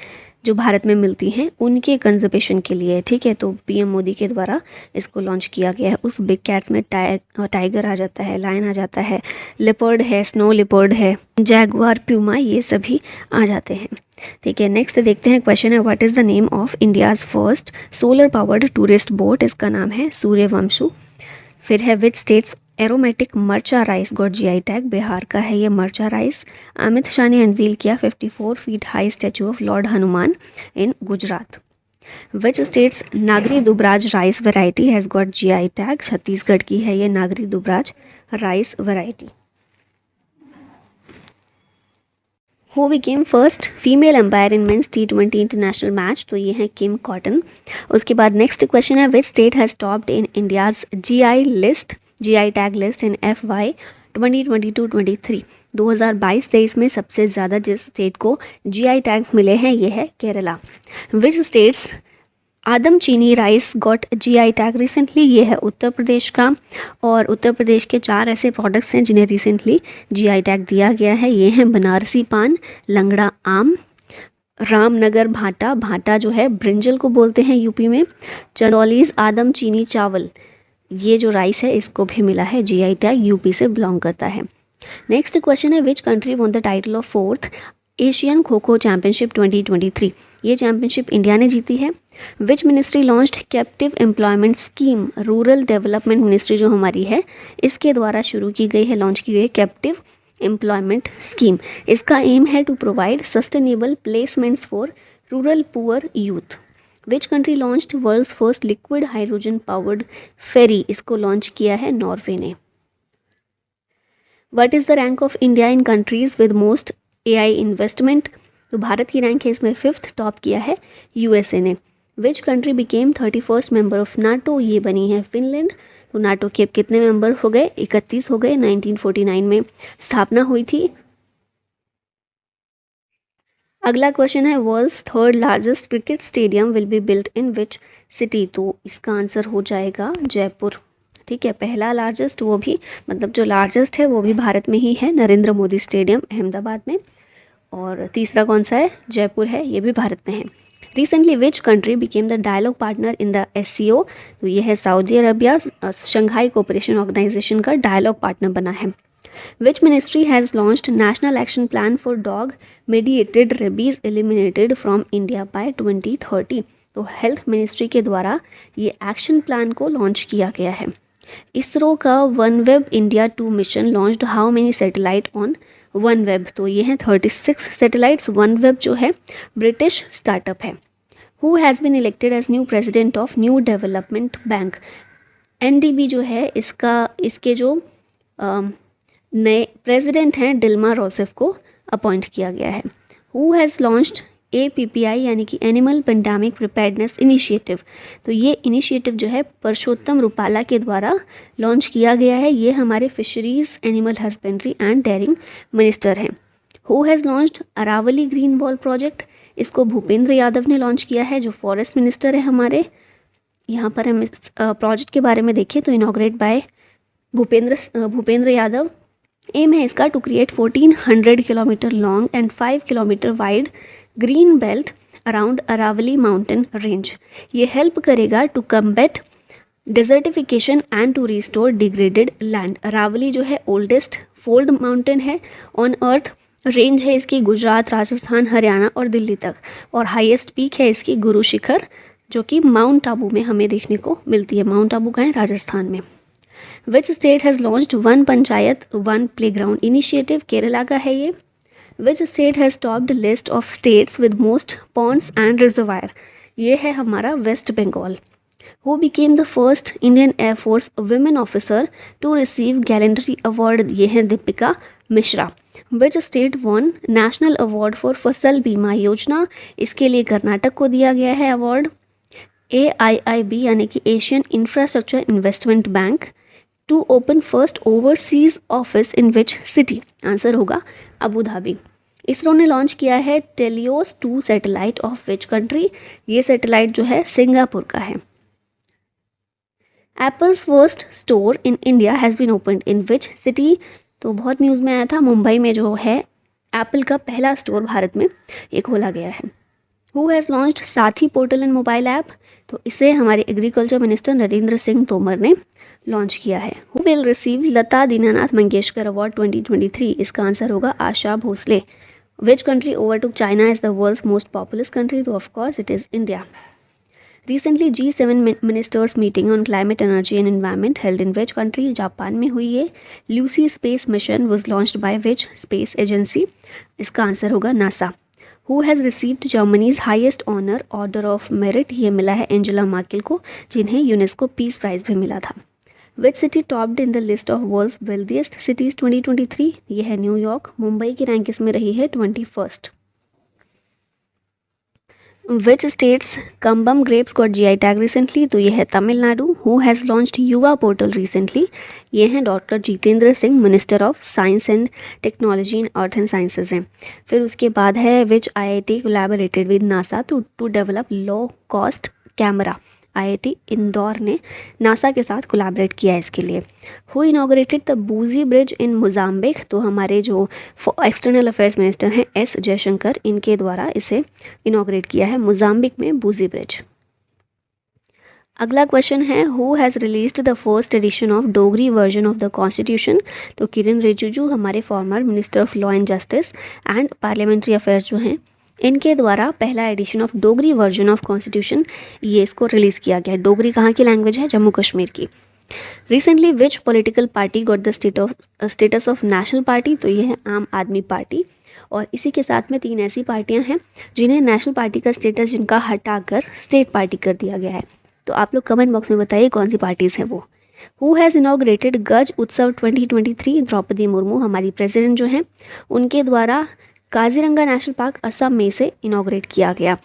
जो भारत में मिलती हैं उनके कंजर्वेशन के लिए। ठीक है, तो पीएम मोदी के द्वारा इसको लॉन्च किया गया है। उस बिग कैट्स में टाइगर आ जाता है, लायन आ जाता है, लेपर्ड है, स्नो लेपर्ड है, जैगुआर, प्यूमा, ये सभी आ जाते हैं। ठीक है, नेक्स्ट देखते हैं क्वेश्चन है, what is the name of India's first solar powered tourist boat, इसका नाम है सूर्यवंशु। फिर है विच स्टेट्स एरोमेटिक मर्चा rice got GI tag, Bihar का है ये मर्चा राइस। अमित शाह ने अनवील किया 54 feet high statue of Lord Hanuman in Gujarat. Which states Nagri Dubraj rice variety has got GI tag, Chhattisgarh की है ये Nagri Dubraj rice variety. Who became first female umpire in men's T20 international match, तो ये है किम कॉटन। उसके बाद नेक्स्ट क्वेश्चन है, which state has topped in India's GI tag list in FY 2022-23, 2022-23 में सबसे ज़्यादा जिस स्टेट को जीआई टैग्स मिले हैं ये है केरला। विच स्टेट्स आदम चीनी rice got GI tag recently, ये है उत्तर प्रदेश का, और उत्तर प्रदेश के 4 ऐसे प्रोडक्ट्स हैं जिन्हें रिसेंटली जीआई टैग दिया गया है। ये हैं बनारसी पान, लंगड़ा आम, रामनगर भाटा, भाटा जो है ब्रिंजल को बोलते हैं यूपी में, चंदौलीज आदम चीनी चावल, ये जो राइस है इसको भी मिला है जीआई टैग, यूपी से बिलोंग करता है। नेक्स्ट क्वेश्चन है which country won the title of 4th Asian kho kho championship 2023, ये चैम्पियनशिप इंडिया ने जीती है। Which ministry launched captive employment scheme, rural development ministry जो हमारी है इसके द्वारा शुरू की गई है, लॉन्च की गई है कैप्टिव एम्प्लॉयमेंट स्कीम। इसका एम है to provide sustainable placements for rural poor youth. Which country launched world's first liquid hydrogen powered ferry, इसको लॉन्च किया है नॉर्वे ने। What is the rank of India in countries with most AI investment, तो भारत की रैंक है इसमें 5th, टॉप किया है यूएसए ने। विच country became 31st member of NATO, ये बनी है फिनलैंड। तो नाटो के अब कितने मेंबर हो गए, 31 हो गए, 1949 में स्थापना हुई थी। अगला क्वेश्चन है world's 3rd largest cricket stadium will be built in which city, तो इसका आंसर हो जाएगा जयपुर। ठीक है, पहला लार्जेस्ट, वो भी मतलब जो लार्जेस्ट है वो भी भारत में ही है, नरेंद्र मोदी स्टेडियम अहमदाबाद में। और तीसरा कौन सा है, जयपुर है, ये भी भारत में है। Recently which country became the dialogue partner in the SCO, तो ये है Saudi Arabia, Shanghai cooperation organisation का डायलॉग पार्टनर बना है। Which ministry has launched national action plan for dog mediated rabies eliminated from India by 2030, तो हेल्थ मिनिस्ट्री के द्वारा ये एक्शन प्लान को लॉन्च किया गया है। इसरो का OneWeb India 2 mission launched how many satellite on OneWeb, तो ये है 36 सैटेलाइट्स। वन वेब जो है ब्रिटिश स्टार्टअप है। Who has been elected as new president of new development bank, NDB जो है इसके जो नए प्रेसिडेंट हैं डिल्मा रोसेफ को अपॉइंट किया गया है। हु हैज़ लॉन्च्ड APPI यानी कि एनिमल पेंडेमिक प्रिपेयर्डनेस इनिशिएटिव, तो ये इनिशिएटिव जो है परसोत्तम रुपाला के द्वारा लॉन्च किया गया है। ये हमारे fisheries, animal husbandry and dairying minister हैं। Who has launched Aravalli green wall project, इसको भूपेंद्र यादव ने लॉन्च किया है जो फॉरेस्ट मिनिस्टर है हमारे। यहाँ पर हम इस प्रोजेक्ट के बारे में देखें तो inaugurate by Bhupender Yadav. Aim है इसका to create 1400 kilometre long and 5 kilometre wide green belt around Aravalli mountain range. ये हेल्प करेगा to combat desertification and to restore degraded land. Aravalli जो है ओल्डेस्ट फोल्ड माउंटेन है ऑन अर्थ, रेंज है इसकी गुजरात, राजस्थान, हरियाणा और दिल्ली तक, और हाईएस्ट पीक है इसकी गुरु शिखर जो कि माउंट आबू में हमें देखने को मिलती है। माउंट आबू का है राजस्थान में। Which state has launched one panchayat one playground initiative, Kerala का है ये। Which state has topped list of states with most ponds and reservoir, ये है हमारा West Bengal. Who became the first Indian air force women officer to receive gallantry award, ये है Deepika Mishra. Which state won national award for Fasal Bima योजना, इसके लिए कर्नाटक को दिया गया है अवार्ड। AIIB यानी कि Asian infrastructure investment bank to open first overseas office in which city, answer होगा अबू धाबी। इसरो ने लॉन्च किया है TeLEOS 2 satellite of which country, ये सैटेलाइट जो है सिंगापुर का है। Apple's first store in India has been opened in which city, तो बहुत न्यूज़ में आया था, मुंबई में जो है एप्पल का पहला स्टोर भारत में ये खोला गया है। Who has launched Sathi portal and mobile app, तो इसे हमारे एग्रीकल्चर मिनिस्टर नरेंद्र सिंह तोमर ने लॉन्च किया है। Who will receive Lata Dinanath Mangeshkar award 2023, इसका आंसर होगा Asha Bhosle. Which country overtook China as the world's most populous country, तो of course it is India. Recently G7 ministers meeting on climate energy and environment held in which country, Japan में हुई है। Lucy space mission was launched by which space agency, इसका आंसर होगा NASA. Who has received Germany's highest honour order of merit, ये मिला है एंजेला मार्केल को जिन्हें यूनेस्को पीस प्राइज भी मिला था। Which city topped in the list of world's wealthiest cities 2023, ये है न्यूयॉर्क। मुंबई की रैंक इसमें रही है 21st। Which states Cumbum grapes got GI tag recently, तो ये है Tamil Nadu. Who has launched Yuva portal recently, ये हैं doctor Jitendra Singh, minister of science and technology in earth and sciences हैं। फिर उसके बाद है which IIT collaborated with NASA to develop low cost camera IIT Indore ने नासा के साथ कोलैबोरेट किया है इसके लिए। Who inaugurated the Buzi bridge in Mozambique, तो हमारे जो एक्सटर्नल अफेयर्स मिनिस्टर हैं एस जयशंकर, इनके द्वारा इसे इनॉग्रेट किया है मोजाम्बिक में बूजी ब्रिज। अगला क्वेश्चन है who has released the first edition of Dogri version of the constitution, तो किरण रिजिजू हमारे former minister of law and justice and parliamentary affairs जो हैं, इनके द्वारा पहला edition of Dogri version of constitution ये इसको रिलीज़ किया गया है। डोगरी कहाँ की लैंग्वेज है? जम्मू कश्मीर की। Recently which political party got the status of national party, तो ये है आम आदमी पार्टी। और इसी के साथ में 3 ऐसी पार्टियां हैं जिन्हें नेशनल पार्टी का स्टेटस जिनका हटाकर स्टेट पार्टी कर दिया गया है। तो आप लोग कमेंट बॉक्स में बताइए कौन सी पार्टीज़ हैं वो। हु हैज़ इनॉग्रेटेड गज उत्सव 2023, द्रौपदी मुर्मू हमारी प्रेसिडेंट जो हैं, उनके द्वारा काजीरंगा नेशनल पार्क असम में से इनॉग्रेट किया गया।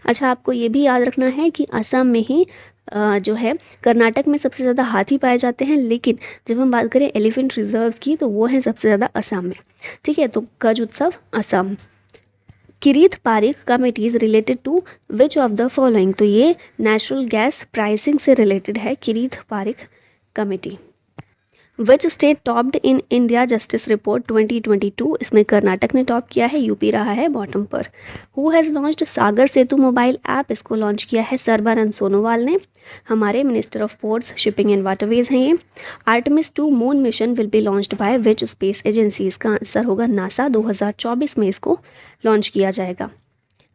अच्छा, आपको ये भी याद रखना है कि असम में ही जो है कर्नाटक में सबसे ज़्यादा हाथी पाए जाते हैं, लेकिन जब हम बात करें एलिफेंट रिजर्व की तो वो है सबसे ज़्यादा असम में। ठीक है, तो Gaj Utsav Assam. Kirit Parikh committees related to which of the following, तो ये नेचुरल गैस प्राइसिंग से रिलेटेड है Kirit Parikh committee. Which state topped in India justice report 2022, इसमें कर्नाटक ने टॉप किया है, यूपी रहा है बॉटम पर। Who has launched Sagar Setu mobile app, इसको लॉन्च किया है सर्बानंद सोनोवाल ने, हमारे minister of ports shipping and waterways हैं ये। Artemis 2 moon mission will be launched by which space agency, इसका आंसर होगा नासा, 2024 में इसको लॉन्च किया जाएगा।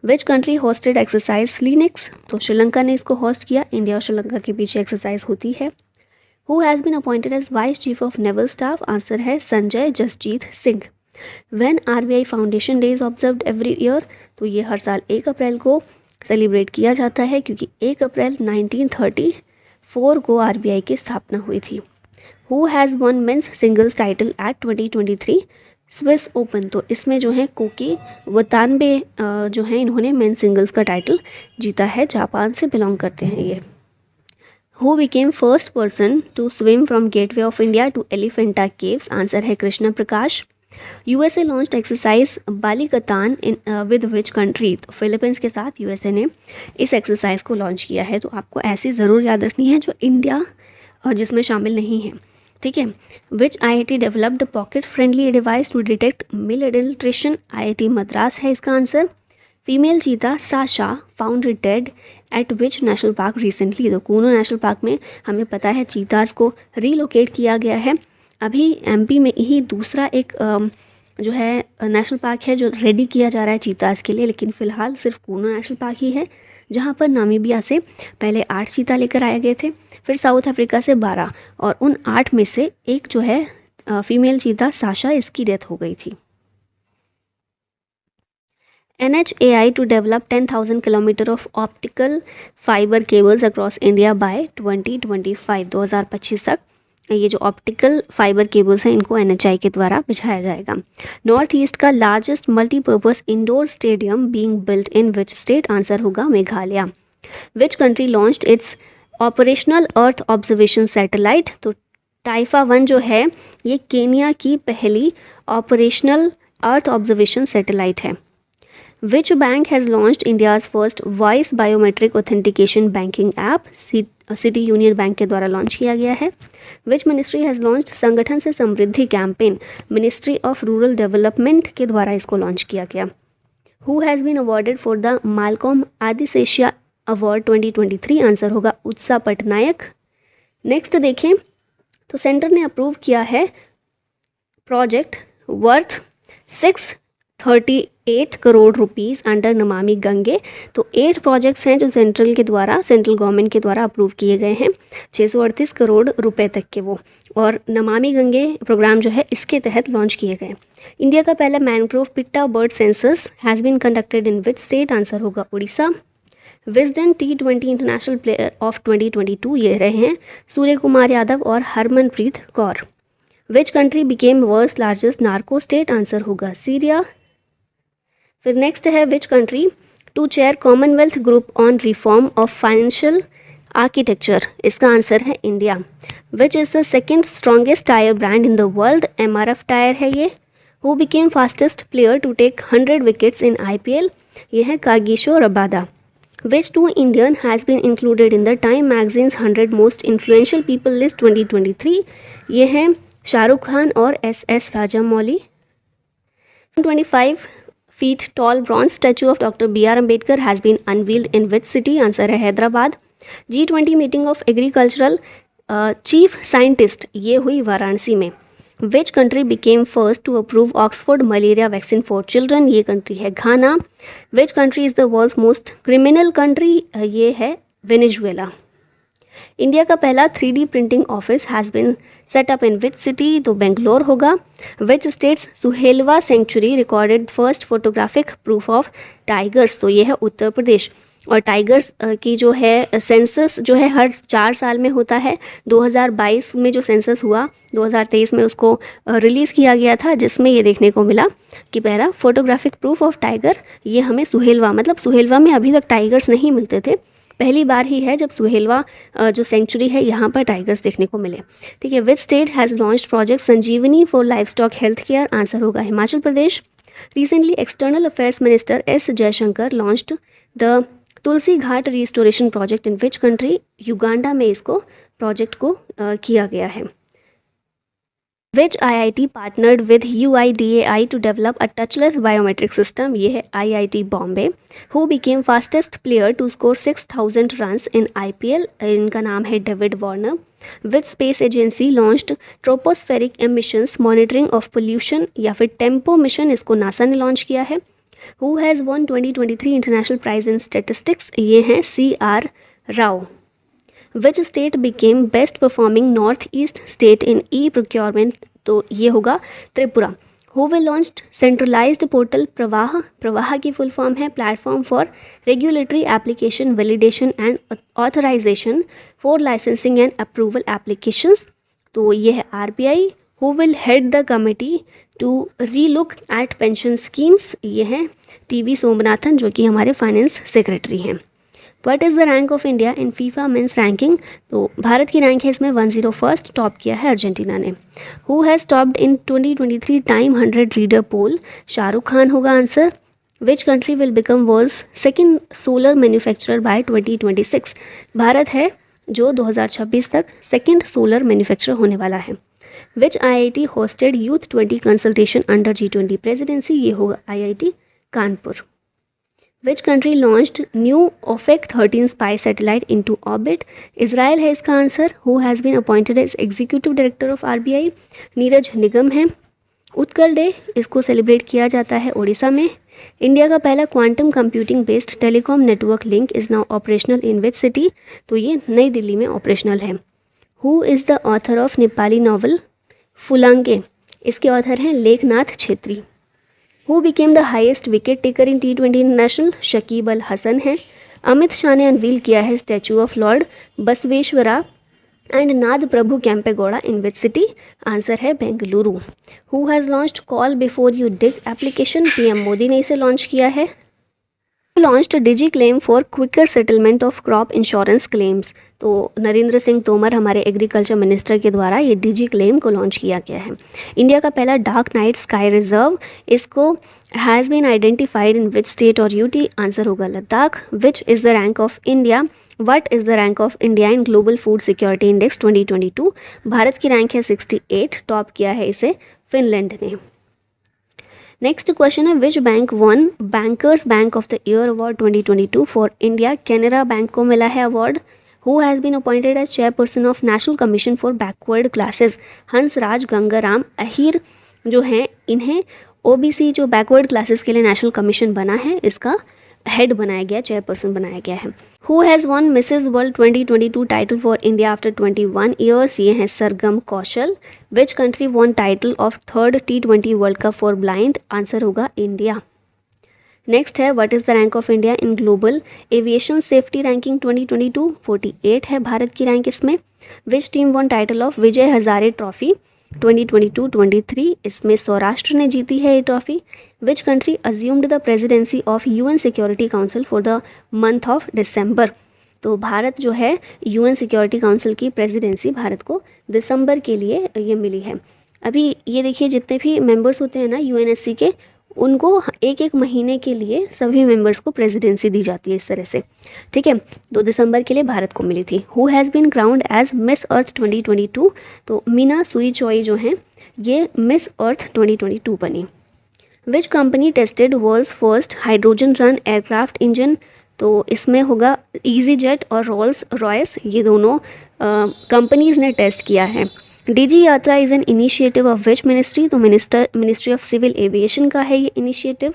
विच कंट्री होस्टेड एक्सरसाइज लिनक्स, तो श्रीलंका ने इसको होस्ट किया, इंडिया और श्रीलंका के बीच एक्सरसाइज होती है। Who has been appointed as Vice Chief of Naval Staff, answer है Sanjay Jasjeet Singh. When RBI Foundation Day is observed every year, तो ये हर साल 1 अप्रैल को सेलिब्रेट किया जाता है क्योंकि 1 अप्रैल 1934 को RBI की स्थापना हुई थी। Who has won men's singles title at 2023 Swiss open, तो इसमें जो है कोकी वतानबे जो है इन्होंने मेन सिंगल्स का टाइटल जीता है, जापान से बिलोंग करते हैं ये। Who became first person to swim from Gateway of India to Elephanta Caves, answer है Krishna Prakash. USA launched exercise बालिकतान with which country, तो फिलीपींस के साथ USA ने इस एक्सरसाइज को लॉन्च किया है। तो आपको ऐसी ज़रूर याद रखनी है जो इंडिया और जिसमें शामिल नहीं है। ठीक है, which IIT developed pocket friendly device to detect milk adulteration, IIT Madras है इसका answer. Female cheetah Sasha found dead at which national park recently, तो कूनो नेशनल पार्क में हमें पता है चीताज़ को रीलोकेट किया गया है। अभी MP में ही दूसरा एक जो है नेशनल पार्क है जो रेडी किया जा रहा है चीताज़ के लिए, लेकिन फ़िलहाल सिर्फ कूनो नेशनल पार्क ही है जहाँ पर नामीबिया से पहले 8 चीता लेकर आए गए थे, फिर साउथ अफ्रीका से 12, और उन 8 में से एक जो है फीमेल चीता साशा, इसकी डेथ हो गई थी। NHAI to develop 10,000 kilometre of optical fibre cables across India by 2025, 2025 तक ये जो ऑप्टिकल फाइबर केबल्स हैं इनको NHAI के द्वारा बिछाया जाएगा। नॉर्थ ईस्ट का largest multipurpose indoor stadium being built in which state, answer होगा Meghalaya. Which country launched its operational earth observation satellite, तो टाइफा 1 जो है ये केनिया की पहली ऑपरेशनल अर्थ ऑब्जर्वेशन सैटेलाइट है। Which bank has launched India's first voice biometric authentication banking app, city union bank के द्वारा लॉन्च किया गया है। Which ministry has launched Sangathan Se Samriddhi campaign, ministry of rural development के द्वारा इसको लॉन्च किया गया। Who has been awarded for the Malcolm Adiseshiah award 2023, answer होगा उत्सा पटनायक। नेक्स्ट देखें तो सेंटर ने अप्रूव किया है project worth 638 crore rupees under Namami Gange. तो 8 प्रोजेक्ट्स हैं जो सेंट्रल गवर्नमेंट के द्वारा अप्रूव किए गए हैं, 638 करोड़ रुपए तक के वो, और नमामि गंगे प्रोग्राम जो है इसके तहत लॉन्च किए गए। इंडिया का पहला mangrove pitta bird census has been conducted in which state, answer होगा Odisha. Wisden T20 international player of 2022 ये रहे हैं सूर्य कुमार यादव और Harmanpreet Kaur. Which country became world's largest narco state, answer होगा सीरिया। फिर नेक्स्ट है which country to chair Commonwealth group on reform of financial architecture, इसका आंसर है India. Which is the second strongest tyre brand in the world, MRF tyre है ये। Who became fastest player to take 100 wickets in IPL, ये है Kagiso Rabada. Which two Indian has been included in the Time Magazine's 100 Most Influential People List 2023? ये हैं शाहरुख खान और S.S. Rajamouli. 125 feet tall bronze statue of Dr. B.R. Ambedkar has been unveiled in which city? Answer है Hyderabad. G20 meeting of agricultural chief scientist ये हुई वाराणसी में. Which country became first to approve Oxford malaria vaccine for children? ये कंट्री है घाना. Which country is the world's most criminal country? ये है वेनेजुएला. इंडिया का पहला 3D printing office has been set up in which city? तो बेंगलोर होगा. Which states Suhelwa sanctuary recorded first photographic proof of tigers? तो ये है उत्तर प्रदेश. और टाइगर्स की जो है सेंसस जो है हर 4 साल में होता है. 2022 में जो सेंसस हुआ 2023 में उसको रिलीज़ किया गया था, जिसमें ये देखने को मिला कि पहला फोटोग्राफिक प्रूफ ऑफ टाइगर ये हमें सुहेलवा, मतलब सुहेलवा में अभी तक टाइगर्स नहीं मिलते थे. पहली बार ही है जब सुहेलवा जो सेंचुरी है यहाँ पर टाइगर्स देखने को मिले. ठीक है. Which state has launched project Sanjeevani for life stock health care? Answer होगा Himachal Pradesh. Recently external affairs minister S Jaishankar launched the Tulsi Ghat restoration project in which country? Uganda में इसको प्रोजेक्ट को किया गया है. Which IIT partnered with UIDAI to develop a touchless biometric system? ये है IIT Bombay. Who became fastest player to score 6000 runs in IPL? इनका नाम है David Warner. Which space agency launched tropospheric emissions monitoring of pollution? या फिर टेम्पो मिशन, इसको नासा ने लॉन्च किया है. Who has won 2023 international prize in statistics? ये हैं CR Rao. Which state became best performing north east state in e-procurement? तो ये होगा Tripura. Who will launch centralized portal Pravah? Pravah की फुल फॉर्म है platform for regulatory application validation and authorisation for licensing and approval applications. तो ये है RBI. Who will head the committee to relook at pension schemes? ये है TV सोमनाथन, जो कि हमारे फाइनेंस सेक्रेटरी हैं. What is the rank of India in FIFA men's ranking? तो भारत की रैंक है इसमें 101st. टॉप किया है अर्जेंटीना ने. Who has topped in 2023 Time 100 reader पोल? शाहरुख खान होगा answer. Which country will become world's second solar manufacturer by 2026? Bharat है जो 2026 तक सेकेंड सोलर मैन्युफैक्चरर होने वाला है. Which IIT hosted Youth 20 consultation under G20 presidency? ये होगा IIT Kanpur. Which country launched new OFEC 13 spy satellite into orbit? Israel है इसका आंसर. Who has been appointed as executive director of RBI? Neeraj Nigam है. उत्कल डे इसको सेलिब्रेट किया जाता है उड़ीसा में. इंडिया का पहला quantum computing based telecom network link is now operational in which city? तो ये नई दिल्ली में ऑपरेशनल है. Who is the author of Nepali novel Phulange? इसके ऑथर हैं Lekhnath Chhetri. Who became the highest wicket taker in T20 international? Shakib Al Hasan है. अमित शाह ने अनवील किया है statue of Lord Basaveshwara and Nad Prabhu Kempegowda in which city? Answer है Bengaluru. Who has launched call before you dig application? PM Modi ने इसे लॉन्च किया है. Launched digi claim for quicker settlement of crop insurance claims? तो नरेंद्र सिंह तोमर हमारे एग्रीकल्चर मिनिस्टर के द्वारा ये डिजी क्लेम को लॉन्च किया गया है. इंडिया का पहला डार्क नाइट स्काई रिजर्व इसको has been identified in which state और यूटी? आंसर होगा Ladakh. Which is the rank of India what is the rank of India in global food security index 2022? Bharat की रैंक है 68. टॉप किया है इसे फिनलैंड ने. नेक्स्ट क्वेश्चन है which bank won bankers bank of the year award 2022 for India? Canara bank को मिला है award. Who has been appointed as chairperson of national commission for backward classes? Hansraj Gangaram Ahir जो हैं इन्हें OBC जो बैकवर्ड क्लासेस के लिए नेशनल कमीशन बना है इसका हेड बनाया गया, चेयरपर्सन बनाया गया है. Who has won Mrs world 2022 title for India after 21 years? ये हैं Sargam Koushal. Which country won title of 3rd T20 world cup for blind? Answer होगा इंडिया. नेक्स्ट है what is the rank of India in global aviation safety ranking 2022? 48 है भारत की रैंक इसमें. Which team won title of Vijay Hazare trophy 2022-23? इसमें सौराष्ट्र ने जीती है ये trophy. Which country assumed the presidency of UN security council for the month of December? तो भारत जो है UN सिक्योरिटी काउंसिल की प्रेसिडेंसी भारत को दिसंबर के लिए ये मिली है. अभी ये देखिए जितने भी मेंबर्स होते हैं ना UNSC के, उनको एक एक महीने के लिए सभी मेंबर्स को प्रेसिडेंसी दी जाती है इस तरह से, ठीक है। 2 दिसंबर के लिए भारत को मिली थी। Who has been crowned as Miss Earth 2022, तो मीना सुई चोई जो हैं ये मिस अर्थ 2022 बनी। Which company tested world's first hydrogen run aircraft engine, तो इसमें होगा ईजी जेट और रोल्स रॉयस, ये दोनों कंपनीज़ ने टेस्ट किया है। Digi Yatra is an initiative of which ministry, तो मिनिस्ट्री ऑफ सिविल एविएशन का है ये इनिशिएटिव।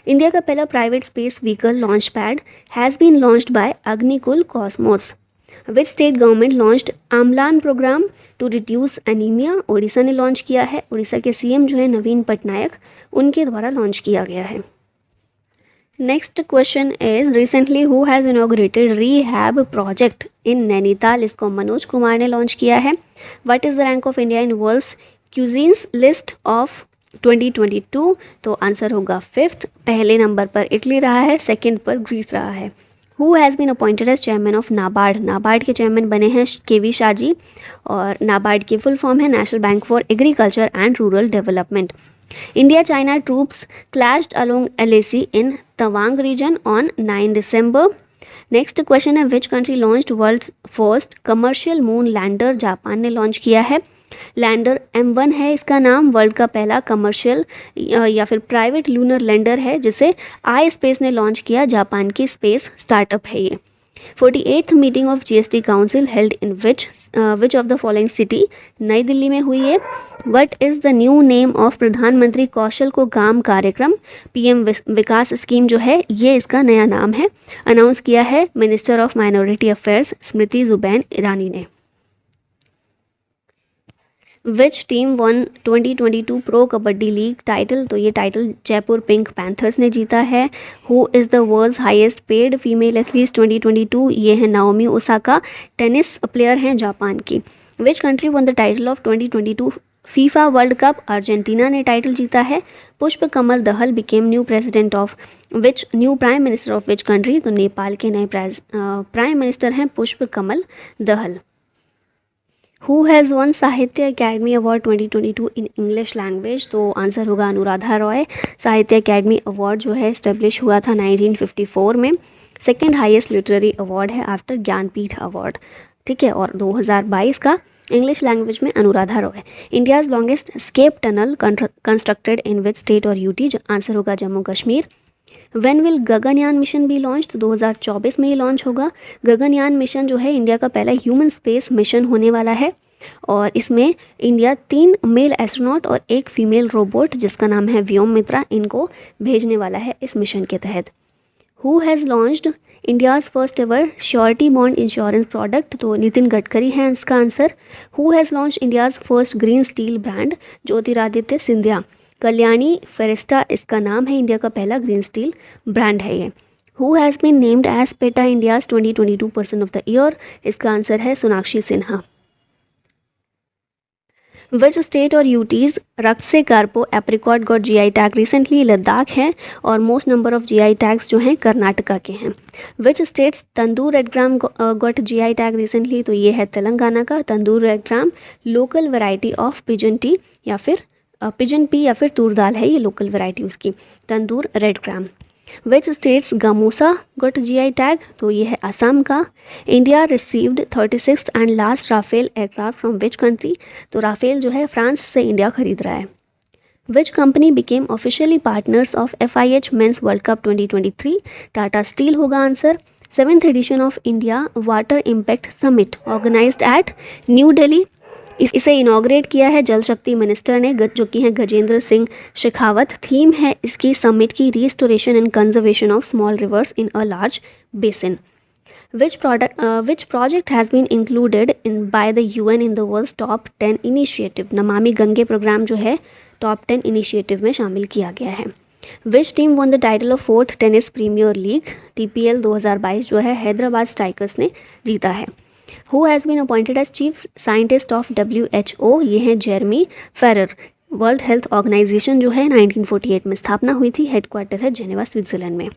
इंडिया का पहला private space vehicle launch pad has been launched by Agnikul Cosmos. Which state government launched Amlan programme to reduce anaemia, Odisha ने लॉन्च किया है। उड़ीसा के सीएम जो है नवीन पटनायक, उनके द्वारा लॉन्च किया गया है। Next question is recently who has inaugurated rehab project in Nainital, इसको मनोज कुमार ने लॉन्च किया है। What is the rank of India in world's cuisines list of 2022, तो आंसर होगा 5th। पहले नंबर पर इटली रहा है, सेकंड पर ग्रीस रहा है। Who has been appointed as chairman of NABARD, NABARD के चेयरमैन बने हैं केवी शाहजी, और नाबार्ड की फुल फॉर्म है national bank for agriculture and rural development. India China troops clashed along LAC in Tawang region on 9 December. Next question है which country launched world's first commercial moon lander, Japan ने लॉन्च किया है। लैंडर M1 है इसका नाम, वर्ल्ड का पहला कमर्शियल या फिर प्राइवेट लूनर लैंडर है जिसे आई स्पेस ने लॉन्च किया, जापान की स्पेस स्टार्टअप है ये। 48th meeting of GST council held in which of the following city, नई दिल्ली में हुई है। What is the new name of प्रधानमंत्री कौशल को काम कार्यक्रम, PM विकास स्कीम जो है ये इसका नया नाम है, अनाउंस किया है minister of minority affairs Smriti Zubin Irani ने। Which team won 2022 pro kabaddi league title, तो ये टाइटल जयपुर पिंक पैंथर्स ने जीता है। Who is the world's highest paid female athlete 2022, ये है नाओमी ओसाका, टेनिस प्लेयर हैं जापान की। Which country won the title of 2022 FIFA world cup, Argentina ने टाइटल जीता है। Pushpa Kamal Dahal became new president of which, new prime minister of which country, तो नेपाल के नए प्राइम मिनिस्टर हैं पुष्प कमल दहल। हु हैज़ वन साहित्य academy award 2022 in English language, तो आंसर होगा अनुराधा रॉय। साहित्य अकेडमी अवार्ड जो है इस्टेब्लिश हुआ था 1954 में, सेकेंड हाईएस्ट लिटरेरी अवार्ड है आफ्टर ज्ञानपीठ अवार्ड, ठीक है। और 2022 का इंग्लिश लैंग्वेज में Anuradha Roy. India's longest escape tunnel constructed in which state और यूटी, आंसर होगा Jammu Kashmir. When will Gaganyaan mission be launch, तो 2024 में ये लॉन्च होगा। गगनयान मिशन जो है इंडिया का पहला ह्यूमन स्पेस मिशन होने वाला है, और इसमें इंडिया 3 मेल एस्ट्रोनॉट और 1 फीमेल रोबोट जिसका नाम है व्योम मित्रा, इनको भेजने वाला है इस मिशन के तहत। Who has launched India's first ever surety bond insurance product, तो नितिन गडकरी हैं इसका answer. Who has launch India's first green steel brand, Jyotiraditya Scindia. Kalyani Ferresta इसका नाम है, इंडिया का पहला ग्रीन स्टील ब्रांड है ये। Who has been named as PETA India's 2022 person of the year, इसका आंसर है सोनाक्षी सिन्हा। विच स्टेट और UTs Raktsey Karpo apricot got GI tag recently, Ladakh है, और most number of GI tags जो हैं कर्नाटका के हैं। Which states Tandur red gram got GI tag recently, तो ये है तेलंगाना का Tandur red gram, local variety of pigeon pea या फिर पिजन पी या फिर तूर दाल है ये लोकल वैरायटी उसकी, Tandur red gram. Which states gamusa got GI tag, तो ये है असम का। India received 36th and last Rafale aircraft from which country, तो राफेल जो है फ्रांस से इंडिया खरीद रहा है। Which company became officially partners of FIH men's world cup 2023, Tata steel होगा answer. 7th edition of India water impact summit organised at New Delhi, इसे इनॉग्रेट किया है जल शक्ति मिनिस्टर ने जो कि हैं गजेंद्र सिंह शेखावत। थीम है इसकी समिट की restoration and conservation of small rivers in a large basin. Which project has been included in by the UN in the world's top 10 initiative, Namami Gange programme जो है टॉप 10 इनिशिएटिव में शामिल किया गया है। Which team won the title of 4th tennis premier league, TPL 2022 जो है हैदराबाद स्ट्राइकर्स ने जीता है। Who has been appointed as chief scientist of WHO, ये हैं Jeremy Farrar. World health organisation जो है 1948 में स्थापना हुई थी, हेडक्वार्टर है जेनेवा स्विट्जरलैंड में।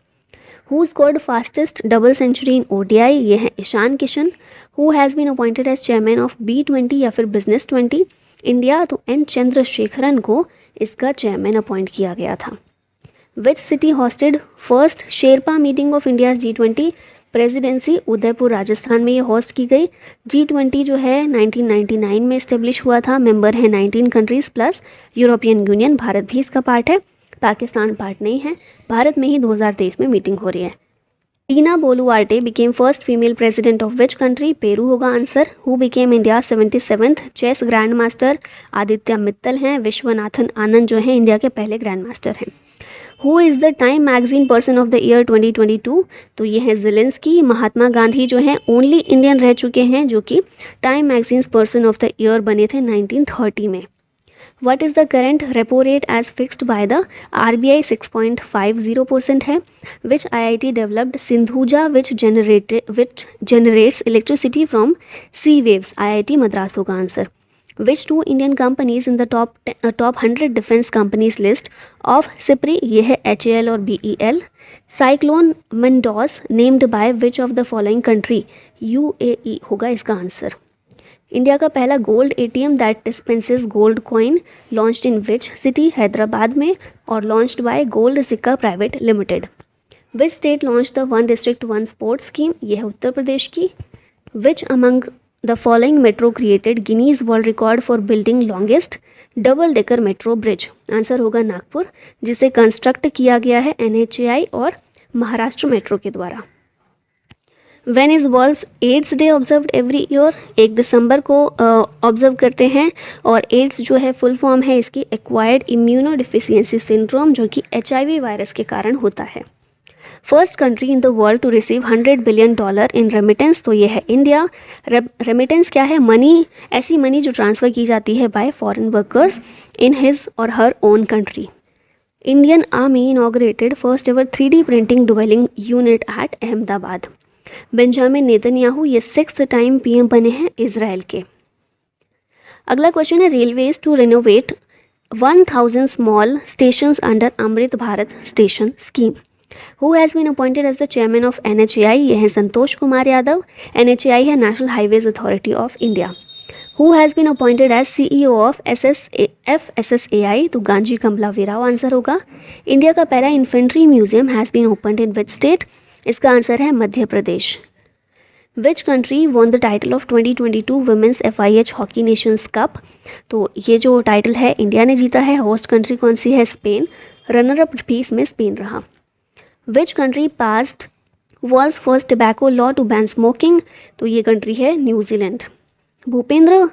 Who scored fastest double century in ODI, ये हैं Ishan Kishan. Who has been appointed as chairman of B20 या फिर बिजनेस 20 इंडिया, तो N चंद्रशेखरन को इसका चेयरमैन अपॉइंट किया गया था। Which city hosted first Sherpa meeting of India G20 presidency? Udaipur Rajasthan में ये होस्ट की गई। G20 जो है 1999 में इस्टेब्लिश हुआ था। मेंबर है 19 countries plus European union, Bharat भी इसका पार्ट है। पाकिस्तान पार्ट नहीं है। भारत में ही 2023 में मीटिंग हो रही है। Tina Boluarte became first female president of which country? Peru होगा answer. Who became India 77th chess grandmaster? Aditya Mittal हैं। विश्वनाथन आनंद जो हैं इंडिया के पहले ग्रैंड मास्टर हैं। Who is the Time magazine person of the year 2022? तो ये है ज़ेलेंस्की। महात्मा गांधी जो हैं ओनली इंडियन रह चुके हैं जो कि time magazines person of the year बने थे 1930 में। What is the current repo rate as fixed by the RBI? 6.50% है। Which IIT developed Sindhuja which generates electricity from sea waves? IIT Madras होगा answer. Which two Indian companies in the top 100 defense companies list of SIPRI? ये है HAL और BEL। Cyclone Mandos named by which of the following country? UAE होगा इसका आंसर। इंडिया का पहला gold ATM that dispenses gold coin launched in which city? Hyderabad में, और launched by gold Sikka private limited. Which state launch the one district one sports scheme? यह है उत्तर प्रदेश की। Which among the following metro created Guinness world record for building longest double decker metro bridge? Answer होगा नागपुर, जिसे कंस्ट्रक्ट किया गया है NHAI और महाराष्ट्र मेट्रो के द्वारा। When is World AIDS Day observed every year? 1 दिसंबर को ऑब्जर्व करते हैं, और एड्स जो है फुल फॉर्म है इसकी एक्वायर्ड इम्यूनोडिफिशियंसी सिंड्रोम, जो कि HIV वायरस के कारण होता है। First country in the world to receive $100 billion in remittance? तो ये है इंडिया। रेमिटेंस क्या है? मनी, ऐसी मनी जो ट्रांसफ़र की जाती है by foreign workers in his और her own country. Indian army inaugurated first ever 3D printing dwelling unit at Ahmedabad. Benjamin Netanyahu ये 6th टाइम PM बने हैं इजराइल के। अगला क्वेश्चन है railways to renovate 1000 small stations under Amrit Bharat station scheme. Who has been appointed as the chairman of NHAI? ये हैं संतोष कुमार यादव। NHAI है national highways authority of India. Who has been appointed as CEO of FSSAI? तो गांजी कमलावी राव आंसर होगा। इंडिया का पहला infantry museum has been opened in which state? इसका आंसर है Madhya Pradesh. Which country won the title of 2022 women's FIH hockey Nations cup? तो ये जो टाइटल है इंडिया ने जीता है। होस्ट कंट्री कौन सी है? स्पेन। रनर अप भी इसमें स्पेन रहा। Which country passed world's first tobacco law to ban smoking? तो ये कंट्री है New Zealand. Bhupendra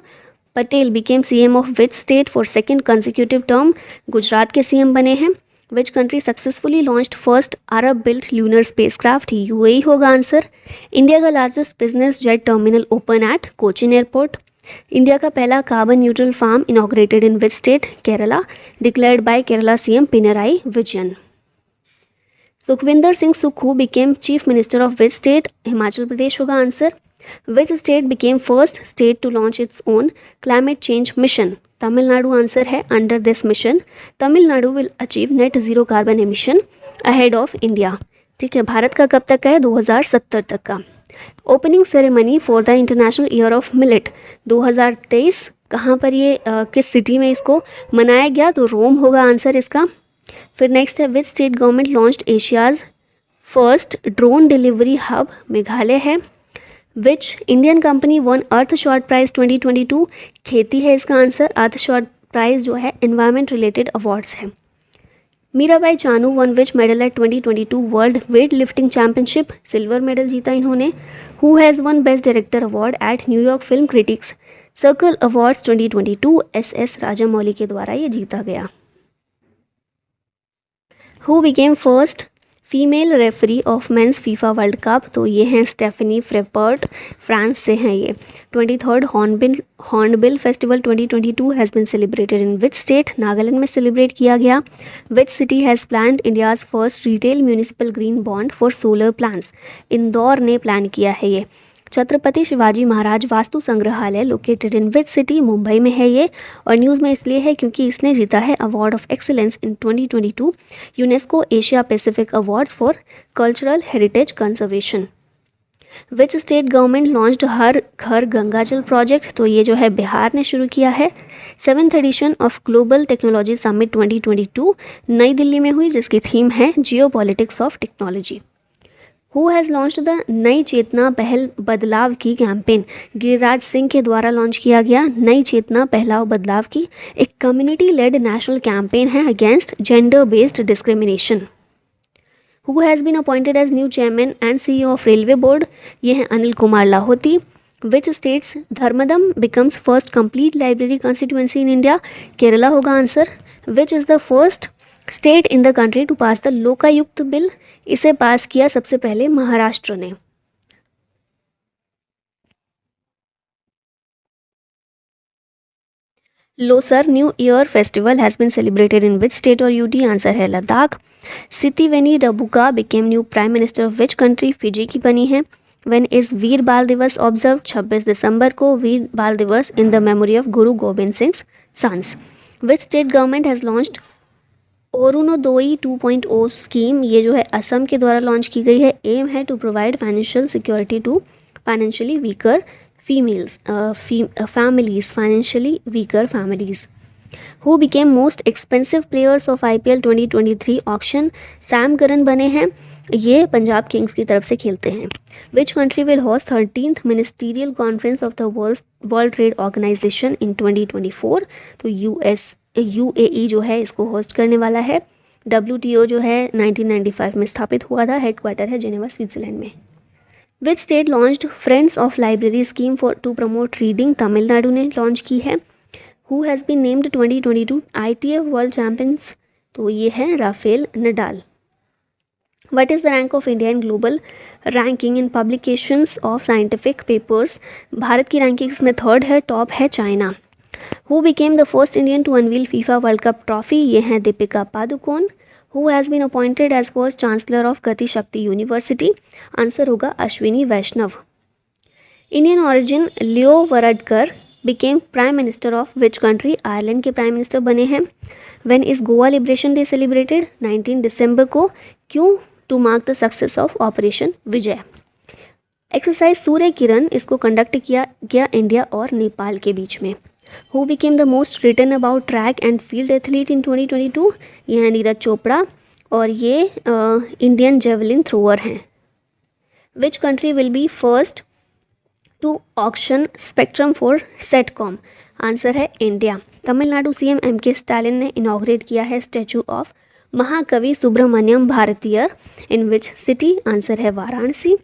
Patel became CM of which state for second consecutive term? Gujarat के CM बने हैं। Which country successfully launched first Arab built lunar spacecraft? UAE होगा आंसर। इंडिया का largest business jet terminal open at Cochin airport. India का पहला carbon neutral farm inaugurated in which state? Kerala, declared bye Kerala CM Pinarayi Vijayan. Sukhvinder Singh Sukhu became chief minister of which state? Himachal Pradesh होगा answer. Which state became first state to launch its own climate change mission? Tamil Nadu answer है। Under this mission Tamil Nadu will achieve net zero carbon emission ahead of India. ठीक है, भारत का कब तक का है? 2070 तक का। Opening ceremony for the international year of millet 2023 कहाँ पर ये किस सिटी में इसको मनाया गया? तो रोम होगा आंसर इसका। फिर नेक्स्ट है which state government launched Asia's first drone delivery hub? Meghalaya है। Which Indian company won Earthshot Prize 2022? Khethi है इसका आंसर। अर्थ शॉर्ट प्राइज जो है एनवायरमेंट रिलेटेड अवार्ड्स है। Mirabai Chanu won which medal at 2022 world weight lifting championship? Silver medal जीता इन्होंने। Who has won best director award at New York film critics circle awards 2022? SS Rajamouli के द्वारा ये जीता गया। Who became first female referee of men's FIFA world cup? तो ये हैं स्टेफनी फ्रेपर्ट, फ्रांस से हैं ये। 23rd hornbill festival 2022 has been celebrated in which state? Nagaland में सेलिब्रेट किया गया। Which city has planned India's first retail municipal green bond for solar plants? Indore ने प्लान किया है ये। छत्रपति शिवाजी महाराज वास्तु संग्रहालय located in which city? Mumbai में है ये, और न्यूज़ में इसलिए है क्योंकि इसने जीता है award of excellence in 2022 UNESCO Asia Pacific awards for cultural heritage conservation. Which state government launched Har Ghar Ganga जल प्रोजेक्ट, तो ये जो है बिहार ने शुरू किया है। 7th edition of global technology summit 2022 New Delhi में हुई, जिसकी थीम है geopolitics of technology. Who has launched the Nai Chetna पहल बदलाव की कैंपेन, गिरिराज सिंह के द्वारा लॉन्च किया गया नई चेतना पहलाव बदलाव की एक कम्युनिटी लेड नेशनल कैंपेन है against gender based discrimination. Who has been appointed as new chairman and CEO of railway board, ये हैं Anil Kumar Lahoti. Which states Dharmadam becomes first complete library constituency in India, Kerala होगा answer. Which is the first state in the country to pass the Lokayukta bill, इसे पास किया सबसे पहले महाराष्ट्र ने। Losar new year festival has been celebrated in which state और UT, आंसर है Ladakh. Sitiveni Rabuka became new prime minister of which country, Fiji की बनी है। व्हेन इज़ वीर बाल दिवस ऑब्जर्व, 26 दिसंबर को वीर बाल दिवस in the memory of Guru Gobind Singh sons. Which state government has launched Arunodaya 2.0 scheme, ये जो है असम के द्वारा लॉन्च की गई है। एम है to provide financial security to financially weaker families. Who became most expensive players of IPL 2023 auction, Sam Curran बने हैं, ये पंजाब किंग्स की तरफ से खेलते हैं। Which country will host 13th ministerial conference of the World Trade Organization in 2024, तो UAE जो है इसको होस्ट करने वाला है। WTO जो है 1995 में स्थापित हुआ था, हेडक्वार्टर है जेनेवा स्विट्जरलैंड में। Which state launched friends of library scheme for to promote reading, Tamil Nadu ने लॉन्च की है। Who has been named 2022 ITF world champions, तो ये है Rafael Nadal. What is the rank of India in global ranking in publications of scientific papers, Bharat की रैंकिंग्स में 3rd है, टॉप है China. Who became the first Indian to unveil FIFA world cup trophy, ये हैं Deepika Padukone. Who has been appointed as first chancellor of Gati Shakti University, answer होगा Ashwini Vaishnaw. Indian origin Leo Varadkar became prime minister of which country, Ireland के प्राइम मिनिस्टर बने हैं। When is Goa liberation day celebrated, 19 दिसंबर को, क्यों, to mark the success of operation Vijay. Exercise Surya Kiran, इसको कंडक्ट किया गया इंडिया और नेपाल के बीच में। Who became the most written about track and field athlete in 2022, ये हैं नीरज चोपड़ा और ये इंडियन जेवलिन थ्रोअर हैं। Which country will be first to auction spectrum for SATCOM, answer है India. Tamil Nadu CM MK Stalin ने इनॉग्रेट किया है statue of Mahakavi Subramania Bharathiyar in which city, answer है Varanasi.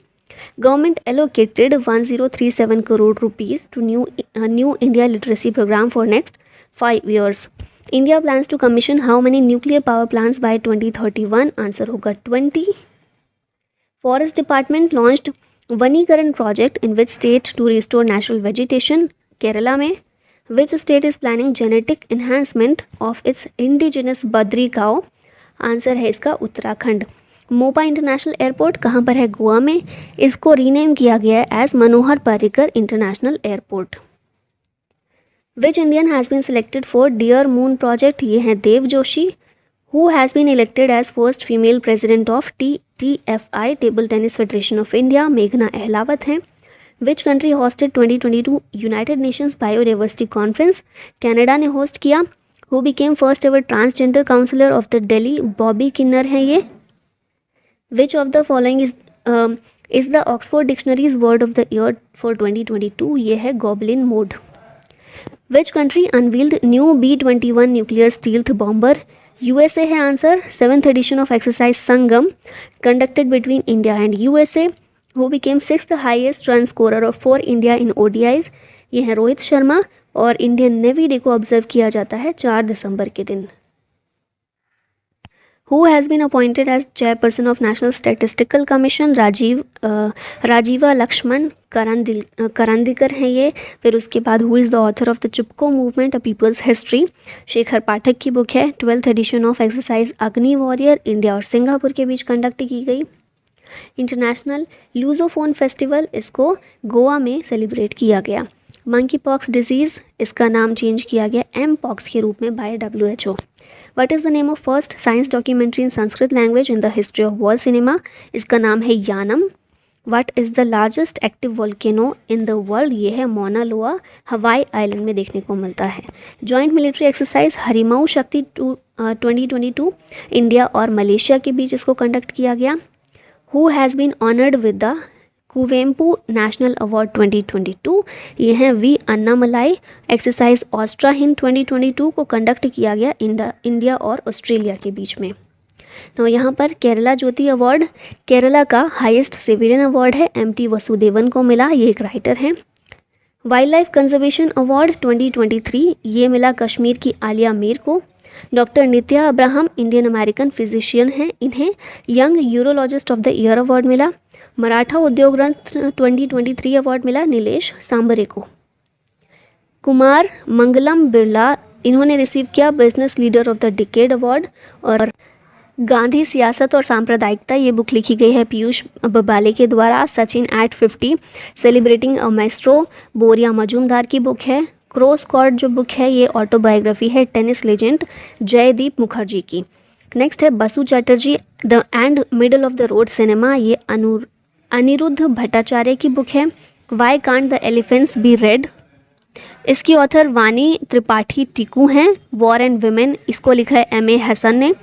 Government allocated 1037 crore rupees to new India literacy program for next 5 years. India plans to commission how many nuclear power plants by 2031, answer होगा 20। Forest Department launched वनीकरण project in which state to restore natural vegetation, Kerala में। Which state is planning genetic enhancement of its indigenous Badri cow, answer है इसका उत्तराखंड। मोपा इंटरनेशनल एयरपोर्ट कहाँ पर है, गोवा में, इसको रीनेम किया गया है as Manohar Parrikar international airport. Which Indian has been selected for dear moon project, ये हैं Dev Joshi. Who has been elected as first female president of TTFI table tennis federation of India, मेघना अहलावत हैं। Which country hosted 2022 United Nations biodiversity conference, Canada ने होस्ट किया। Who became first ever transgender councillor of the Delhi, Bobby Kinnar हैं ये। Which of the following is the Oxford Dictionary's word of the year for 2022, ये है goblin mode। Which country unveiled new B-21 nuclear stealth bomber, USA है answer. 7th edition of exercise Sangam conducted between India and USA। Who became 6th highest run scorer for India in ODIs, ये है रोहित शर्मा। और इंडियन नेवी डे को ऑब्जर्व किया जाता है 4 दिसंबर के दिन। Who has been appointed as chairperson of National Statistical Commission, राजीवा Lakshman Karandikar हैं ये। फिर उसके बाद who is the author of the Chipko movement a people's history, Shekhar Pathak की बुक है। 12th edition of exercise Agni warrior India और सिंगापुर के बीच कंडक्ट की गई। इंटरनेशनल लूजोफोन फेस्टिवल, इसको गोवा में सेलिब्रेट किया गया। मंकी पॉक्स डिजीज़, इसका नाम चेंज किया गया M-Pox के रूप में bye WHO। What is the name of first science documentary in Sanskrit language in the history of world cinema, इसका नाम है Yaanam. What is the largest active volcano in the world, ये है मौना लोआ, हवाई आइलैंड में देखने को मिलता है। जॉइंट मिलिट्री एक्सरसाइज हरिमाऊ शक्ति 2022 इंडिया और मलेशिया के बीच इसको कंडक्ट किया गया। Who has been honoured with the Kuvempu national award 2022, ये हैं V Annamalai. Exercise Austra Hind 2022 को कंडक्ट किया गया इंडिया और ऑस्ट्रेलिया के बीच में। तो यहाँ पर केरला ज्योति अवार्ड केरला का हाईएस्ट सिविलियन अवार्ड है, MT वसुदेवन को मिला, ये एक राइटर हैं। वाइल्ड लाइफ कंजर्वेशन अवार्ड 2023 ये मिला कश्मीर की आलिया मीर को। डॉक्टर नित्या अब्राहम इंडियन अमेरिकन फिजिशियन हैं, इन्हें young urologist of the year award मिला। मराठा उद्योग रत्न 2023 अवार्ड मिला नीलेश सांबरे को। कुमार मंगलम बिरला इन्होंने रिसीव किया business leader of the decade award. और गांधी सियासत और सांप्रदायिकता ये बुक लिखी गई है पीयूष बबाले के द्वारा। Sachin at 50 celebrating a maestro Boria Majumdar की बुक है। क्रॉस कॉर्ड जो बुक है ये ऑटोबायोग्राफी है टेनिस लेजेंड जयदीप मुखर्जी की। नेक्स्ट है Basu Chatterjee the end middle of the road cinema, ये अनिरुद्ध भट्टाचार्य की बुक है। Why can't the elephants be red, इसकी ऑथर वानी त्रिपाठी टिकू हैं। वॉर एंड विमेन इसको लिखा है MA हसन ने।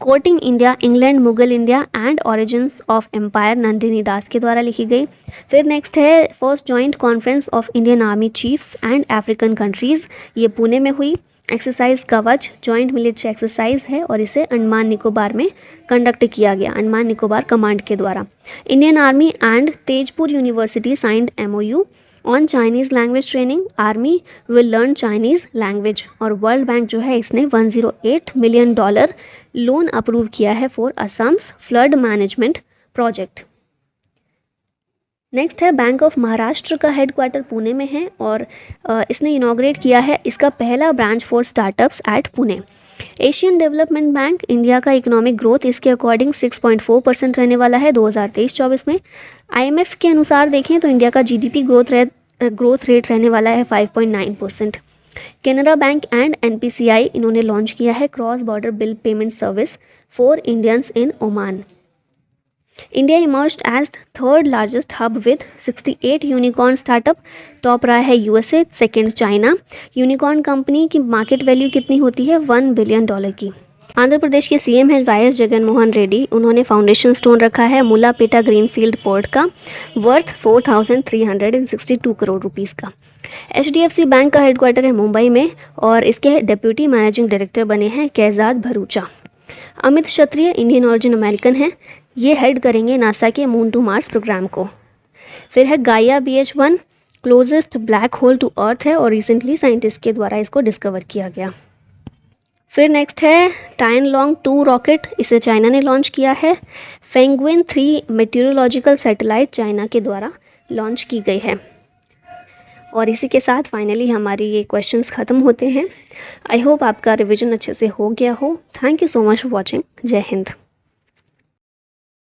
Courting India England Mughal India and origins of empire Nandini Das के द्वारा लिखी गई। फिर नेक्स्ट है first joint conference of Indian army chiefs and African countries, ये पुणे में हुई। एक्सरसाइज कवच जॉइंट मिलिट्री एक्सरसाइज है और इसे अंडमान निकोबार में कंडक्ट किया गया, अंडमान निकोबार कमांड के द्वारा। Indian army and Tezpur university signed MOU on Chinese language training, army will learn Chinese language. और वर्ल्ड बैंक जो है इसने $108 मिलियन लोन अप्रूव किया है for Assam's flood management project. Next है बैंक ऑफ महाराष्ट्र का हेडक्वार्टर पुणे में है और इसने इनॉग्रेट किया है इसका पहला branch for startups at Pune. Asian development bank India का इकोनॉमिक ग्रोथ इसके अकॉर्डिंग 6.4% रहने वाला है 2023-24 में। IMF के अनुसार देखें तो इंडिया का GDP ग्रोथ रेट रहने वाला है 5.9%। कैनरा बैंक एंड NPCI इन्होंने लॉन्च किया है cross border bill payment service for Indians in Oman. India emerged as third largest hub with 68 unicorn startup. Top रहा है USA, second China. Unicorn company की मार्केट वैल्यू कितनी होती है $1 बिलियन की। आंध्र प्रदेश के CM है YS जगनमोहन रेड्डी, उन्होंने फाउंडेशन स्टोन रखा है मुलापेटा ग्रीनफील्ड पोर्ट का वर्थ 4,362 करोड़ रुपीज़ का। HDFC बैंक का हेडक्वार्टर है मुंबई में और इसके डिप्यूटी मैनेजिंग डायरेक्टर बने हैं कैजाद भरूचा। अमित क्षत्रिय इंडियन ऑरिजिन अमेरिकन है, ये हेड करेंगे नासा के मून टू मार्स प्रोग्राम को। फिर है Gaia BH1 closest black hole to earth है और रिसेंटली साइंटिस्ट के द्वारा इसको डिस्कवर किया गया। फिर नेक्स्ट है टायनलोंग 2 रॉकेट, इसे चाइना ने लॉन्च किया है। फेंगुइन 3 मेटीरियोलॉजिकल सैटेलाइट चाइना के द्वारा लॉन्च की गई है। और इसी के साथ फाइनली हमारी ये क्वेश्चंस ख़त्म होते हैं। आई होप आपका रिवीजन अच्छे से हो गया हो। Thank you so much for watching. जय हिंद।